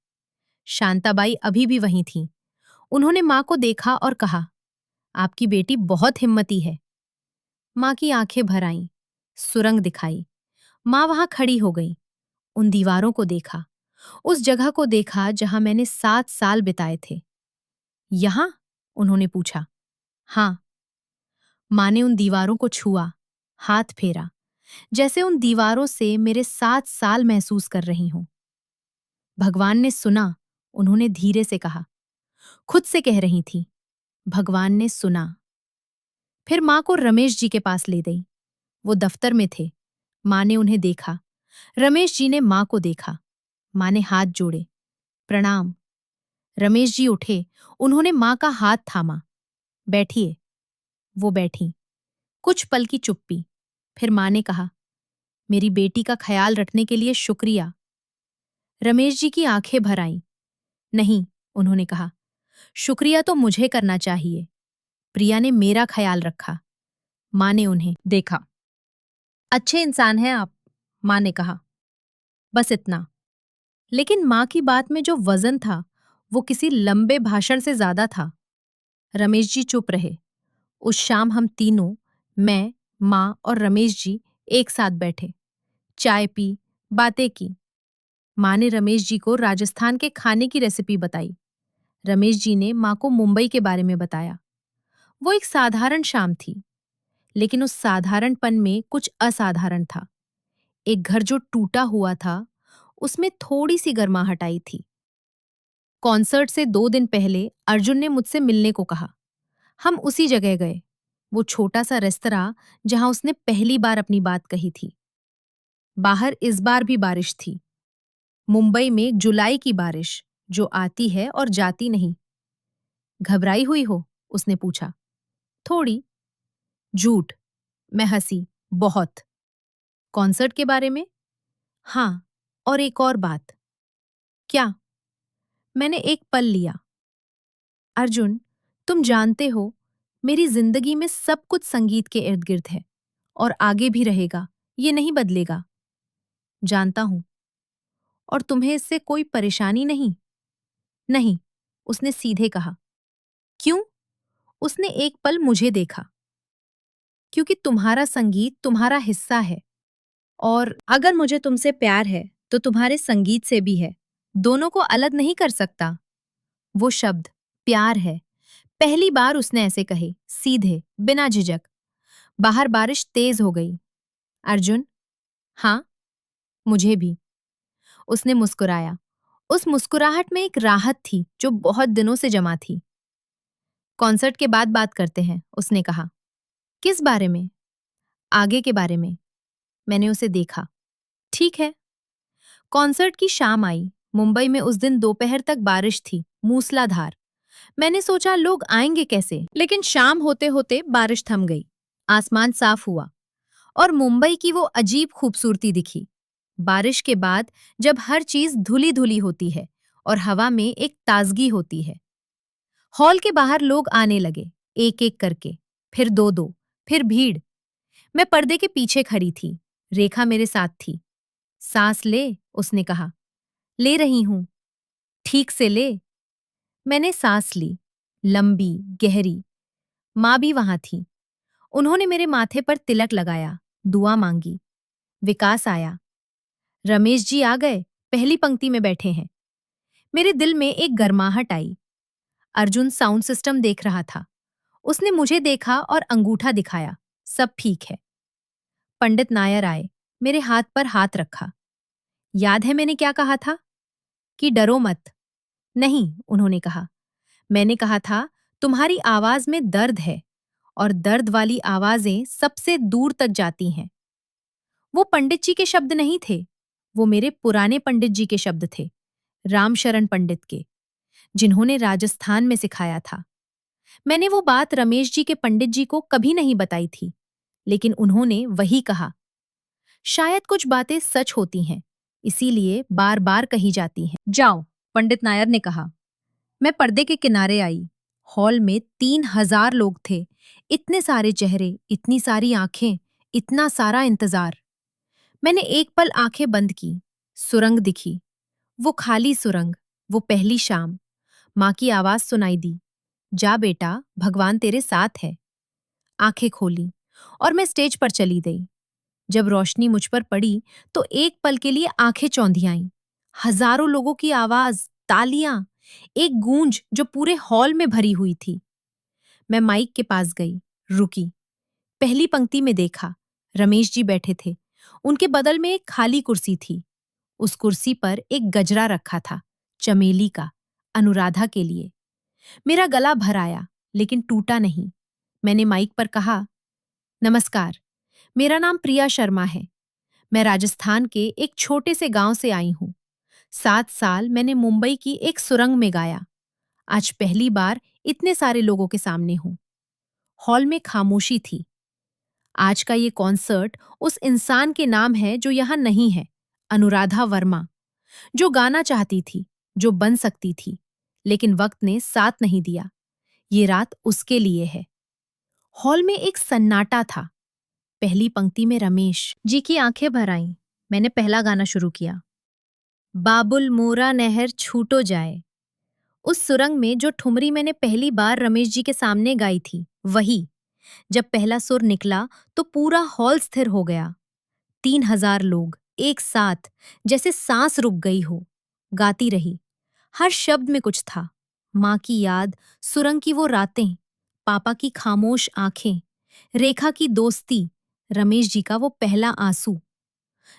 शांताबाई अभी भी वहीं थी। उन्होंने माँ को देखा और कहा, आपकी बेटी बहुत हिम्मती है। माँ की आंखें भर आईं, सुरंग दिखाई। माँ वहां खड़ी हो गई। उन दीवारों को देखा, उस जगह को देखा जहां मैंने 7 साल बिताए थे। यहां? उन्होंने पूछा। हाँ। माँ ने उन दीवारों को छुआ, हाथ फेरा, जैसे उन दीवारों से मेरे 7 साल महसूस कर रही हूं। भगवान ने सुना, उन्होंने धीरे से कहा। खुद से कह रही थी, भगवान ने सुना। फिर माँ को रमेश जी के पास ले गई। वो दफ्तर में थे। माँ ने उन्हें देखा। रमेश जी ने माँ को देखा। माँ ने हाथ जोड़े, प्रणाम। रमेश जी उठे, उन्होंने माँ का हाथ थामा। बैठिए। वो बैठी। कुछ पल की चुप्पी। फिर माँ ने कहा, मेरी बेटी का ख्याल रखने के लिए शुक्रिया। रमेश जी की आंखें भर आईं। नहीं, उन्होंने कहा, शुक्रिया तो मुझे करना चाहिए। प्रिया ने मेरा ख्याल रखा। माँ ने उन्हें देखा। अच्छे इंसान हैं आप, माँ ने कहा। बस इतना। लेकिन माँ की बात में जो वजन था, वो किसी लंबे भाषण से ज्यादा था। रमेश जी चुप रहे। उस शाम हम तीनों, मैं, माँ और रमेश जी, एक साथ बैठे, चाय पी, बातें की। माँ ने रमेश जी को राजस्थान के खाने की रेसिपी बताई। रमेश जी ने माँ को मुंबई के बारे में बताया। वो एक साधारण शाम थी, लेकिन उस साधारणपन में कुछ असाधारण था। एक घर जो टूटा हुआ था, उसमें थोड़ी सी गर्माहट आई थी। कॉन्सर्ट से 2 दिन पहले अर्जुन ने मुझसे मिलने को कहा। हम उसी जगह गए, वो छोटा सा रेस्तरां जहां उसने पहली बार अपनी बात कही थी। बाहर इस बार भी बारिश थी। मुंबई में जुलाई की बारिश, जो आती है और जाती नहीं। घबराई हुई हो? उसने पूछा। थोड़ी। झूठ। मैं हंसी। बहुत। कॉन्सर्ट के बारे में? हाँ, और एक और बात। क्या? मैंने एक पल लिया। अर्जुन, तुम जानते हो, मेरी जिंदगी में सब कुछ संगीत के इर्द गिर्द है और आगे भी रहेगा। ये नहीं बदलेगा। जानता हूं। और तुम्हें इससे कोई परेशानी नहीं? नहीं, उसने सीधे कहा। क्यों? उसने एक पल मुझे देखा। क्योंकि तुम्हारा संगीत तुम्हारा हिस्सा है, और अगर मुझे तुमसे प्यार है तो तुम्हारे संगीत से भी है। दोनों को अलग नहीं कर सकता। वो शब्द प्यार है। पहली बार उसने ऐसे कहे, सीधे, बिना झिझक। बाहर बारिश तेज हो गई। अर्जुन, हाँ, मुझे भी। उसने मुस्कुराया। उस मुस्कुराहट में एक राहत थी जो बहुत दिनों से जमा थी। कॉन्सर्ट के बाद बात करते हैं, उसने कहा। किस बारे में? आगे के बारे में। मैंने उसे देखा। ठीक है। कॉन्सर्ट की शाम आई। मुंबई में उस दिन दोपहर तक बारिश थी, मूसलाधार। मैंने सोचा लोग आएंगे कैसे, लेकिन शाम होते होते बारिश थम गई। आसमान साफ हुआ और मुंबई की वो अजीब खूबसूरती दिखी। बारिश के बाद जब हर चीज धुली धुली होती है और हवा में एक ताजगी होती है। हॉल के बाहर लोग आने लगे, एक एक करके, फिर दो दो, फिर भीड़। मैं पर्दे के पीछे खड़ी थी। रेखा मेरे साथ थी। सांस ले, उसने कहा। ले रही हूं। ठीक से ले। मैंने सांस ली, लंबी, गहरी। माँ भी वहां थी। उन्होंने मेरे माथे पर तिलक लगाया, दुआ मांगी। विकास आया। रमेश जी आ गए, पहली पंक्ति में बैठे हैं। मेरे दिल में एक गर्माहट आई। अर्जुन साउंड सिस्टम देख रहा था। उसने मुझे देखा और अंगूठा दिखाया। सब ठीक है। पंडित नायर आए, मेरे हाथ पर हाथ रखा। याद है मैंने क्या कहा था? कि डरो मत। नहीं, उन्होंने कहा। मैंने कहा था, तुम्हारी आवाज में दर्द है और दर्द वाली आवाजें सबसे दूर तक जाती हैं। वो पंडित जी के शब्द नहीं थे। वो मेरे पुराने पंडित जी के शब्द थे, रामशरण पंडित के, जिन्होंने राजस्थान में सिखाया था। मैंने वो बात रमेश जी के पंडित जी को कभी नहीं बताई थी, लेकिन उन्होंने वही कहा। शायद कुछ बातें सच होती हैं, इसीलिए बार बार कही जाती हैं। जाओ, पंडित नायर ने कहा। मैं पर्दे के किनारे आई। हॉल में 3,000 लोग थे। इतने सारे चेहरे, इतनी सारी आंखें, इतना सारा इंतजार। मैंने एक पल आंखें बंद की। सुरंग दिखी। वो खाली सुरंग, वो पहली शाम। माँ की आवाज सुनाई दी। जा बेटा, भगवान तेरे साथ है। आंखें खोली और मैं स्टेज पर चली गई। जब रोशनी मुझ पर पड़ी तो एक पल के लिए आंखें चौंधी आईं। हजारों लोगों की आवाज, तालियां, एक गूंज जो पूरे हॉल में भरी हुई थी। मैं माइक के पास गई, रुकी। पहली पंक्ति में देखा, रमेश जी बैठे थे। उनके बदल में एक खाली कुर्सी थी। उस कुर्सी पर एक गजरा रखा था, चमेली का, अनुराधा के लिए। मेरा गला भर आया, लेकिन टूटा नहीं। मैंने माइक पर कहा, नमस्कार, मेरा नाम प्रिया शर्मा है। मैं राजस्थान के एक छोटे से गांव से आई हूं। 7 साल मैंने मुंबई की एक सुरंग में गाया। आज पहली बार इतने सारे लोगों के सामने हूं। हॉल में खामोशी थी। आज का ये कॉन्सर्ट उस इंसान के नाम है जो यहां नहीं है, अनुराधा वर्मा, जो गाना चाहती थी, जो बन सकती थी, लेकिन वक्त ने साथ नहीं दिया। ये रात उसके लिए है। हॉल में एक सन्नाटा था। पहली पंक्ति में रमेश जी की आंखें भर आईं। मैंने पहला गाना शुरू किया, बाबुल मोरा नहर छूटो जाए। उस सुरंग में जो ठुमरी मैंने पहली बार रमेश जी के सामने गाई थी, वही। जब पहला सुर निकला तो पूरा हॉल स्थिर हो गया। 3,000 लोग एक साथ, जैसे सांस रुक गई हो। गाती रही। हर शब्द में कुछ था। माँ की याद, सुरंग की वो रातें, पापा की खामोश आंखें, रेखा की दोस्ती, रमेश जी का वो पहला आंसू।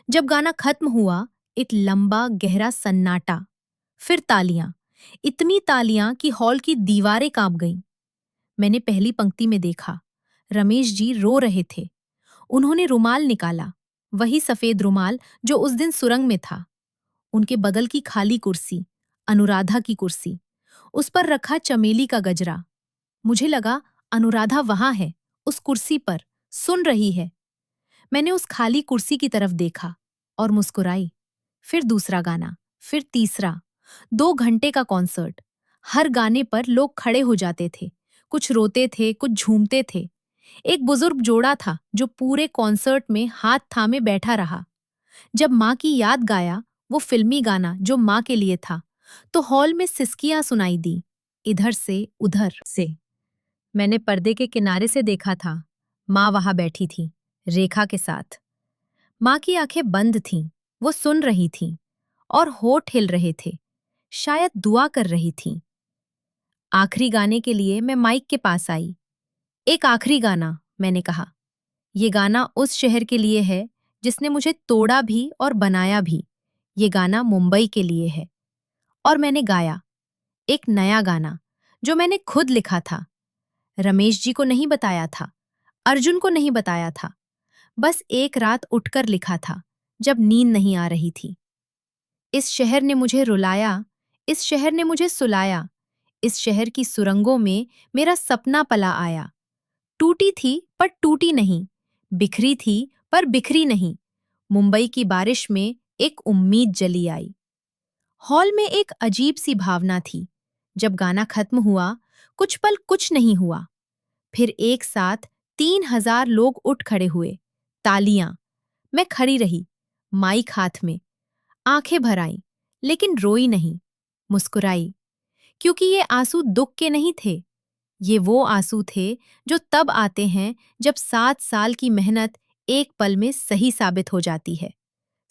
जब गाना खत्म हुआ, एक लंबा गहरा सन्नाटा। फिर तालियां, इतनी तालियां कि हॉल की दीवारें कांप गईं। मैंने पहली पंक्ति में देखा, रमेश जी रो रहे थे। उन्होंने रुमाल निकाला, वही सफेद रुमाल जो उस दिन सुरंग में था। उनके बगल की खाली कुर्सी, अनुराधा की कुर्सी, उस पर रखा चमेली का गजरा। मुझे लगा अनुराधा वहां है, उस कुर्सी पर, सुन रही है। मैंने उस खाली कुर्सी की तरफ देखा और मुस्कुराई। फिर दूसरा गाना, फिर तीसरा। 2 घंटे का कॉन्सर्ट। हर गाने पर लोग खड़े हो जाते थे, कुछ रोते थे, कुछ झूमते थे। एक बुजुर्ग जोड़ा था जो पूरे कॉन्सर्ट में हाथ थामे बैठा रहा। जब माँ की याद गाया, वो फिल्मी गाना जो माँ के लिए था, तो हॉल में सिसकियां सुनाई दी, इधर से उधर से। मैंने पर्दे के किनारे से देखा था। माँ वहां बैठी थी, रेखा के साथ। माँ की आंखें बंद थीं, वो सुन रही थीं और होठ हिल रहे थे, शायद दुआ कर रही थीं। आखिरी गाने के लिए मैं माइक के पास आई। एक आखिरी गाना, मैंने कहा। ये गाना उस शहर के लिए है जिसने मुझे तोड़ा भी और बनाया भी। ये गाना मुंबई के लिए है। और मैंने गाया, एक नया गाना जो मैंने खुद लिखा था। रमेश जी को नहीं बताया था, अर्जुन को नहीं बताया था, बस एक रात उठकर लिखा था जब नींद नहीं आ रही थी। इस शहर ने मुझे रुलाया, इस शहर ने मुझे सुलाया, इस शहर की सुरंगों में मेरा सपना पला आया। टूटी थी पर टूटी नहीं, बिखरी थी पर बिखरी नहीं। मुंबई की बारिश में एक उम्मीद जली आई। हॉल में एक अजीब सी भावना थी। जब गाना खत्म हुआ, कुछ पल कुछ नहीं हुआ। फिर एक साथ 3,000 लोग उठ खड़े हुए। तालियां। मैं खड़ी रही, माइक हाथ में, आंखें भर आईं, लेकिन रोई नहीं, मुस्कुराई। क्योंकि ये आंसू दुख के नहीं थे, ये वो आंसू थे जो तब आते हैं जब 7 साल की मेहनत एक पल में सही साबित हो जाती है।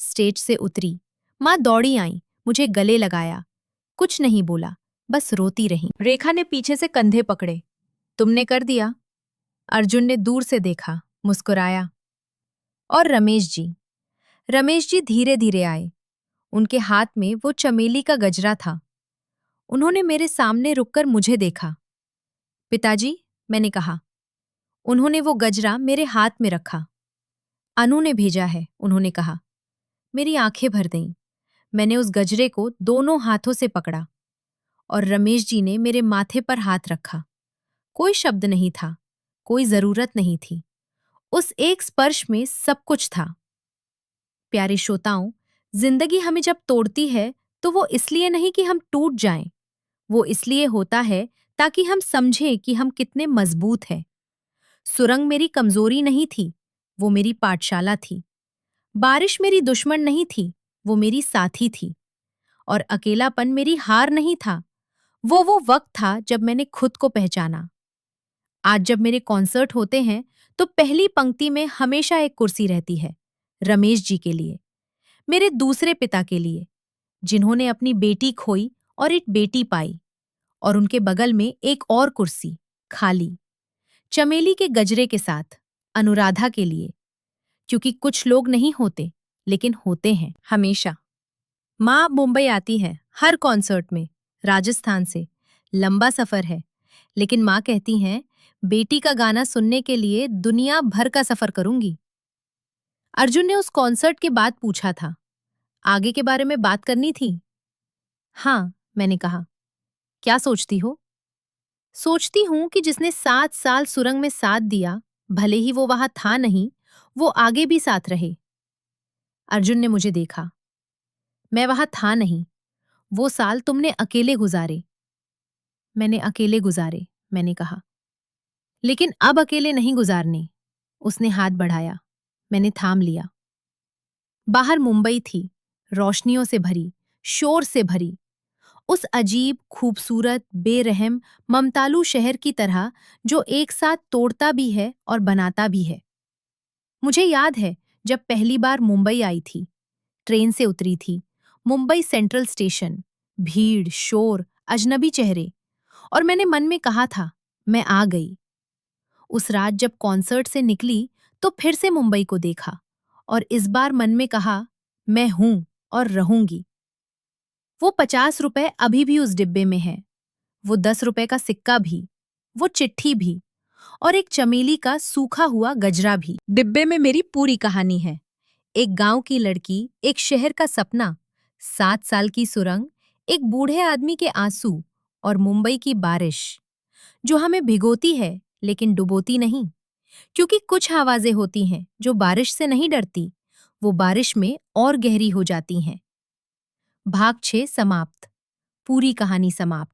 स्टेज से उतरी, माँ दौड़ी आई, मुझे गले लगाया। कुछ नहीं बोला, बस रोती रही। रेखा ने पीछे से कंधे पकड़े। तुमने कर दिया। अर्जुन ने दूर से देखा, मुस्कुराया। और रमेश जी धीरे धीरे आए। उनके हाथ में वो चमेली का गजरा था। उन्होंने मेरे सामने रुककर मुझे देखा। पिताजी, मैंने कहा। उन्होंने वो गजरा मेरे हाथ में रखा। अनु ने भेजा है, उन्होंने कहा। मेरी आंखें भर गईं। मैंने उस गजरे को दोनों हाथों से पकड़ा और रमेश जी ने मेरे माथे पर हाथ रखा। कोई शब्द नहीं था, कोई जरूरत नहीं थी। उस एक स्पर्श में सब कुछ था। प्यारे श्रोताओं, जिंदगी हमें जब तोड़ती है तो वो इसलिए नहीं कि हम टूट जाएं, वो इसलिए होता है ताकि हम समझें कि हम कितने मजबूत हैं। सुरंग मेरी कमजोरी नहीं थी, वो मेरी पाठशाला थी। बारिश मेरी दुश्मन नहीं थी, वो मेरी साथी थी। और अकेलापन मेरी हार नहीं था, वो वक्त था जब मैंने खुद को पहचाना। आज जब मेरे कॉन्सर्ट होते हैं तो पहली पंक्ति में हमेशा एक कुर्सी रहती है, रमेश जी के लिए, मेरे दूसरे पिता के लिए, जिन्होंने अपनी बेटी खोई और एक बेटी पाई। और उनके बगल में एक और कुर्सी, खाली, चमेली के गजरे के साथ, अनुराधा के लिए। क्योंकि कुछ लोग नहीं होते, लेकिन होते हैं हमेशा। माँ मुंबई आती है हर कॉन्सर्ट में, राजस्थान से। लंबा सफर है, लेकिन माँ कहती हैं, बेटी का गाना सुनने के लिए दुनिया भर का सफर करूंगी। अर्जुन ने उस कॉन्सर्ट के बाद पूछा था, आगे के बारे में बात करनी थी? हाँ, मैंने कहा। क्या सोचती हो? सोचती हूं कि जिसने 7 साल सुरंग में साथ दिया, भले ही वो वहां था नहीं, वो आगे भी साथ रहे। अर्जुन ने मुझे देखा। मैं वहां था नहीं, वो साल तुमने अकेले गुजारे। मैंने अकेले गुजारे, मैंने कहा। लेकिन अब अकेले नहीं गुजारने। उसने हाथ बढ़ाया, मैंने थाम लिया। बाहर मुंबई थी, रोशनियों से भरी, शोर से भरी, उस अजीब, खूबसूरत, बेरहम, ममतालू शहर की तरह जो एक साथ तोड़ता भी है और बनाता भी है। मुझे याद है जब पहली बार मुंबई आई थी, ट्रेन से उतरी थी, मुंबई सेंट्रल स्टेशन, भीड़, शोर, अजनबी चेहरे, और मैंने मन में कहा था, मैं आ गई। उस रात जब कॉन्सर्ट से निकली तो फिर से मुंबई को देखा और इस बार मन में कहा, मैं हूं और रहूंगी। वो 50 रुपए अभी भी उस डिब्बे में है, वो 10 रुपए का सिक्का भी, वो चिट्ठी भी, और एक चमेली का सूखा हुआ गजरा भी। डिब्बे में मेरी पूरी कहानी है। एक गांव की लड़की, एक शहर का सपना, 7 साल की सुरंग, एक बूढ़े आदमी के आंसू और मुंबई की बारिश, जो हमें भिगोती है लेकिन डुबोती नहीं। क्योंकि कुछ आवाजें होती हैं जो बारिश से नहीं डरती, वो बारिश में और गहरी हो जाती हैं। भाग 6 समाप्त। पूरी कहानी समाप्त।